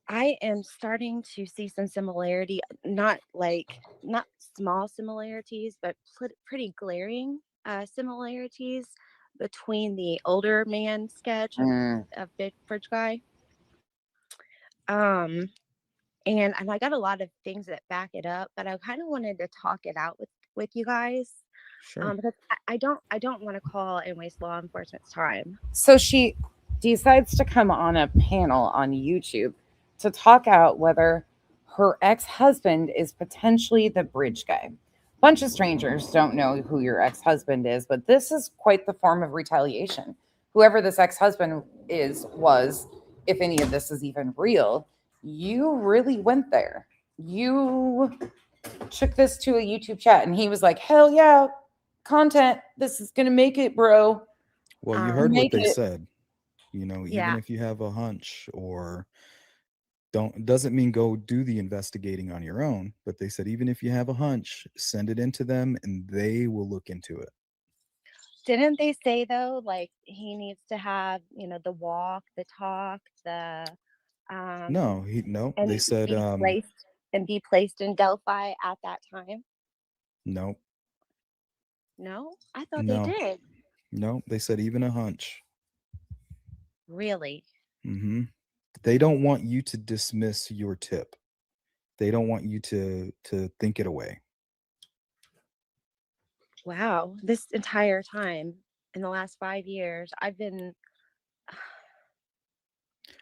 I am starting to see some similarity, not small similarities, but pretty glaring similarities between the older man sketch of Big Fridge Guy. And I got a lot of things that back it up, but I kind of wanted to talk it out with you guys. Sure. Because I don't want to call and waste law enforcement's time. So she decides to come on a panel on YouTube to talk out whether her ex-husband is potentially the bridge guy. Bunch of strangers don't know who your ex-husband is, but this is quite the form of retaliation. Whoever this ex-husband was, if any of this is even real, you really went there. You took this to a YouTube chat and he was like, hell yeah, content. This is going to make it, bro. Well, you heard what they said. You know, even if you have a hunch or doesn't mean go do the investigating on your own, but they said even if you have a hunch, send it into them and they will look into it. Didn't they say though, like he needs to have, the walk, the talk, the No, they said be placed in Delphi at that time? No. No, I thought they did. No, they said even a hunch. Really? Mm-hmm. They don't want you to dismiss your tip. They don't want you to think it away. Wow. This entire time in the last 5 years, I've been.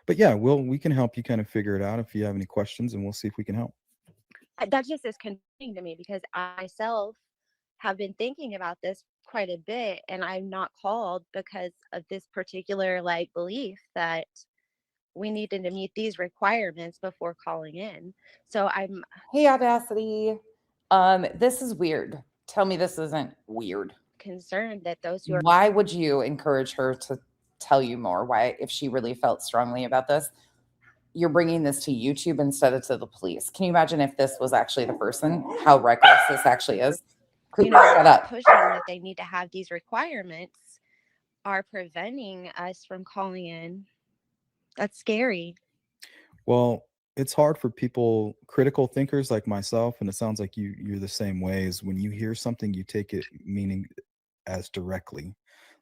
But yeah, we can help you kind of figure it out if you have any questions, and we'll see if we can help. That just is confusing to me because I myself have been thinking about this quite a bit, and I'm not called because of this particular belief that we needed to meet these requirements before calling in. So hey, Audacity. This is weird. Tell me this isn't weird. Concerned that those who are. Why would you encourage her to tell you more? Why, if she really felt strongly about this, you're bringing this to YouTube instead of to the police? Can you imagine if this was actually the person? How reckless this actually is? Shut up. Pushing that they need to have these requirements are preventing us from calling in. That's scary. Well, it's hard for people, critical thinkers like myself, and it sounds like you're the same way, is when you hear something, you take it meaning as directly.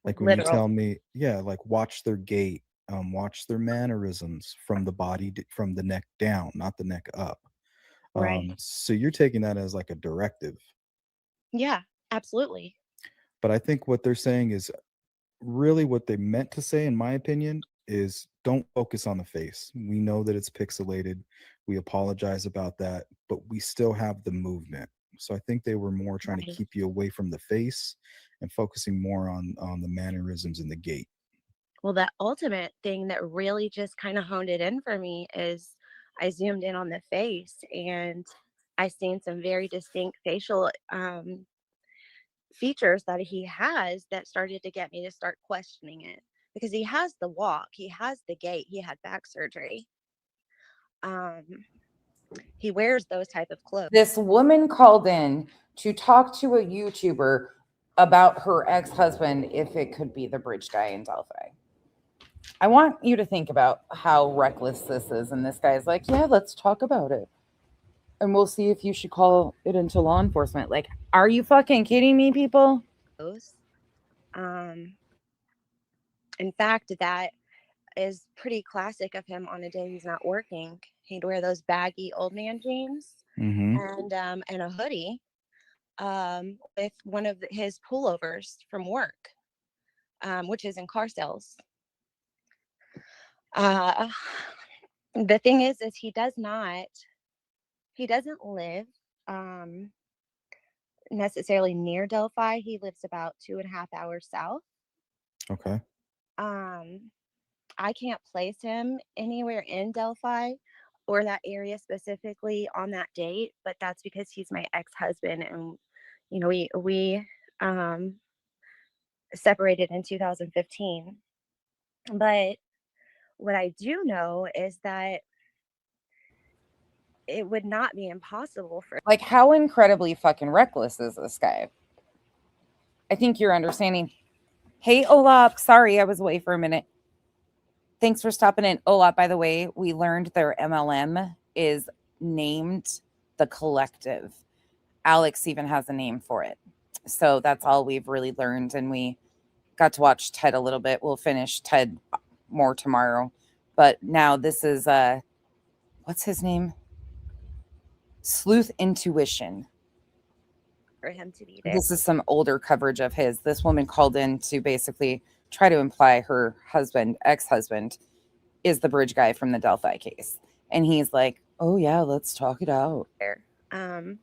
Like when you tell me, watch their gait, watch their mannerisms from the body, from the neck down, not the neck up. Right. So you're taking that as like a directive. Yeah, absolutely. But I think what they're saying is really what they meant to say, in my opinion, is don't focus on the face. We know that it's pixelated. We apologize about that, but we still have the movement. So I think they were more trying to keep you away from the face and focusing more on the mannerisms and the gait. Well, that ultimate thing that really just kind of honed it in for me is I zoomed in on the face and I seen some very distinct facial features that he has that started to get me to start questioning it, because he has the walk, he has the gait, he had back surgery. He wears those type of clothes. This woman called in to talk to a YouTuber about her ex-husband, if it could be the bridge guy in Delphi. I want you to think about how reckless this is. And this guy's like, yeah, let's talk about it. And we'll see if you should call it into law enforcement. Like, are you fucking kidding me, people? In fact, that is pretty classic of him on a day he's not working. He'd wear those baggy old man jeans and a hoodie with one of his pullovers from work, which is in car sales. The thing is he doesn't live necessarily near Delphi. He lives about 2.5 hours south. Okay. I can't place him anywhere in Delphi or that area specifically on that date, but that's because he's my ex-husband, and we separated in 2015. But what I do know is that it would not be impossible for, like, how incredibly fucking reckless is this guy? I think you're understanding. Hey, Olap, sorry I was away for a minute. Thanks for stopping in. Oh, by the way, we learned their MLM is named The Collective. Alex even has a name for it. So that's all we've really learned. And we got to watch Ted a little bit. We'll finish Ted more tomorrow. But now this is, what's his name? Sleuth Intuition. For him to be there. This is some older coverage of his. This woman called in to basically try to imply her husband, ex-husband, is the bridge guy from the Delphi case. And he's like, oh yeah, let's talk it out. A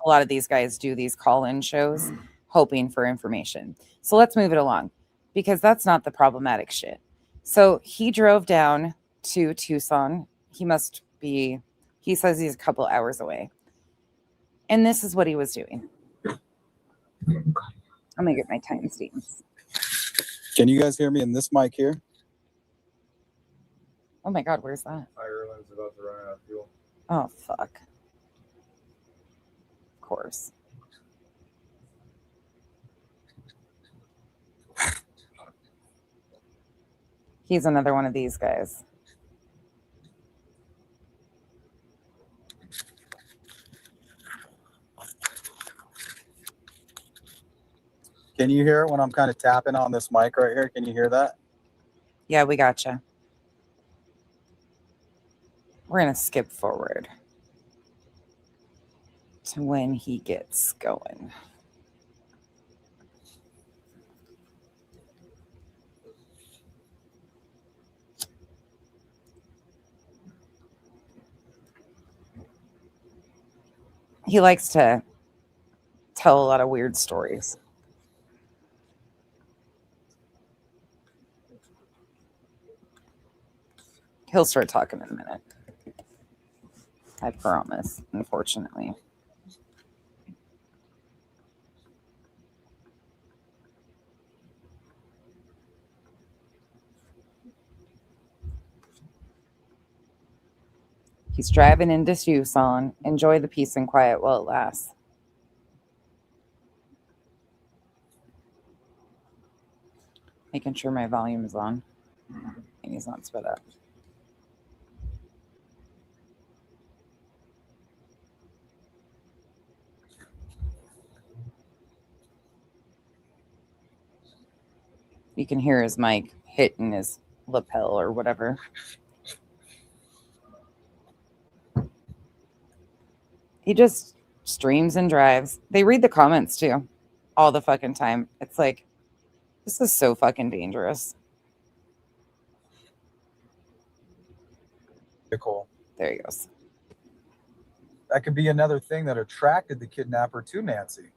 lot of these guys do these call-in shows hoping for information. So let's move it along because that's not the problematic shit. So he drove down to Tucson. He says he's a couple hours away. And this is what he was doing. I'm going to get my timestamps. Can you guys hear me in this mic here? Oh my God, where's that? Ireland's about to run out of fuel. Oh, fuck. Of course. He's another one of these guys. Can you hear it when I'm kind of tapping on this mic right here? Can you hear that? Yeah, we gotcha. We're going to skip forward to when he gets going. He likes to tell a lot of weird stories. He'll start talking in a minute. I promise, unfortunately. He's driving into Tucson. Enjoy the peace and quiet while it lasts. Making sure my volume is on and he's not sped up. You can hear his mic hitting his lapel or whatever. He just streams and drives. They read the comments too, all the fucking time. It's like, this is so fucking dangerous. Cool. There he goes. That could be another thing that attracted the kidnapper to Nancy.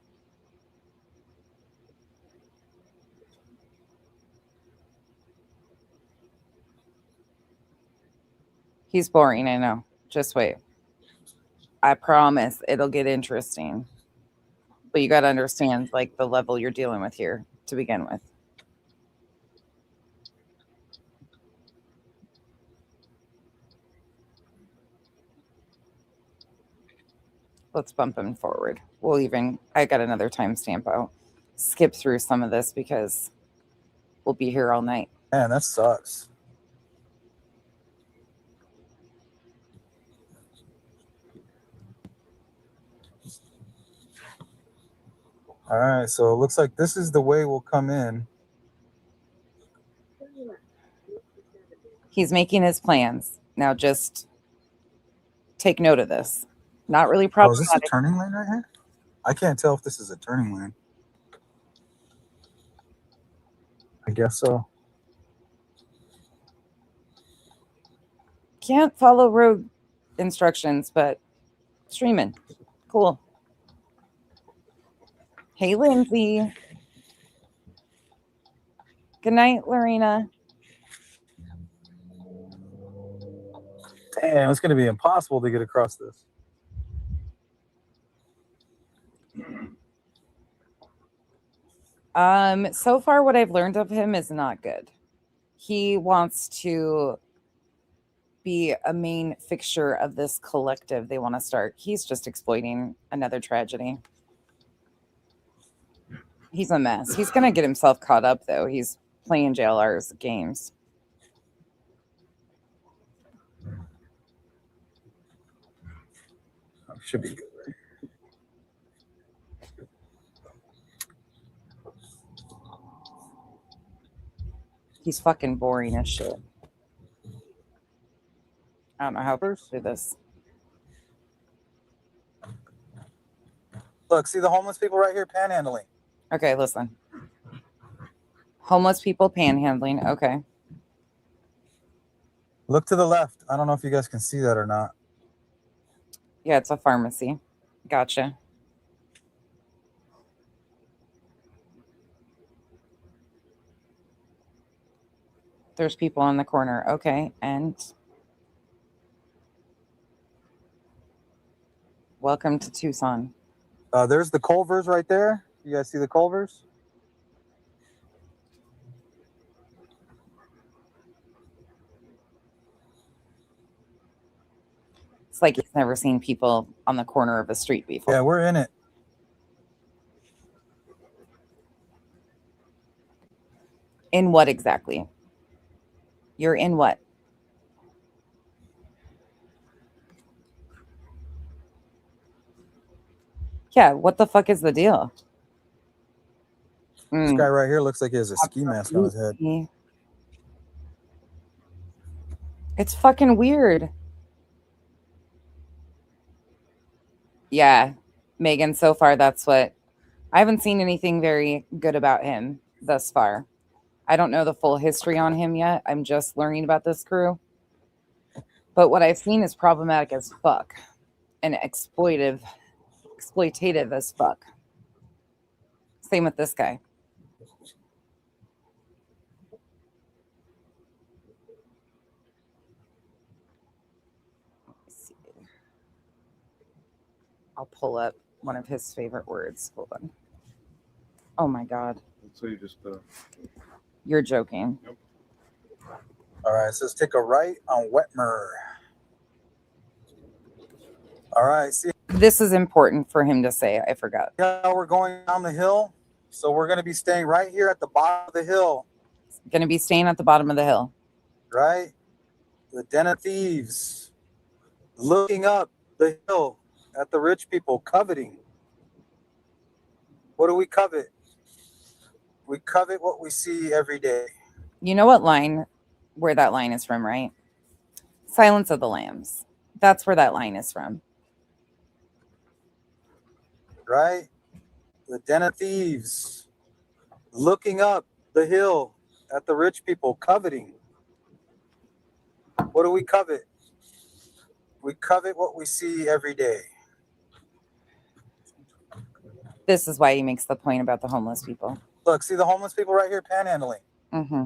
He's boring, I know. Just wait. I promise it'll get interesting. But you got to understand, like, the level you're dealing with here to begin with. Let's bump him forward. I got another timestamp. I'll skip through some of this because we'll be here all night. Man, that sucks. All right, so it looks like this is the way we'll come in. He's making his plans. Now just take note of this. Not really problematic. Oh, is this a turning lane right here? I can't tell if this is a turning lane. I guess so. Can't follow road instructions, but streaming. Cool. Hey, Lindsay. Good night, Lorena. Damn, it's going to be impossible to get across this. So far what I've learned of him is not good. He wants to be a main fixture of this collective they want to start. He's just exploiting another tragedy. He's a mess. He's going to get himself caught up, though. He's playing JLR's games. Should be good. He's fucking boring as shit. I don't know how to do this. Look, see the homeless people right here panhandling. Okay, listen. Homeless people panhandling. Okay. Look to the left. I don't know if you guys can see that or not. Yeah, it's a pharmacy. Gotcha. There's people on the corner. Okay, and welcome to Tucson. There's the Culvers right there. You guys see the Culvers? It's like he's never seen people on the corner of a street before. Yeah, we're in it. In what exactly? You're in what? Yeah, what the fuck is the deal? This guy right here looks like he has a ski mask on his head. It's fucking weird. Yeah, Megan, so far that's what... I haven't seen anything very good about him thus far. I don't know the full history on him yet. I'm just learning about this crew. But what I've seen is problematic as fuck. And exploitative as fuck. Same with this guy. Let's see. I'll pull up one of his favorite words. Hold on. Oh my God. So you just You're joking. Nope. All right, it says take a right on Wetmer. All right, see. This is important for him to say. I forgot. Yeah, we're going down the hill. So we're going to be staying right here at the bottom of the hill. Going to be staying at the bottom of the hill. Right? The den of thieves. Looking up the hill at the rich people, coveting. What do we covet? We covet what we see every day. You know what line, where that line is from, right? Silence of the Lambs. That's where that line is from. Right? The den of thieves. Looking up the hill at the rich people, coveting. What do we covet? We covet what we see every day. This is why he makes the point about the homeless people. Look, see the homeless people right here panhandling. Mm-hmm.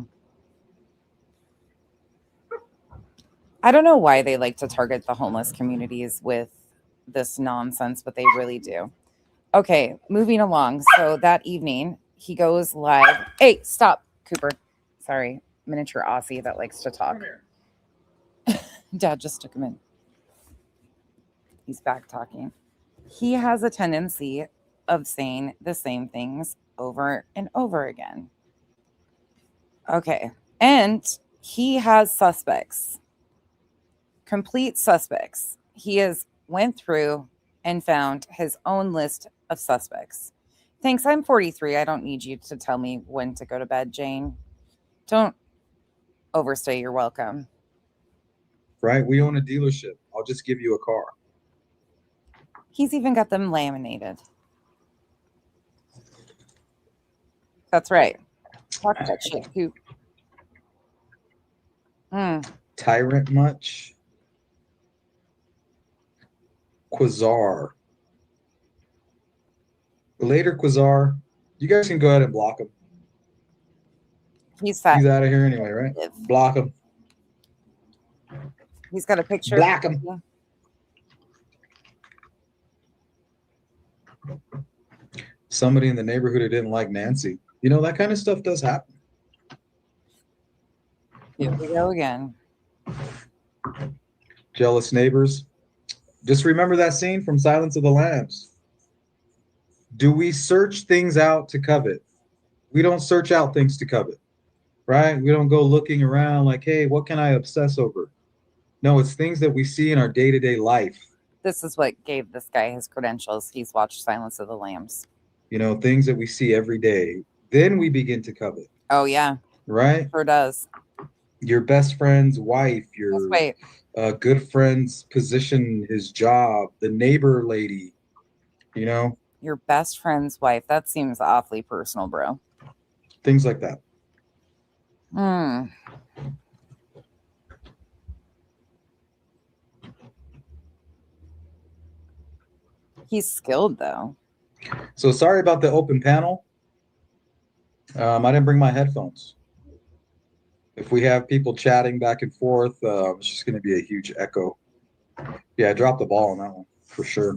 I don't know why they like to target the homeless communities with this nonsense, but they really do. Okay, moving along. So that evening, he goes live. Hey, stop, Cooper. Sorry, miniature Aussie that likes to talk. Dad just took him in. He's back talking. He has a tendency of saying the same things over and over again. Okay, and he has suspects. Complete suspects. He has went through and found his own list of suspects. Thanks, I'm 43. I don't need you to tell me when to go to bed, Jane. Don't overstay your welcome. Right? We own a dealership. I'll just give you a car. He's even got them laminated. That's right. Talk that shit, too. Tyrant much? Quasar. Later, Quasar. You guys can go ahead and block him. He's fat. He's out of here anyway, right? Block him. He's got a picture. Block him. Yeah. Somebody in the neighborhood who didn't like Nancy. You know, that kind of stuff does happen. Here we go again. Jealous neighbors. Just remember that scene from Silence of the Lambs. Do we search things out to covet? We don't search out things to covet, right? We don't go looking around like, hey, what can I obsess over? No, it's things that we see in our day-to-day life This is what gave this guy his credentials. He's watched Silence of the Lambs. You know, things that we see every day. Then we begin to covet. Oh, yeah. Right? Sure does. Your best friend's wife, your good friend's position, his job, the neighbor lady, you know? Your best friend's wife. That seems awfully personal, bro. Things like that. He's skilled, though. So sorry about the open panel. I didn't bring my headphones. If we have people chatting back and forth, it's just going to be a huge echo. Yeah, I dropped the ball on that one for sure.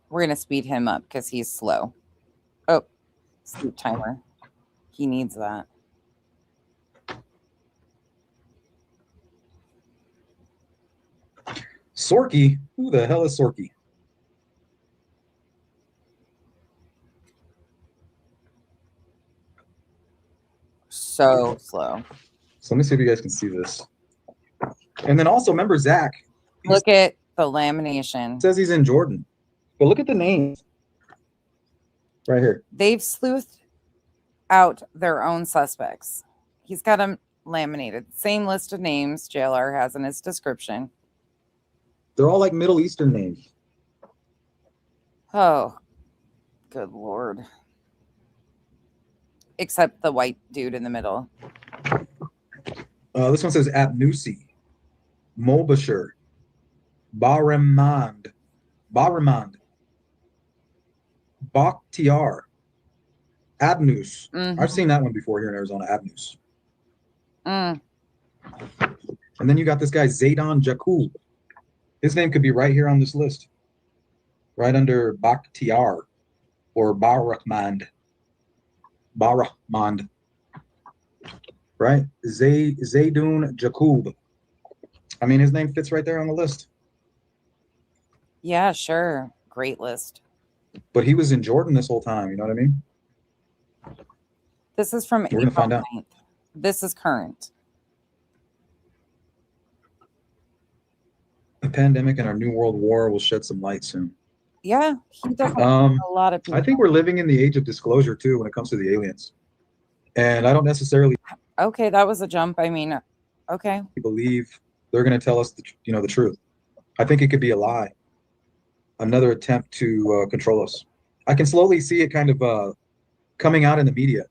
We're going to speed him up because he's slow. Oh, sleep timer. He needs that. Sorky? Who the hell is Sorky? So slow. So let me see if you guys can see this. And then also remember Zach. Look at the lamination. Says he's in Jordan. But look at the names. Right here. They've sleuthed out their own suspects. He's got them laminated. Same list of names JLR has in his description. They're all like Middle Eastern names. Oh, good Lord. Except the white dude in the middle. This one says Abnusi, Mobster, Baramand, Bakhtiar, Abnus. I've seen that one before here in Arizona, Abnus. And then you got this guy, Zaydan Jakub. His name could be right here on this list. Right under Bakhtiar or Barakmand. Right? Zaydun Jakub. I mean, his name fits right there on the list. Yeah, sure. Great list. But he was in Jordan this whole time. You know what I mean? This is from We're going to find out. 9th. This is current. The pandemic and our new world war will shed some light soon. Yeah, he definitely a lot of people. I think we're living in the age of disclosure too when it comes to the aliens. And I don't necessarily Okay, that was a jump. I mean, okay. believe they're going to tell us the truth. I think it could be a lie. Another attempt to control us. I can slowly see it kind of coming out in the media.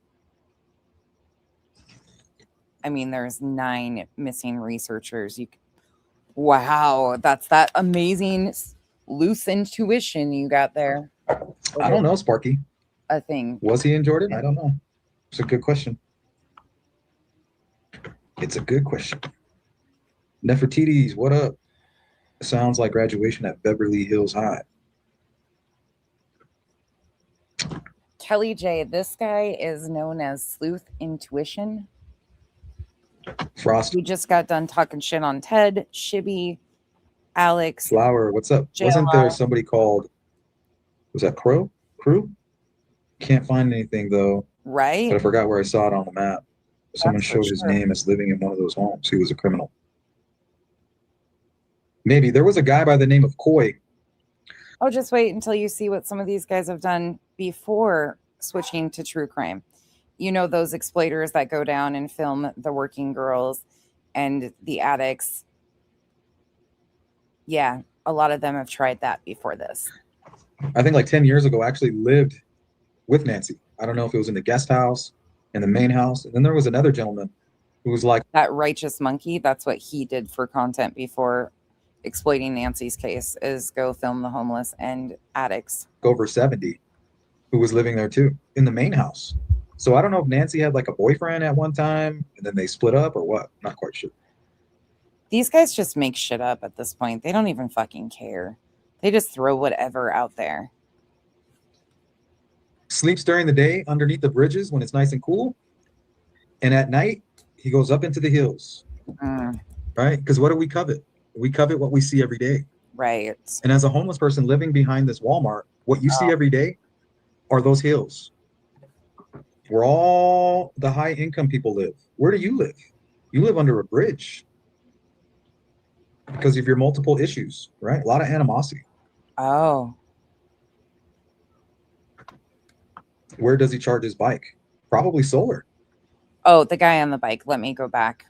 I mean, there's 9 missing researchers. Wow, that's that amazing loose intuition you got there. I don't know, Sparky. A thing. Was he in Jordan? I don't know. It's a good question. It's a good question. Nefertiti's, what up? Sounds like graduation at Beverly Hills High. Kelly J, this guy is known as Sleuth Intuition. Frost. We just got done talking shit on Ted, Shibby, Alex. Flower, what's up? JLR. Wasn't there somebody called, was that Crew? Can't find anything though. Right. But I forgot where I saw it on the map. Someone showed his name as living in one of those homes. He was a criminal. Maybe there was a guy by the name of Coy. Oh, just wait until you see what some of these guys have done before switching to true crime. You know, those exploiters that go down and film the working girls and the addicts. Yeah, a lot of them have tried that before this. I think like 10 years ago, I actually lived with Nancy. I don't know if it was in the guest house, in the main house. And then there was another gentleman who was like that righteous monkey. That's what he did for content before exploiting Nancy's case, is go film the homeless and addicts. Over 70 who was living there too in the main house. So I don't know if Nancy had like a boyfriend at one time and then they split up or what. Not quite sure. These guys just make shit up at this point. They don't even fucking care. They just throw whatever out there. Sleeps during the day underneath the bridges when it's nice and cool. And at night, he goes up into the hills. Right? Because what do we covet? We covet what we see every day. Right. And as a homeless person living behind this Walmart, what you see every day are those hills. where all the high income people live. Where do you live? You live under a bridge because of your multiple issues, right? A lot of animosity. Oh. Where does he charge his bike? Probably solar. Oh, the guy on the bike. Let me go back.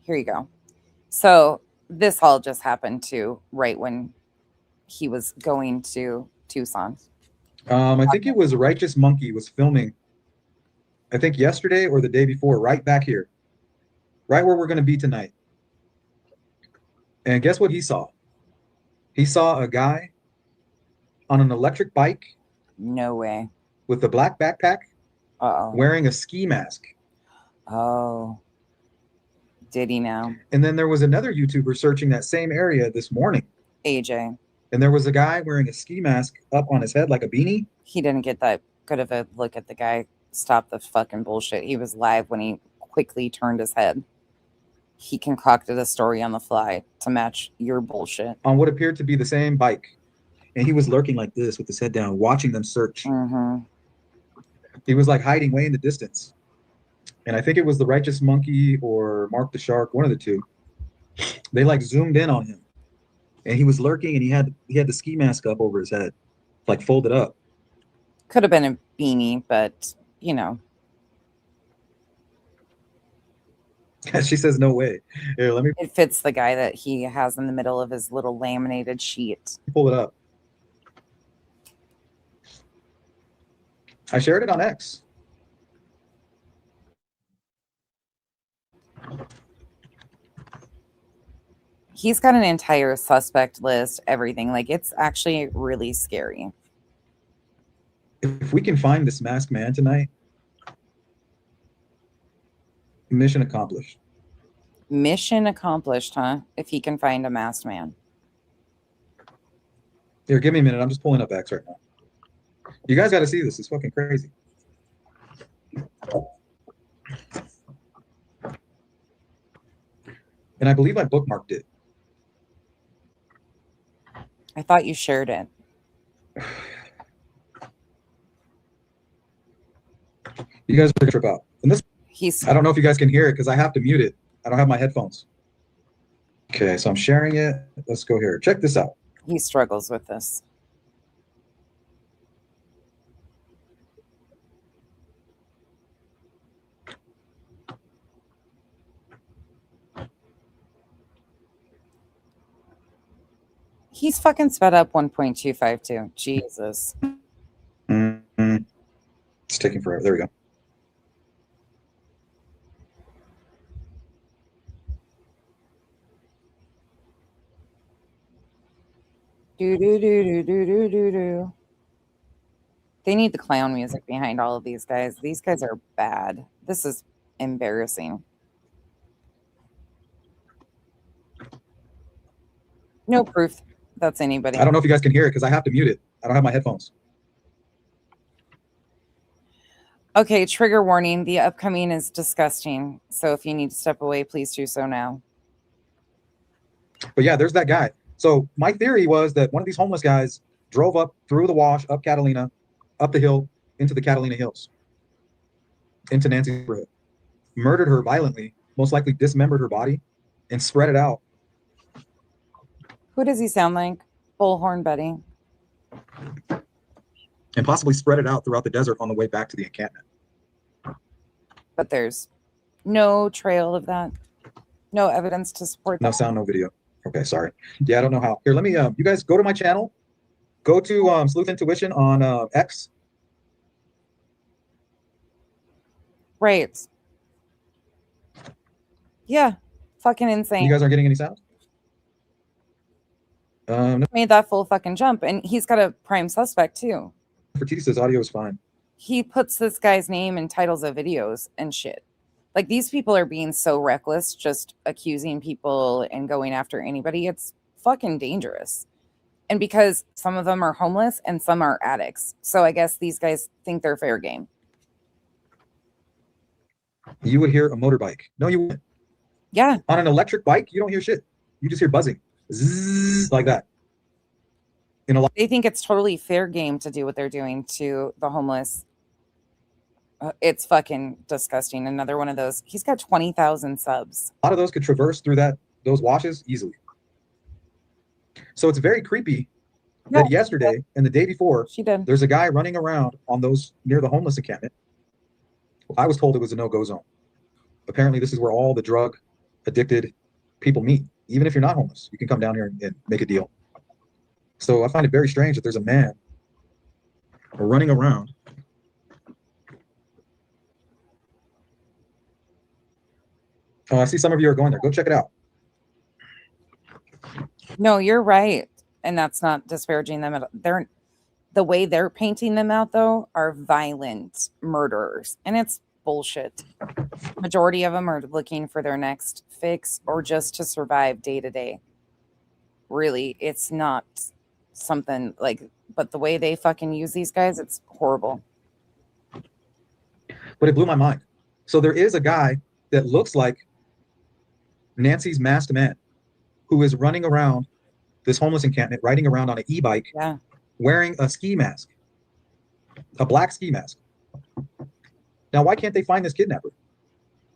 Here you go. So this all just happened too, right when he was going to Tucson. I think it was Righteous Monkey was filming, I think yesterday or the day before, right back here, right where we're going to be tonight. And guess what he saw? He saw a guy on an electric bike. No way. With a black backpack. Uh-oh. Wearing a ski mask. Oh. Did he now? And then there was another YouTuber searching that same area this morning. AJ. And there was a guy wearing a ski mask up on his head like a beanie. He didn't get that good of a look at the guy. Stop the fucking bullshit. He was live when he quickly turned his head. He concocted a story on the fly to match your bullshit. On what appeared to be the same bike. And he was lurking like this with his head down, watching them search. Mm-hmm. He was like hiding way in the distance. And I think it was the Righteous Monkey or Mark the Shark, one of the two. They like zoomed in on him. And he was lurking and he had the ski mask up over his head, like folded up. Could have been a beanie, but you know. She says no way. Here, let me It fits the guy that he has in the middle of his little laminated sheet. pull it up. I shared it on X. He's got an entire suspect list, everything. Like, it's actually really scary. If we can find this masked man tonight, mission accomplished. Mission accomplished, huh? If he can find a masked man. Here, give me a minute. I'm just pulling up X right now. You guys got to see this. It's fucking crazy. And I believe I bookmarked it. I thought you shared it. You guys are gonna trip out. And this, I don't know if you guys can hear it because I have to mute it. I don't have my headphones. Okay, so I'm sharing it. Let's go here. Check this out. He struggles with this. He's fucking sped up 1.252. Jesus. Mm-hmm. It's taking forever. There we go. Do. They need the clown music behind all of these guys. These guys are bad. This is embarrassing. No proof that's anybody. I don't know if you guys can hear it because I have to mute it. I don't have my headphones. Okay, trigger warning. The upcoming is disgusting. So if you need to step away, please do so now. But yeah, there's that guy. So my theory was that one of these homeless guys drove up through the wash, up Catalina, up the hill, into the Catalina Hills, into Nancy's neighborhood, murdered her violently, most likely dismembered her body, and spread it out. Who does he sound like? Bullhorn Betty. And possibly spread it out throughout the desert on the way back to the encampment. But there's no trail of that. No evidence to support that. No sound, no video. Okay, sorry. Yeah, I don't know how. Here, let me, you guys go to my channel. Go to Sleuth Intuition on X. Right. Yeah. Fucking insane. You guys aren't getting any sound? No. Made that full fucking jump. And he's got a prime suspect too. Fertitta says audio is fine. He puts this guy's name in titles of videos and shit. Like, these people are being so reckless, just accusing people and going after anybody. It's fucking dangerous. And because some of them are homeless and some are addicts. So I guess these guys think they're fair game. You would hear a motorbike. No, you wouldn't. Yeah. On an electric bike, you don't hear shit. You just hear buzzing. Zzz, like that. They think it's totally fair game to do what they're doing to the homeless. It's fucking disgusting. Another one of those. He's got 20,000 subs. A lot of those could traverse through those washes easily. So it's very creepy that yesterday and the day before, there's a guy running around on those near the homeless encampment. I was told it was a no-go zone. Apparently, this is where all the drug addicted people meet. Even if you're not homeless, you can come down here and make a deal. So I find it very strange that there's a man running around. Oh, I see some of you are going there. Go check it out. No, you're right. And that's not disparaging them. The way they're painting them out, though, are violent murderers. And it's bullshit. Majority of them are looking for their next fix or just to survive day to day. Really, it's not something like, but the way they fucking use these guys, it's horrible. But it blew my mind. So there is a guy that looks like Nancy's masked man who is running around this homeless encampment, riding around on an e-bike, wearing a ski mask, a black ski mask. Now, why can't they find this kidnapper?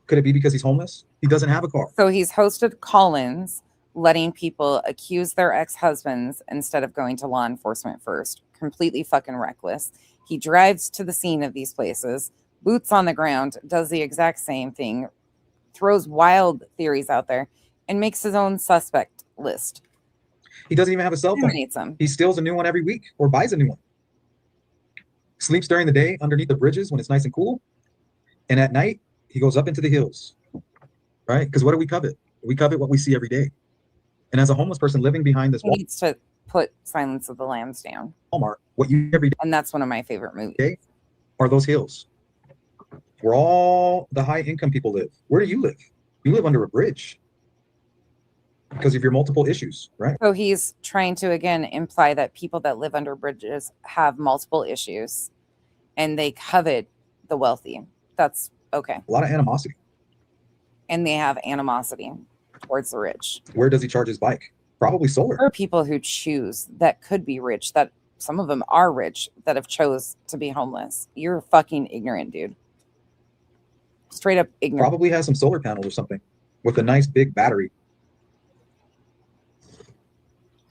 Could it be because he's homeless? He doesn't have a car. So he's hosted call-ins, letting people accuse their ex-husbands instead of going to law enforcement first. Completely fucking reckless. He drives to the scene of these places, boots on the ground, does the exact same thing, throws wild theories out there, and makes his own suspect list. He doesn't even have a cell phone. He steals a new one every week or buys a new one. Sleeps during the day underneath the bridges when it's nice and cool. And at night, he goes up into the hills, right? Because what do we covet? We covet what we see every day. And as a homeless person living behind this wall, needs to put Silence of the Lambs down. Walmart, what you every day. And that's one of my favorite movies. Okay, are those hills where all the high income people live. Where do you live? You live under a bridge because of your multiple issues, right? So he's trying to, again, imply that people that live under bridges have multiple issues and they covet the wealthy. That's okay. A lot of animosity. And they have animosity towards the rich. Where does he charge his bike? Probably solar. There are people who choose that could be rich, that some of them are rich, that have chose to be homeless. You're fucking ignorant, dude. Straight up ignorant. Probably has some solar panel or something with a nice big battery.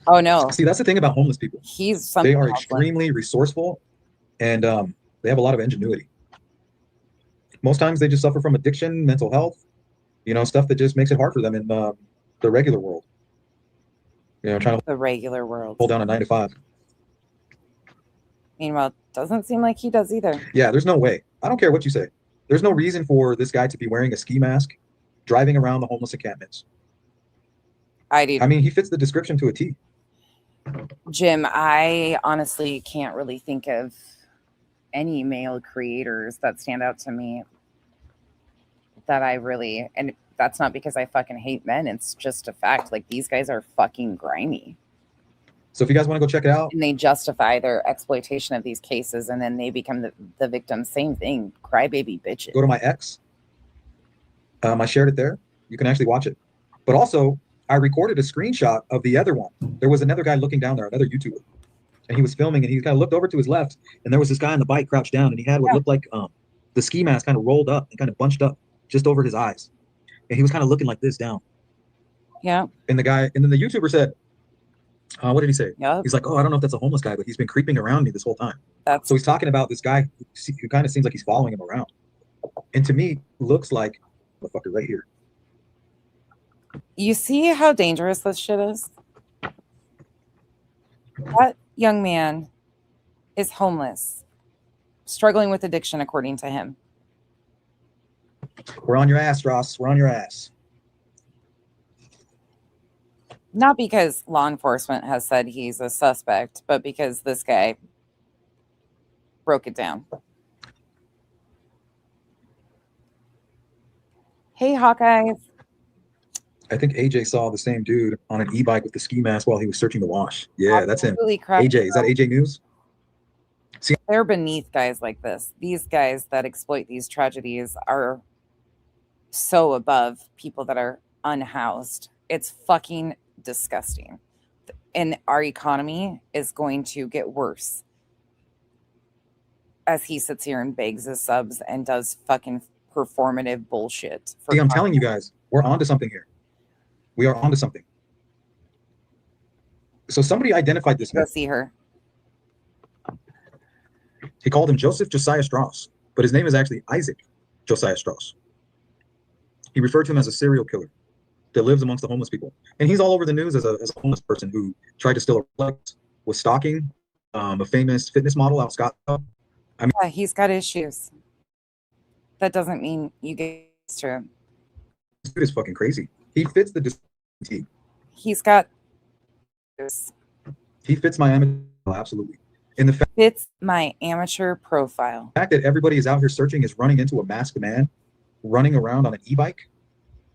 Oh no. See, that's the thing about homeless people. They are extremely resourceful and they have a lot of ingenuity. Most times they just suffer from addiction, mental health, stuff that just makes it hard for them in the regular world. Trying to the regular world. Hold down a 9 to 5. Meanwhile, it doesn't seem like he does either. Yeah, there's no way. I don't care what you say. There's no reason for this guy to be wearing a ski mask, driving around the homeless encampments. I mean, he fits the description to a T. Jim, I honestly can't really think of any male creators that stand out to me that I really, and that's not because I fucking hate men. It's just a fact. Like, these guys are fucking grimy. So if you guys want to go check it out. And they justify their exploitation of these cases, and then they become the victim. Same thing. Crybaby bitches. Go to my ex. I shared it there. You can actually watch it. But also, I recorded a screenshot of the other one. There was another guy looking down there, another YouTuber. And he was filming, and he kind of looked over to his left, and there was this guy on the bike crouched down, and he had what looked like the ski mask kind of rolled up and kind of bunched up just over his eyes. And he was kind of looking like this down. Yeah. And the guy, and then the YouTuber said, what did he say? Yep. He's like, oh, I don't know if that's a homeless guy, but he's been creeping around me this whole time. So he's talking about this guy who kind of seems like he's following him around. And to me, looks like the fucker right here. You see how dangerous this shit is? That young man is homeless, struggling with addiction, according to him. We're on your ass, Ross. We're on your ass. Not because law enforcement has said he's a suspect, but because this guy broke it down. Hey, Hawkeyes. I think AJ saw the same dude on an e-bike with the ski mask while he was searching the wash. Yeah, that's him. AJ, is that AJ News? See, they're beneath guys like this. These guys that exploit these tragedies are so above people that are unhoused. It's fucking disgusting. And our economy is going to get worse. as he sits here and begs his subs and does fucking performative bullshit. See, I'm telling you guys, we're onto something here. We are onto something. So somebody identified this man. Go see her. He called him Joseph Josiah Strauss, but his name is actually Isaac Josiah Strauss. He referred to him as a serial killer that lives amongst the homeless people. And he's all over the news as a homeless person who tried to steal a Rolex, was stalking a famous fitness model out Scottsdale. I mean, yeah, he's got issues. That doesn't mean you get to him. This dude is fucking crazy. He fits the description. He's got. He fits my amateur, absolutely. And the fact fits my amateur profile. The fact that everybody is out here searching is running into a masked man running around on an e-bike.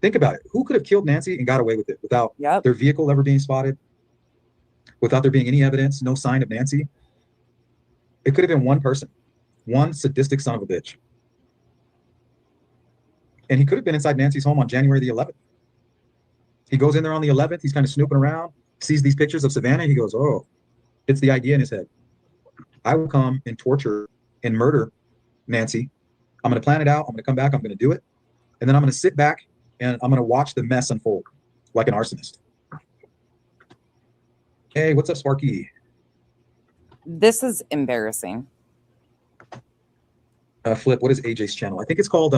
Think about it. Who could have killed Nancy and got away with it without their vehicle ever being spotted? Without there being any evidence, no sign of Nancy? It could have been one person, one sadistic son of a bitch. And he could have been inside Nancy's home on January the 11th. He goes in there on the 11th. He's kind of snooping around, sees these pictures of Savannah. He goes, oh, it's the idea in his head. I will come and torture and murder Nancy. I'm going to plan it out. I'm going to come back. I'm going to do it. And then I'm going to sit back and I'm going to watch the mess unfold like an arsonist. Hey, what's up, Sparky? This is embarrassing. Flip, what is AJ's channel? I think it's called...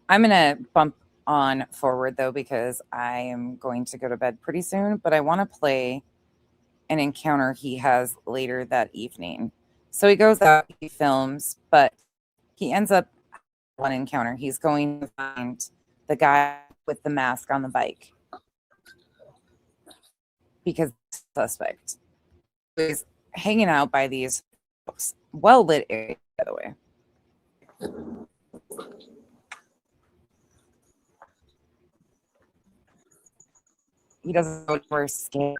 I'm going to bump on forward, though, because I am going to go to bed pretty soon. But I want to play an encounter he has later that evening. So he goes out, he films, but he ends up one encounter. He's going to find the guy with the mask on the bike because he's a suspect. He's hanging out by these well-lit areas, by the way. He doesn't know where scared.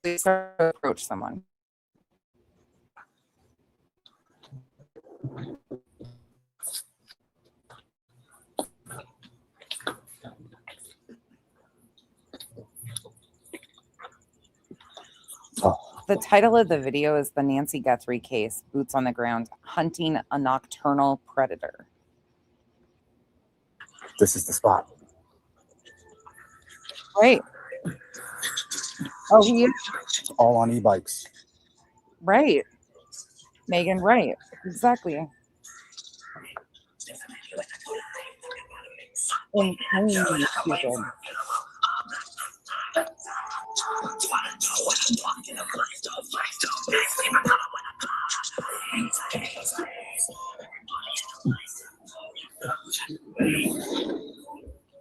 They start to approach someone. The title of the video is The Nancy Guthrie Case, Boots on the Ground, Hunting a Nocturnal Predator. This is the spot. Right. Oh, he is. All on e-bikes. Right. Megan, right. Exactly. Stupid.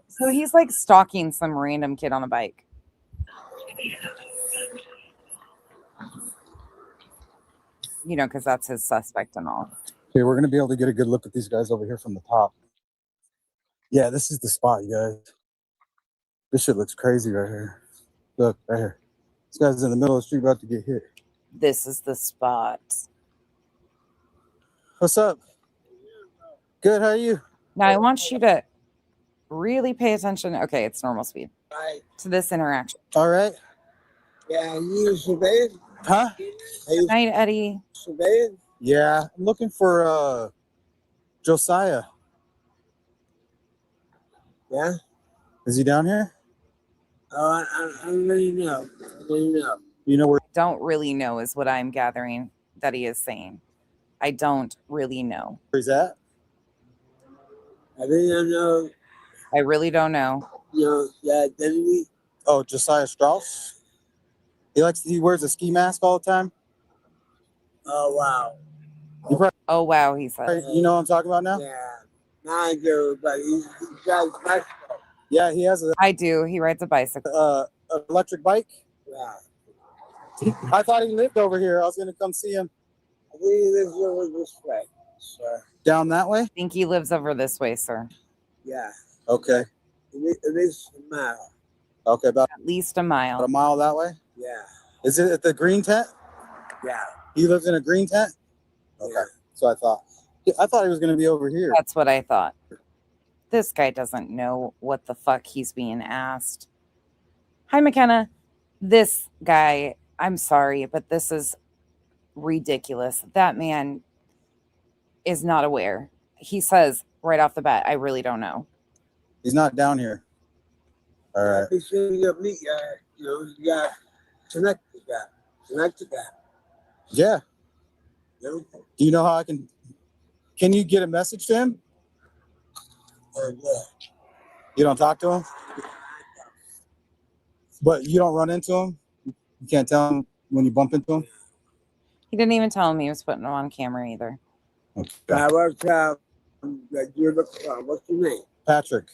So he's like stalking some random kid on a bike. You know, because that's his suspect and all. Okay, we're going to be able to get a good look at these guys over here from the top. Yeah, this is the spot, you guys. This shit looks crazy right here. Look, right here. This guy's in the middle of the street about to get hit. This is the spot. What's up? Good, how are you? Now, I want you to really pay attention. Okay, it's normal speed. Right. To this interaction. All right. Yeah, you surveying? Huh? Good night, Eddie. Surveying? Yeah, I'm looking for Josiah. Yeah? Is he down here? I don't really know. You know where? Don't really know is what I'm gathering that he is saying. I don't really know. Where's that? I really don't know. I really don't know. You know, the identity? Oh, Josiah Strauss? He wears a ski mask all the time? Oh, wow. Oh, wow, he said. You know what I'm talking about now? Yeah. Now I do, but he drives a bicycle. Yeah, he has I do. He rides a bicycle. An electric bike? Yeah. I thought he lived over here. I was going to come see him. I think he lives over this way, sir. Down that way? I think he lives over this way, sir. Yeah. Okay. At least a mile. Okay, about at least a mile. About a mile that way? Yeah. Is it at the green tent? Yeah. He lives in a green tent? Okay. Yeah. So I thought he was going to be over here. That's what I thought. This guy doesn't know what the fuck he's being asked. Hi, McKenna. This guy, I'm sorry, but this is ridiculous. That man is not aware. He says right off the bat, I really don't know. He's not down here. All right. Be sure you meet you got connect the guy. Connect the guy. Yeah. You know? Do you know how I can you get a message to him? Yeah. You don't talk to him? But you don't run into him? You can't tell him when you bump into him? He didn't even tell him he was putting him on camera either. Okay. What's you're looking for? What's your name? Patrick.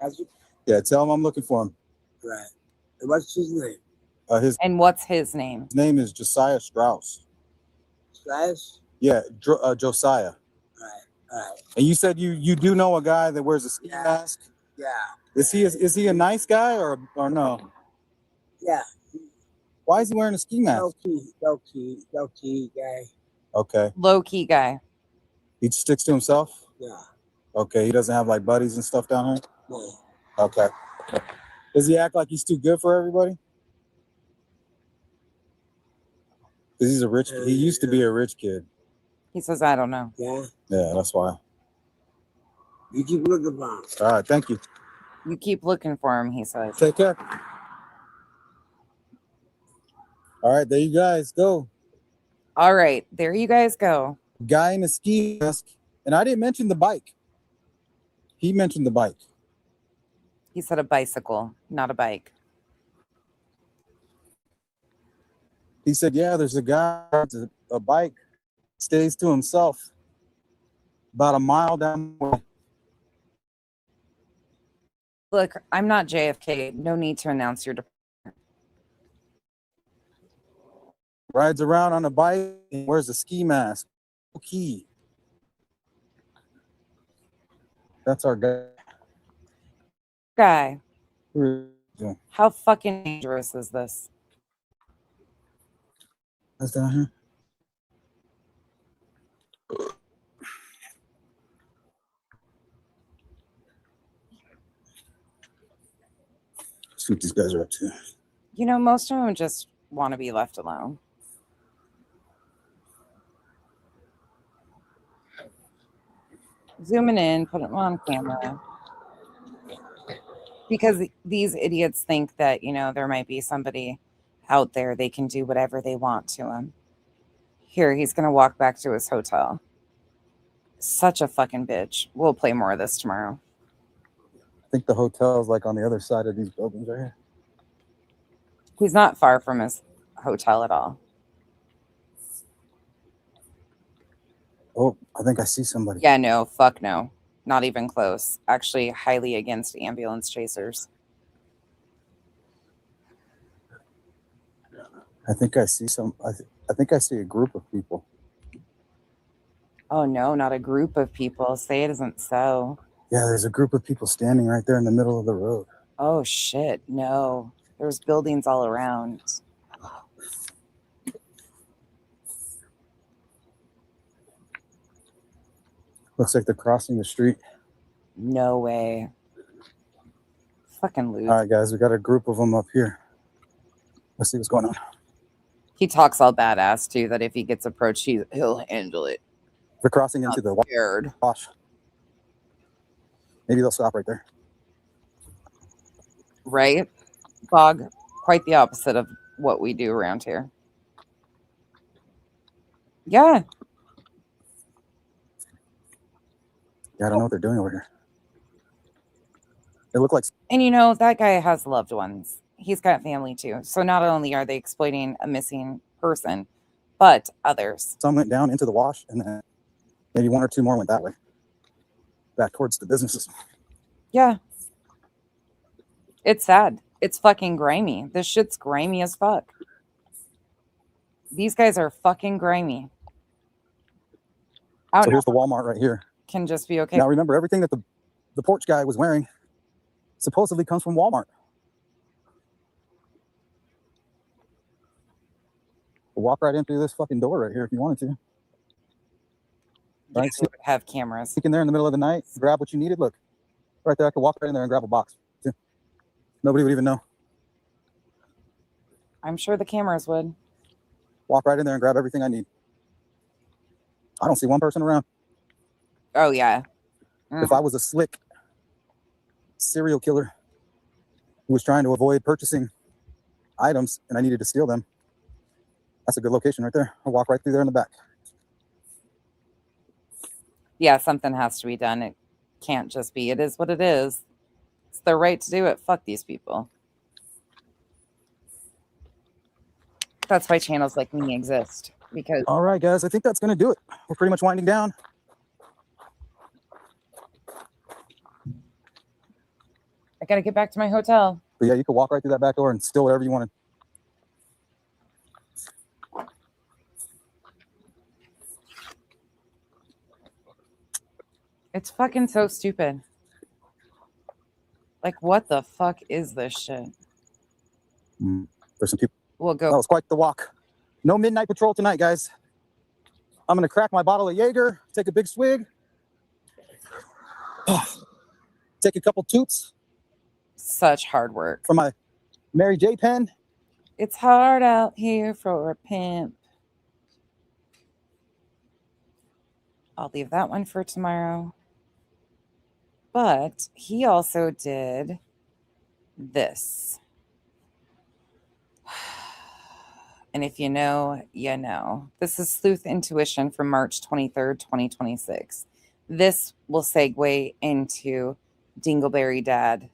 Patrick? Yeah, tell him I'm looking for him. Right. And what's his name? And what's his name? His name is Josiah Strauss. Strauss? Yeah, Josiah. Right. And you said you do know a guy that wears a ski mask? Yeah. Is he a nice guy or no? Yeah. Why is he wearing a ski mask? Low key guy. Okay. Low key guy. He sticks to himself? Yeah. Okay, he doesn't have like buddies and stuff down here? No. Okay. Does he act like he's too good for everybody? Because he's a rich he used to be a rich kid. He says, I don't know. Yeah. Yeah, that's why. You keep looking for him. All right, thank you. You keep looking for him, he says. Take care. All right, there you guys go. All right, there you guys go. Guy in a ski mask. And I didn't mention the bike. He mentioned the bike. He said a bicycle, not a bike. He said, yeah, there's a guy with a bike, stays to himself about a mile down the way. Look, I'm not JFK. No need to announce your departure. Rides around on a bike and wears a ski mask. Okay. That's our guy. How fucking dangerous is this? That's down here. See what these guys are up to. You know, most of them just want to be left alone. Zooming in, putting them on camera. Because these idiots think that, you know, there might be somebody out there, they can do whatever they want to him. Here, he's going to walk back to his hotel. Such a fucking bitch. We'll play more of this tomorrow. I think the hotel is like on the other side of these buildings right here. He's not far from his hotel at all. Oh, I think I see somebody. Yeah, no, fuck no. Not even close. Actually, highly against ambulance chasers. I think I see I think I see a group of people. Oh no, not a group of people. Say it isn't so. Yeah, there's a group of people standing right there in the middle of the road. Oh shit, no. There's buildings all around. Looks like they're crossing the street. No way. Fucking loot. All right, guys, we got a group of them up here. Let's see what's going on. He talks all badass too, that if he gets approached, he'll handle it. They're crossing into the wash. Maybe they'll stop right there. Right? Bog, quite the opposite of what we do around here. Yeah. Yeah, I don't know what they're doing over here. They look like... And you know, that guy has loved ones. He's got family too. So not only are they exploiting a missing person, but others. Some went down into the wash, and then maybe one or two more went that way. Back towards the businesses. Yeah. It's sad. It's fucking grimy. This shit's grimy as fuck. These guys are fucking grimy. So here's the Walmart right here. Can just be okay. Now remember, everything that the porch guy was wearing supposedly comes from Walmart. We'll walk right in through this fucking door right here if you wanted to. Right? Have cameras. Sneak in there in the middle of the night, grab what you needed. Look, right there. I could walk right in there and grab a box. Nobody would even know. I'm sure the cameras would. Walk right in there and grab everything I need. I don't see one person around. Oh, yeah. If I was a slick serial killer who was trying to avoid purchasing items and I needed to steal them, that's a good location right there. I'll walk right through there in the back. Yeah, something has to be done. It can't just be, it is what it is. It's their right to do it. Fuck these people. That's why channels like me exist. Because all right, guys, I think that's going to do it. We're pretty much winding down. I got to get back to my hotel. But yeah, you could walk right through that back door and steal whatever you wanted. It's fucking so stupid. Like, what the fuck is this shit? There's some people. We'll go. That was quite the walk. No midnight patrol tonight, guys. I'm going to crack my bottle of Jaeger, take a big swig, take a couple toots. Such hard work. From my Mary J pen. It's hard out here for a pimp. I'll leave that one for tomorrow. But he also did this. And if you know, you know. This is Sleuth Intuition from March 23rd, 2026. This will segue into Dingleberry Dad.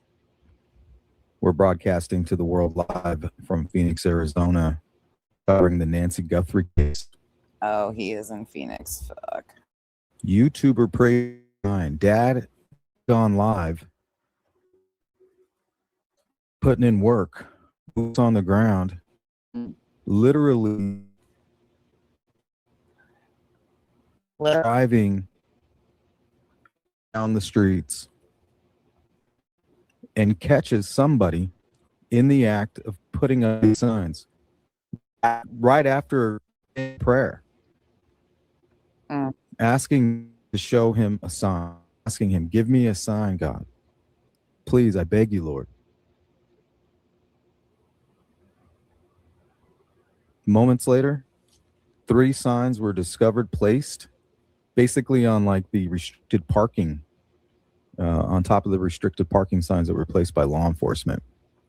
We're broadcasting to the world live from Phoenix, Arizona, covering the Nancy Guthrie case. Oh, he is in Phoenix. Fuck. YouTuber praise line. Dad gone live, putting in work, boots on the ground, literally driving down the streets and catches somebody in the act of putting up these signs right after prayer, asking to show him a sign, asking him, give me a sign, God. Please, I beg you, Lord. Moments later, 3 signs were discovered placed basically on like the restricted parking, on top of the restricted parking signs that were placed by law enforcement.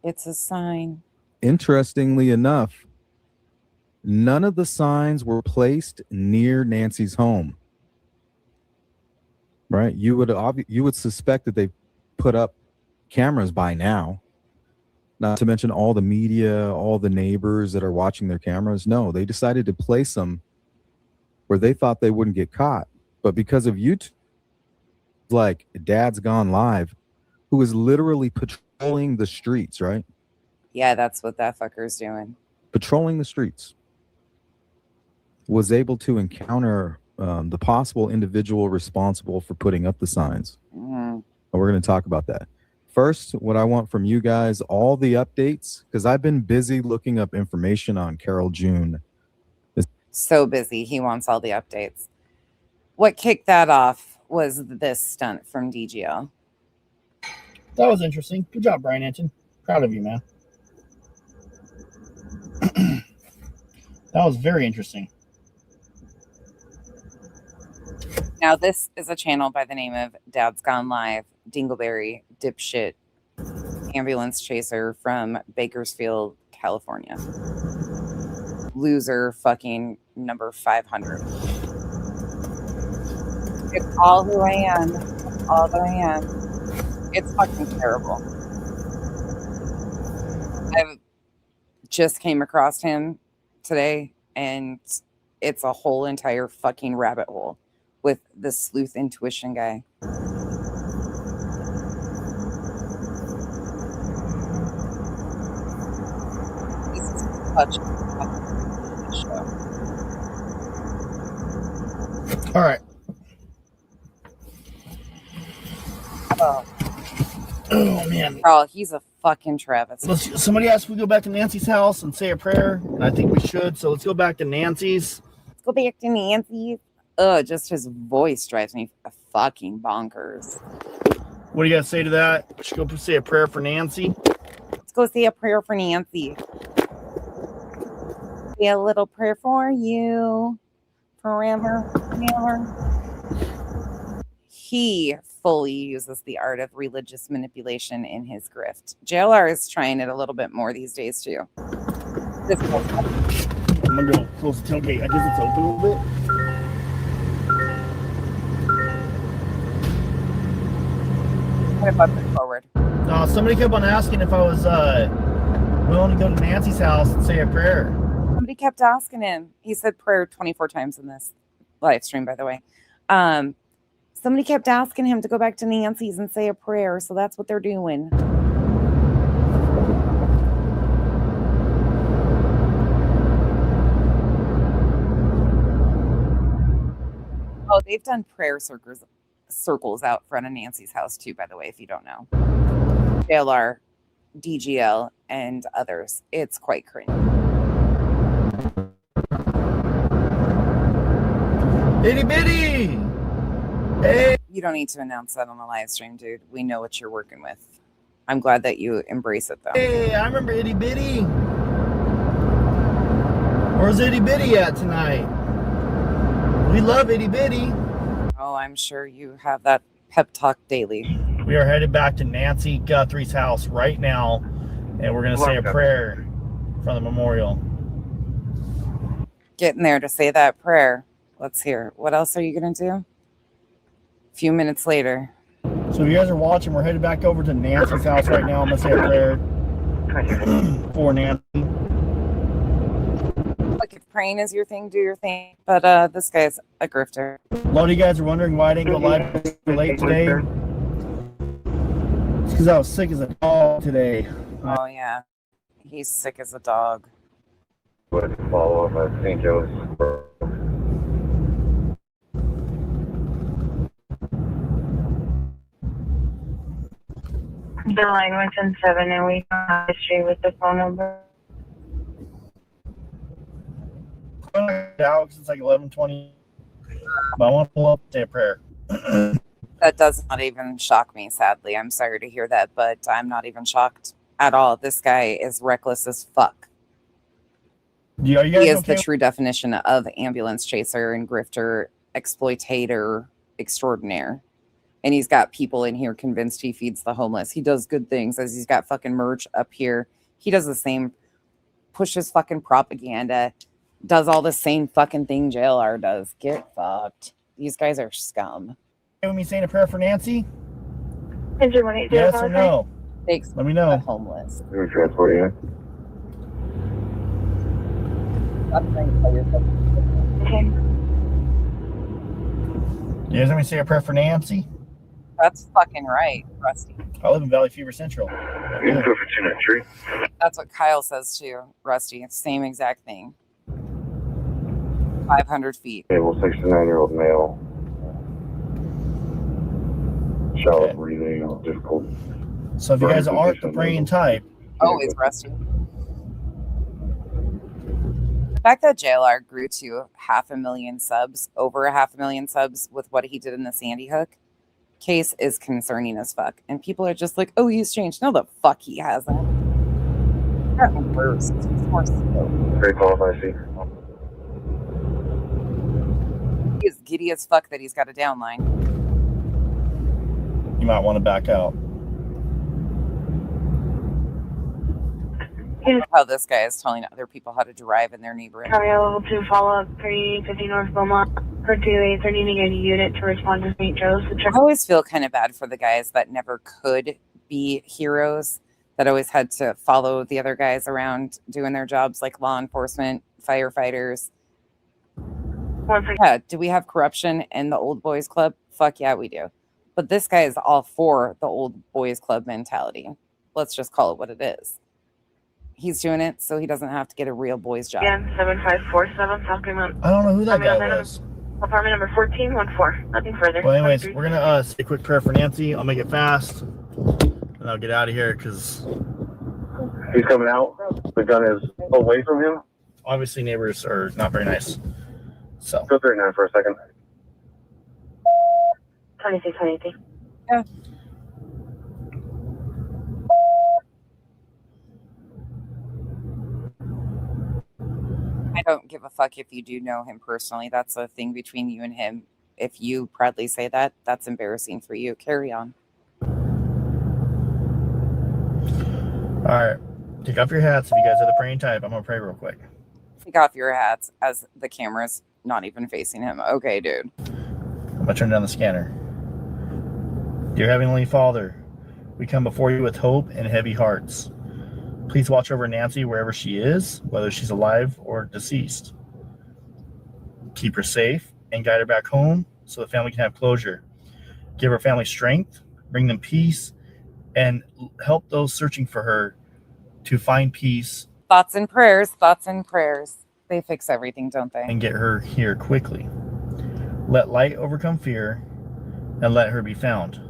It's a sign. Interestingly enough, none of the signs were placed near Nancy's home. Right? You would suspect that they put up cameras by now. Not to mention all the media, all the neighbors that are watching their cameras. No, they decided to place them where they thought they wouldn't get caught. But because of YouTube, like Dad's Gone Live, who is literally patrolling the streets, right? Yeah, that's what that fucker's doing. Patrolling the streets. Was able to encounter the possible individual responsible for putting up the signs. And we're going to talk about that. First, what I want from you guys, all the updates, because I've been busy looking up information on Carol June. So busy. He wants all the updates. What kicked that off was this stunt from DGL. That was interesting. Good job, Brian Anton. Proud of you, man. That was very interesting. Now, this is a channel by the name of Dad's Gone Live, Dingleberry, dipshit, ambulance chaser from Bakersfield, California. Loser fucking number 500. It's all who I am. All that I am. It's fucking terrible. I just came across him today, and it's a whole entire fucking rabbit hole with the Sleuth Intuition guy. This is such a fucking show. All right. Oh man. Oh, he's a fucking Travis. Somebody asked if we go back to Nancy's house and say a prayer, and I think we should. So let's go back to Nancy's. Let's go back to Nancy's. Just his voice drives me fucking bonkers. What do you got to say to that? Should go say a prayer for Nancy. Let's go say a prayer for Nancy. Say a little prayer for you forever. He fully uses the art of religious manipulation in his grift. JLR is trying it a little bit more these days too. I'm gonna go close the tailgate. I guess it's open a little bit. Forward. Somebody kept on asking if I was willing to go to Nancy's house and say a prayer. Somebody kept asking him. He said prayer 24 times in this live stream, by the way. Somebody kept asking him to go back to Nancy's and say a prayer, so that's what they're doing. Oh, they've done prayer circles out front of Nancy's house too, by the way, if you don't know. JLR, DGL, and others. It's quite cringe. Itty bitty! Hey! You don't need to announce that on the live stream, dude. We know what you're working with. I'm glad that you embrace it, though. Hey, I remember Itty Bitty. Where's Itty Bitty at tonight? We love Itty Bitty. Oh, I'm sure you have that pep talk daily. We are headed back to Nancy Guthrie's house right now, and we're going to say a prayer from the memorial. Getting there to say that prayer. Let's hear. What else are you going to do? A few minutes later. So if you guys are watching, we're headed back over to Nancy's house right now. I'm going to say a prayer for Nancy. Look, if praying is your thing, do your thing. But this guy's a grifter. A lot of you guys are wondering why I didn't go live late today. It's because I was sick as a dog today. Oh, yeah. He's sick as a dog. Follow up at St. Joe's. The line was in 7 and we have history with the phone number. Out, it's like 11:20. But I want to pull up and say a prayer. That does not even shock me, sadly. I'm sorry to hear that, but I'm not even shocked at all. This guy is reckless as fuck. He is the true definition of ambulance chaser and grifter, exploitator extraordinaire. And he's got people in here convinced he feeds the homeless. He does good things, as he's got fucking merch up here. He does the same, pushes fucking propaganda, does all the same fucking thing JLR does. Get fucked. These guys are scum. With me saying a prayer for Nancy? Yes Yes or no? Thanks. Let me know. Homeless. We're transporting you. Okay. You guys let me say a prayer for Nancy? That's fucking right, Rusty. I live in Valley Fever Central. That's what Kyle says too, Rusty. It's the same exact thing. 500 feet. Able 69-year-old male. Shallow breathing, difficult. So if you guys aren't the praying type. Always Rusty. The fact that JLR grew to 500,000 subs, over 500,000 subs with what he did in the Sandy Hook case is concerning as fuck. And people are just like, oh, he's changed. No, the fuck he hasn't. He's gotten worse. He's more slow. Very qualified, I see. He is giddy as fuck that he's got a downline. You might want to back out. How this guy is telling other people how to drive in their neighborhood. Are we able to follow up 350 North Beaumont for 283 needing a unit to respond to St. Joe's? I always feel kind of bad for the guys that never could be heroes, that always had to follow the other guys around doing their jobs like law enforcement, firefighters. Yeah, do we have corruption in the old boys club? Fuck yeah, we do. But this guy is all for the old boys club mentality. Let's just call it what it is. He's doing it so he doesn't have to get a real boy's job. Yeah, 7547 talking about. I don't know who that guy was. Apartment number 1414. Nothing further. Well, anyways, we're gonna say a quick prayer for Nancy. I'll make it fast, and I'll get out of here because he's coming out. The gun is away from him. Obviously, neighbors are not very nice. So go 39 for a second. 2623. Yeah. don't give a fuck if you do know him personally. That's a thing between you and him. If you proudly say that, that's embarrassing for you. Carry on. All right. Take off your hats if you guys are the praying type. I'm going to pray real quick. Take off your hats as the camera's not even facing him. Okay, dude. I'm going to turn down the scanner. Dear Heavenly Father, we come before you with hope and heavy hearts. Please watch over Nancy wherever she is, whether she's alive or deceased. Keep her safe and guide her back home so the family can have closure. Give her family strength, bring them peace, and help those searching for her to find peace. Thoughts and prayers. Thoughts and prayers. They fix everything, don't they? And get her here quickly. Let light overcome fear and let her be found.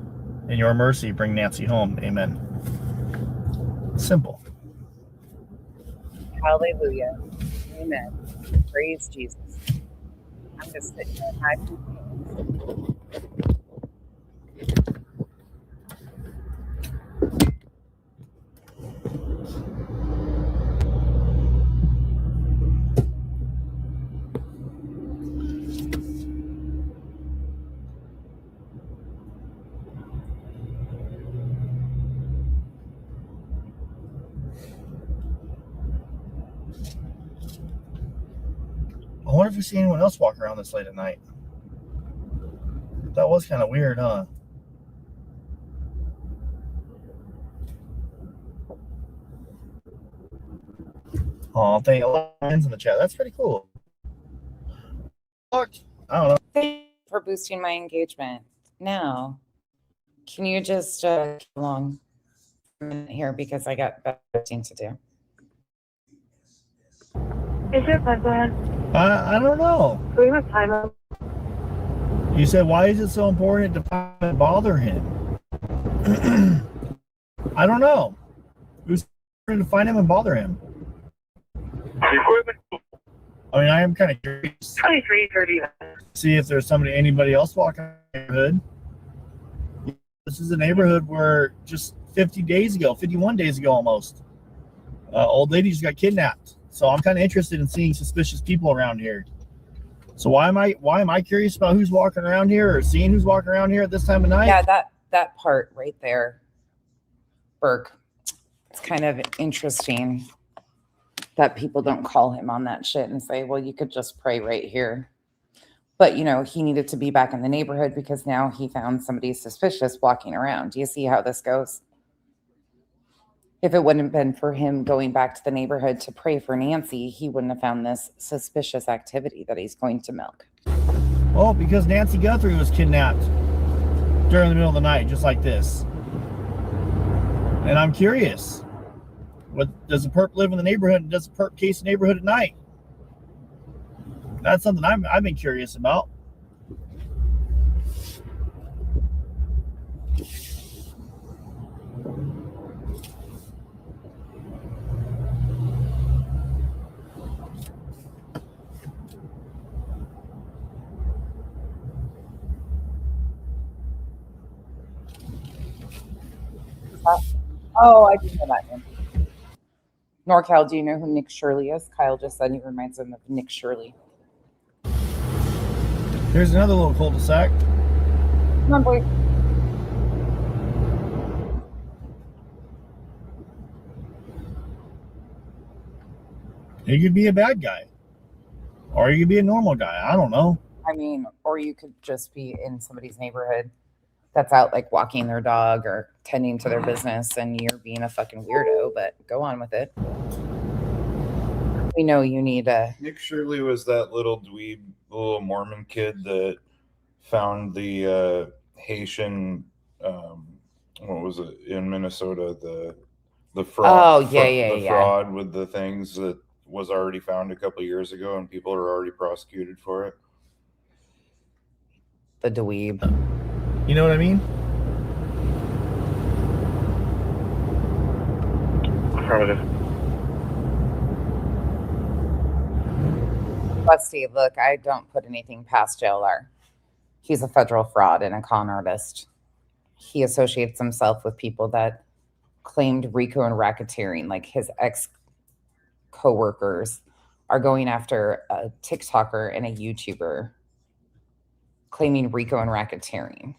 In your mercy, bring Nancy home. Amen. Simple. Hallelujah. Amen. Praise Jesus. I'm just sitting here and high. I wonder if we see anyone else walk around this late at night. That was kind of weird, huh? Oh, thank you. A lot of hands in the chat. That's pretty cool. Look, I don't know. Thank you for boosting my engagement. Now, can you just come along for a minute here because I got better things to do. Is your pipeline? I don't know. Do we have time up? You said, why is it so important to find and bother him? I don't know. Who's trying to find him and bother him? Equipment. I mean, I am kind of curious. 23:30. See if there's anybody else walking in the neighborhood. This is a neighborhood where just 51 days ago almost, old lady just got kidnapped. So I'm kind of interested in seeing suspicious people around here. So why am I curious about who's walking around here or seeing who's walking around here at this time of night? Yeah, that part right there, Burke. It's kind of interesting that people don't call him on that shit and say, well, you could just pray right here. But, he needed to be back in the neighborhood because now he found somebody suspicious walking around. Do you see how this goes? If it wouldn't have been for him going back to the neighborhood to pray for Nancy, he wouldn't have found this suspicious activity that he's going to milk. Well, because Nancy Guthrie was kidnapped during the middle of the night, just like this. And I'm curious. Does a perp live in the neighborhood and does a perp case the neighborhood at night? That's something I've been curious about. Oh, I do know that name. NorCal, do you know who Nick Shirley is? Kyle just said he reminds him of Nick Shirley. Here's another little cul-de-sac. Come on, boy. You could be a bad guy. Or you could be a normal guy. I don't know. I mean, or you could just be in somebody's neighborhood that's out like walking their dog or tending to their business and you're being a fucking weirdo, but go on with it. We know you need a... Nick Shirley was that little dweeb, little Mormon kid that found the Haitian, what was it, in Minnesota, the fraud. Oh, yeah. Fraud with the things that was already found a couple of years ago and people are already prosecuted for it. The dweeb. You know what I mean? Affirmative. Rusty, look, I don't put anything past JLR. He's a federal fraud and a con artist. He associates himself with people that claimed RICO and racketeering, like his ex-coworkers are going after a TikToker and a YouTuber claiming RICO and racketeering.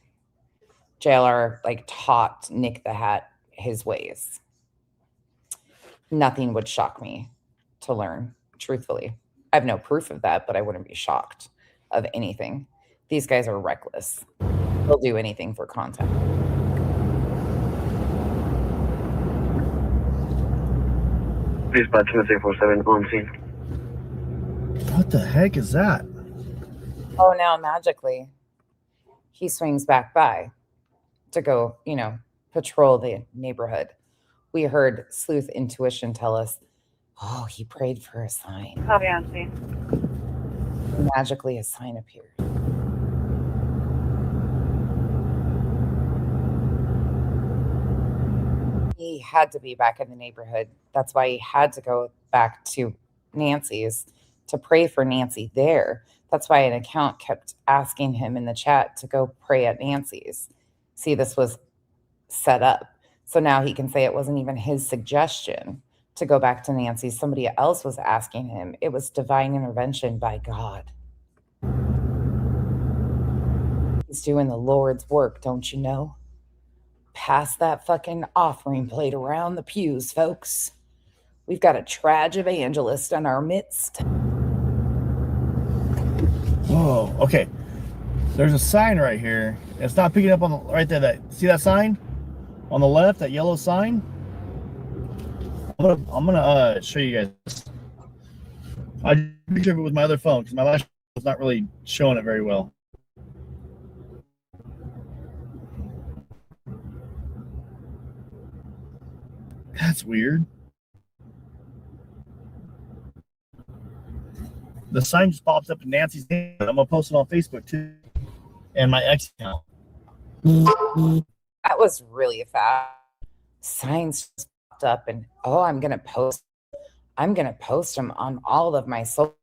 JLR like taught Nick the Hat his ways. Nothing would shock me to learn, truthfully. I have no proof of that, but I wouldn't be shocked of anything. These guys are reckless. They'll do anything for content. Please, by Timothy 47 on scene. What the heck is that? Oh, now magically, he swings back by to go, patrol the neighborhood. We heard Sleuth intuition tell us, oh, he prayed for a sign. Copy on scene. Magically, a sign appeared. He had to be back in the neighborhood. That's why he had to go back to Nancy's to pray for Nancy there. That's why an account kept asking him in the chat to go pray at Nancy's. See, this was set up. So now he can say it wasn't even his suggestion to go back to Nancy's. Somebody else was asking him. It was divine intervention by God. He's doing the Lord's work, don't you know? Pass that fucking offering plate around the pews, folks. We've got a trage evangelist in our midst. Whoa, okay. There's a sign right here. It's not picking up on the right there. See that sign on the left? That yellow sign. I'm gonna show you guys. I took a picture of it with my other phone because my last was not really showing it very well. That's weird. The sign just pops up in Nancy's name. I'm gonna post it on Facebook too, and my ex account. That was really fast. Signs just popped up, and I'm gonna post them on all of my socials.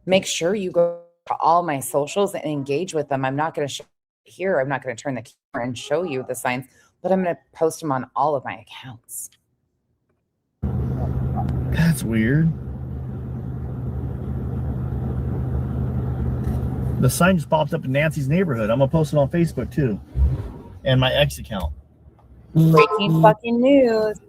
Make sure you go to all my socials and engage with them. I'm not gonna show here. I'm not gonna turn the camera and show you the signs, but I'm gonna post them on all of my accounts. That's weird. The sign just popped up in Nancy's neighborhood. I'm gonna post it on Facebook too, and my ex account. Breaking fucking news.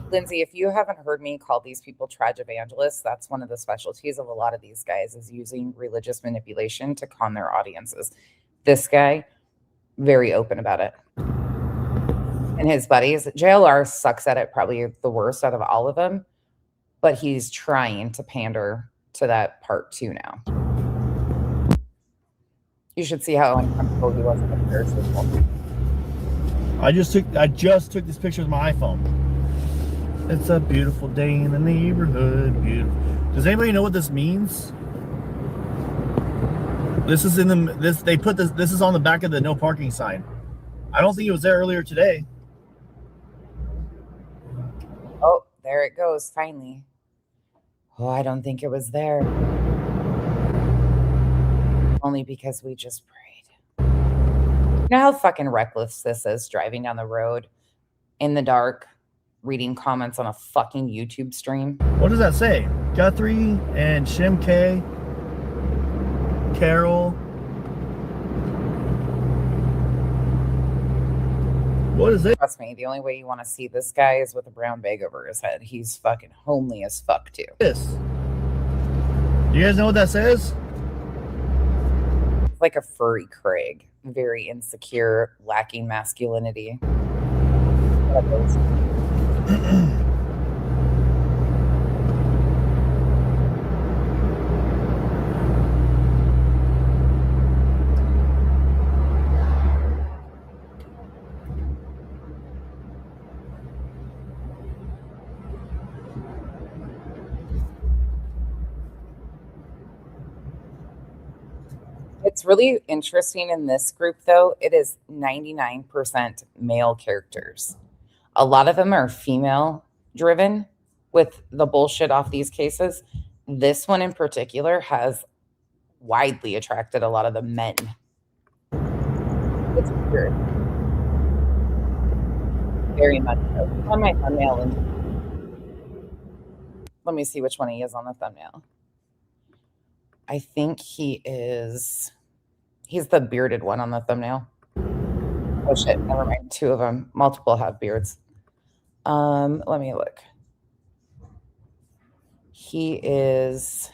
Lindsay, if you haven't heard me call these people trage evangelists, that's one of the specialties of a lot of these guys is using religious manipulation to con their audiences. This guy, very open about it. And his buddies, JLR sucks at it, probably the worst out of all of them, but he's trying to pander to that part too now. You should see how uncomfortable he was in the comparison. I just took this picture with my iPhone. It's a beautiful day in the neighborhood. Beautiful. Does anybody know what this means? This is they put this is on the back of the no parking sign. I don't think it was there earlier today. Oh, there it goes, finally. Oh, I don't think it was there. Only because we just prayed. You know how fucking reckless this is, driving down the road in the dark, reading comments on a fucking YouTube stream? What does that say? Guthrie and Shim K, Carol. What is it? Trust me, the only way you want to see this guy is with a brown bag over his head. He's fucking homely as fuck, too. This. You guys know what that says? Like a furry Craig. Very insecure, lacking masculinity. It's really interesting in this group, though. It is 99% male characters. A lot of them are female driven with the bullshit off these cases. This one in particular has widely attracted a lot of the men. It's weird. Very much so. On my thumbnail. Let me see which one he is on the thumbnail. I think he's the bearded one on the thumbnail. Oh shit, never mind. 2 of them. Multiple have beards. Let me look. He is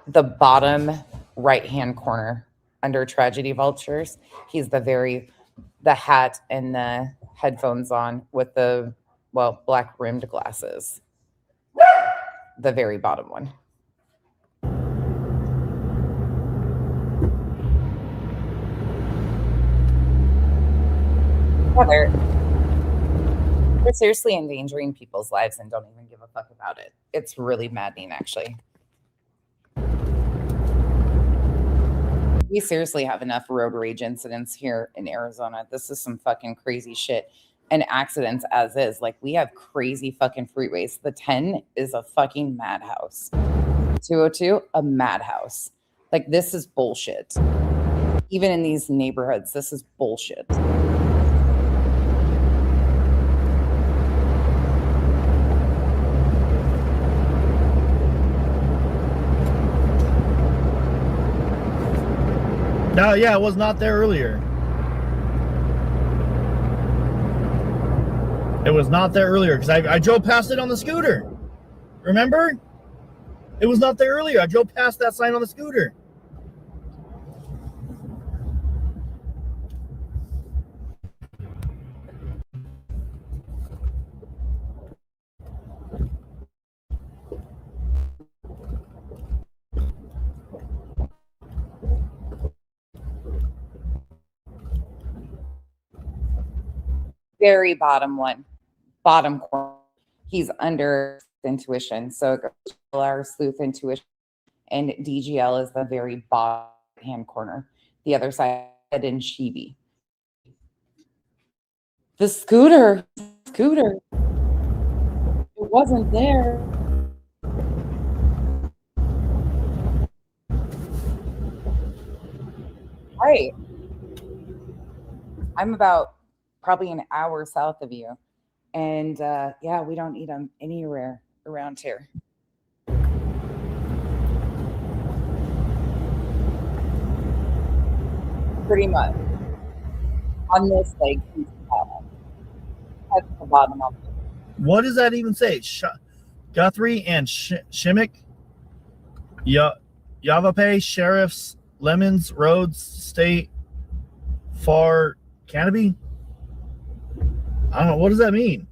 the bottom right-hand corner under tragedy vultures. He's the hat and the headphones on with the, black rimmed glasses. The very bottom one. Yeah, they're seriously endangering people's lives and don't even give a fuck about it. It's really maddening, actually. We seriously have enough road rage incidents here in Arizona. This is some fucking crazy shit. And accidents as is. Like, we have crazy fucking freeways. The 10 is a fucking madhouse. 202, a madhouse. Like, this is bullshit. Even in these neighborhoods, this is bullshit. No, yeah, it was not there earlier. It was not there earlier because I drove past it on the scooter. Remember? It was not there earlier. I drove past that sign on the scooter. Very bottom one. Bottom corner. He's under intuition. So it goes JLR, Sleuth, intuition, and DGL is the very bottom hand corner. The other side in Shibby. The scooter. It wasn't there. Right. I'm about probably an hour south of you. And yeah, we don't eat them anywhere around here. Pretty much. On this leg, he's the bottom. That's the bottom of it. What does that even say? Guthrie and Shimmick? Yavapai, Sheriffs, Lemons, Rhodes, State, Far, Canopy? I don't know. What does that mean?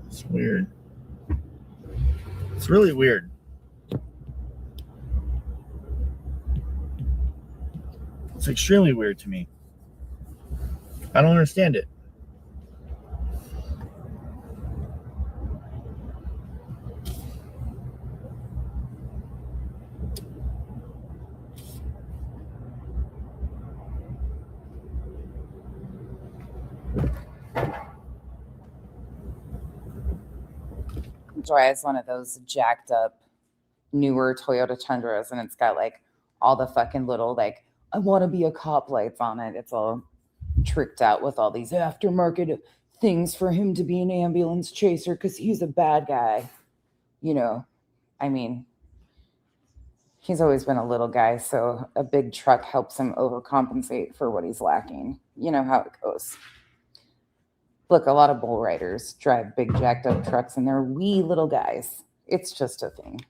It's weird. It's really weird. It's extremely weird to me. I don't understand it. Drives one of those jacked up newer Toyota Tundras, and it's got like all the fucking little like I want to be a cop lights on it. It's all tricked out with all these aftermarket things for him to be an ambulance chaser because he's a bad guy. You know, I mean, he's always been a little guy, so a big truck helps him overcompensate for what he's lacking. You know how it goes. Look, a lot of bull riders drive big jacked up trucks and they're wee little guys. It's just a thing.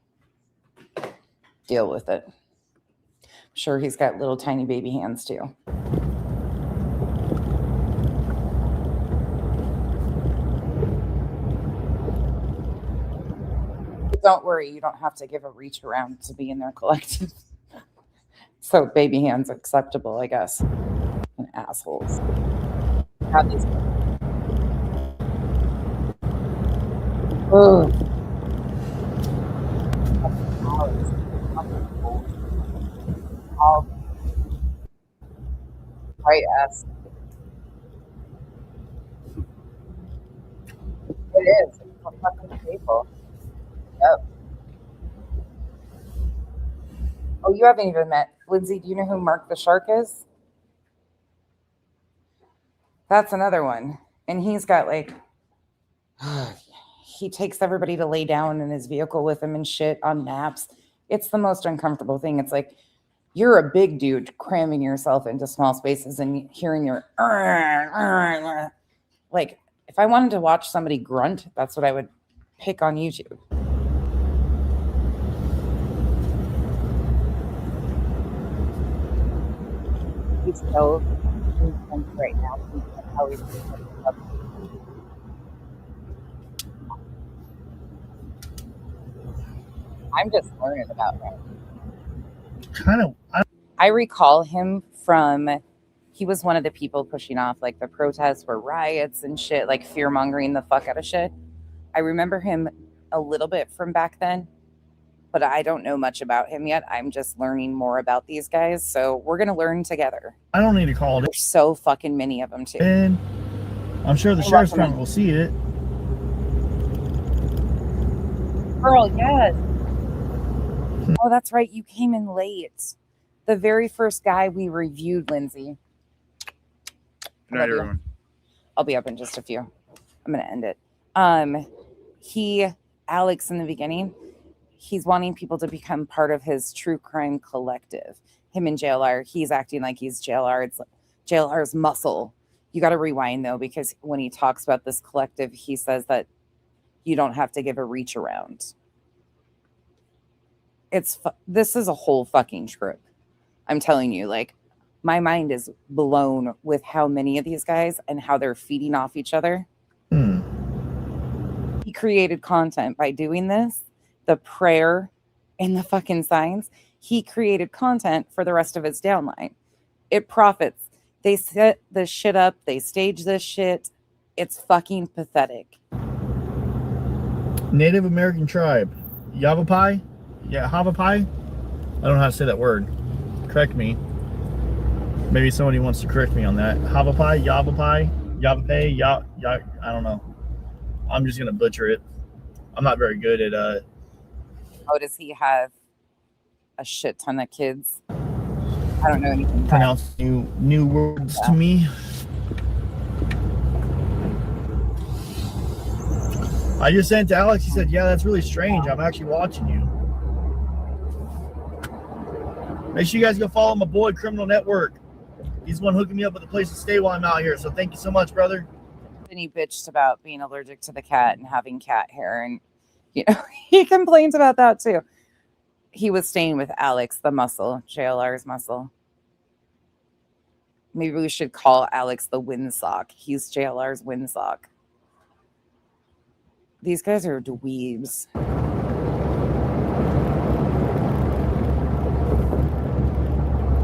Deal with it. I'm sure he's got little tiny baby hands too. But don't worry, you don't have to give a reach around to be in their collective. So baby hands acceptable, I guess. And assholes. Have these. Oh. Right ass. It is. It's a fucking staple. Yep. Oh, you haven't even met Lindsay. Do you know who Mark the Shark is? That's another one. And he's got like, he takes everybody to lay down in his vehicle with him and shit on naps. It's the most uncomfortable thing. It's like, you're a big dude cramming yourself into small spaces and hearing your, like, if I wanted to watch somebody grunt, that's what I would pick on YouTube. He's so intense right now. How he's I'm just learning about him. I recall him from, he was one of the people pushing off like the protests for riots and shit, like fear mongering the fuck out of shit. I remember him a little bit from back then, but I don't know much about him yet. I'm just learning more about these guys. So we're going to learn together. I don't need to call it. There's so fucking many of them too. And I'm sure the sheriff's department will see it. Girl, yes. Oh, that's right. You came in late. The very first guy we reviewed, Lindsay. Good night, everyone. I'll be up in just a few. I'm going to end it. Alex in the beginning, he's wanting people to become part of his true crime collective. Him and JLR, he's acting like he's JLR. It's like JLR's muscle. You got to rewind though, because when he talks about this collective, he says that you don't have to give a reach around. This is a whole fucking trip. I'm telling you, like, my mind is blown with how many of these guys and how they're feeding off each other. He created content by doing this, the prayer and the fucking signs. He created content for the rest of his downline. It profits. They set this shit up. They stage this shit. It's fucking pathetic. Native American tribe. Yavapai? Yeah, Havapai? I don't know how to say that word. Correct me. Maybe somebody wants to correct me on that. Havapai, Yavapai, Yavapai, I don't know. I'm just gonna butcher it. I'm not very good at Oh, does he have a shit ton of kids? I don't know anything. Pronounce new words to me. I just sent to Alex. He said, "Yeah, that's really strange. I'm actually watching you." Make sure you guys go follow my boy Criminal Network. He's the one hooking me up with a place to stay while I'm out here. So thank you so much, brother. And he bitched about being allergic to the cat and having cat hair, and he complains about that too. He was staying with Alex, the muscle, JLR's muscle. Maybe we should call Alex the windsock. He's JLR's windsock. These guys are dweebs.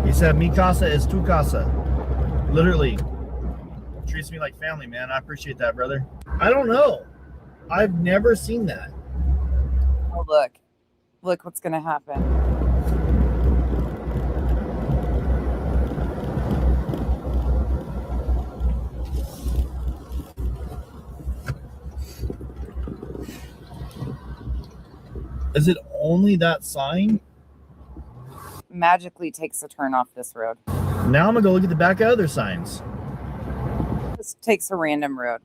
He said, "Mi casa is tu casa." Literally. Treats me like family, man. I appreciate that, brother. I don't know. I've never seen that. Oh, look what's gonna happen. Is it only that sign? Magically takes a turn off this road. Now I'm gonna go look at the back of other signs. This takes a random road.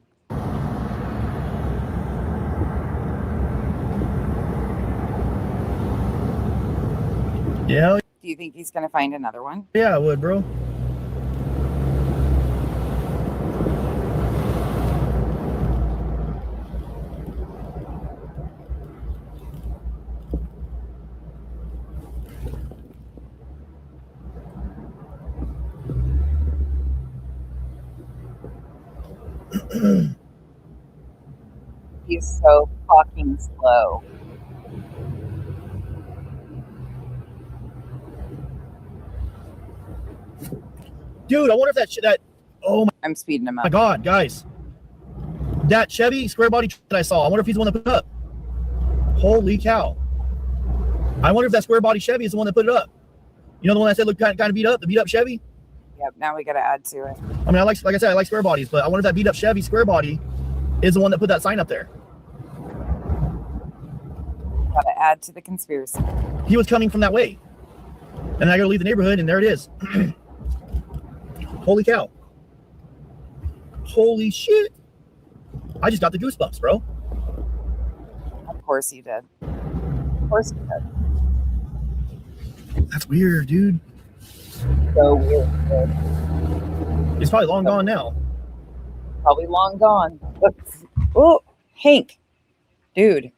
Yeah. Do you think he's gonna find another one? Yeah, I would, bro. He's so fucking slow. Dude, I wonder if oh my, I'm speeding him up. My God, guys. That Chevy square body that I saw, I wonder if he's the one that put it up. Holy cow. I wonder if that square body Chevy is the one that put it up. You know the one I said looked kind of beat up, the beat up Chevy? Yep, now we gotta add to it. I mean, like I said, I like square bodies, but I wonder if that beat up Chevy square body is the one that put that sign up there. Gotta add to the conspiracy. He was coming from that way. And I gotta leave the neighborhood, and there it is. Holy cow. Holy shit. I just got the goosebumps, bro. Of course you did. Of course you did. That's weird, dude. So weird. It's probably long gone now. Probably long gone. Oh, Hank. Dude.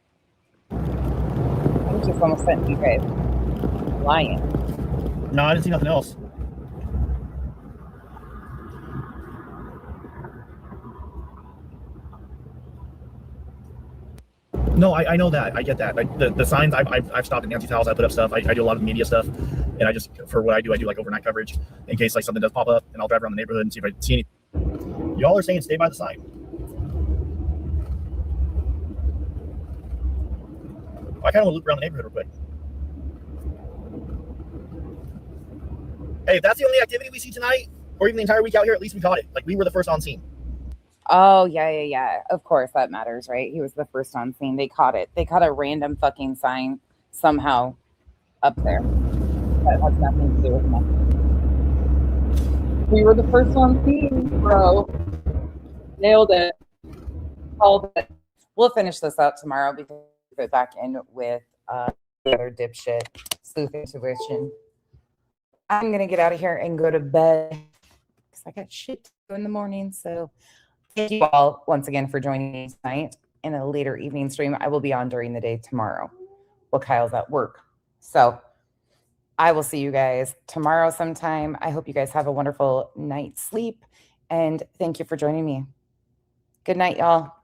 I was just almost sent you guys. Lying. No, I didn't see nothing else. No, I know that. I get that. Like the signs, I've stopped at Nancy's house. I put up stuff. I do a lot of media stuff, and I just, for what I do like overnight coverage in case like something does pop up, and I'll drive around the neighborhood and see if I see anything. Y'all are saying stay by the sign. I kind of want to loop around the neighborhood real quick. Hey, if that's the only activity we see tonight, or even the entire week out here, at least we caught it. Like we were the first on scene. Oh, yeah. Of course, that matters, right? He was the first on scene. They caught it. They caught a random fucking sign somehow up there. That has nothing to do with nothing. We were the first on scene, bro. Nailed it. Called it. We'll finish this out tomorrow because we'll get back in with the other dipshit, Sleuth Intuition. I'm going to get out of here and go to bed because I got shit to do in the morning, so... Thank you all once again for joining me tonight in a later evening stream. I will be on during the day tomorrow while Kyle's at work. So I will see you guys tomorrow sometime. I hope you guys have a wonderful night's sleep, and thank you for joining me. Good night, y'all.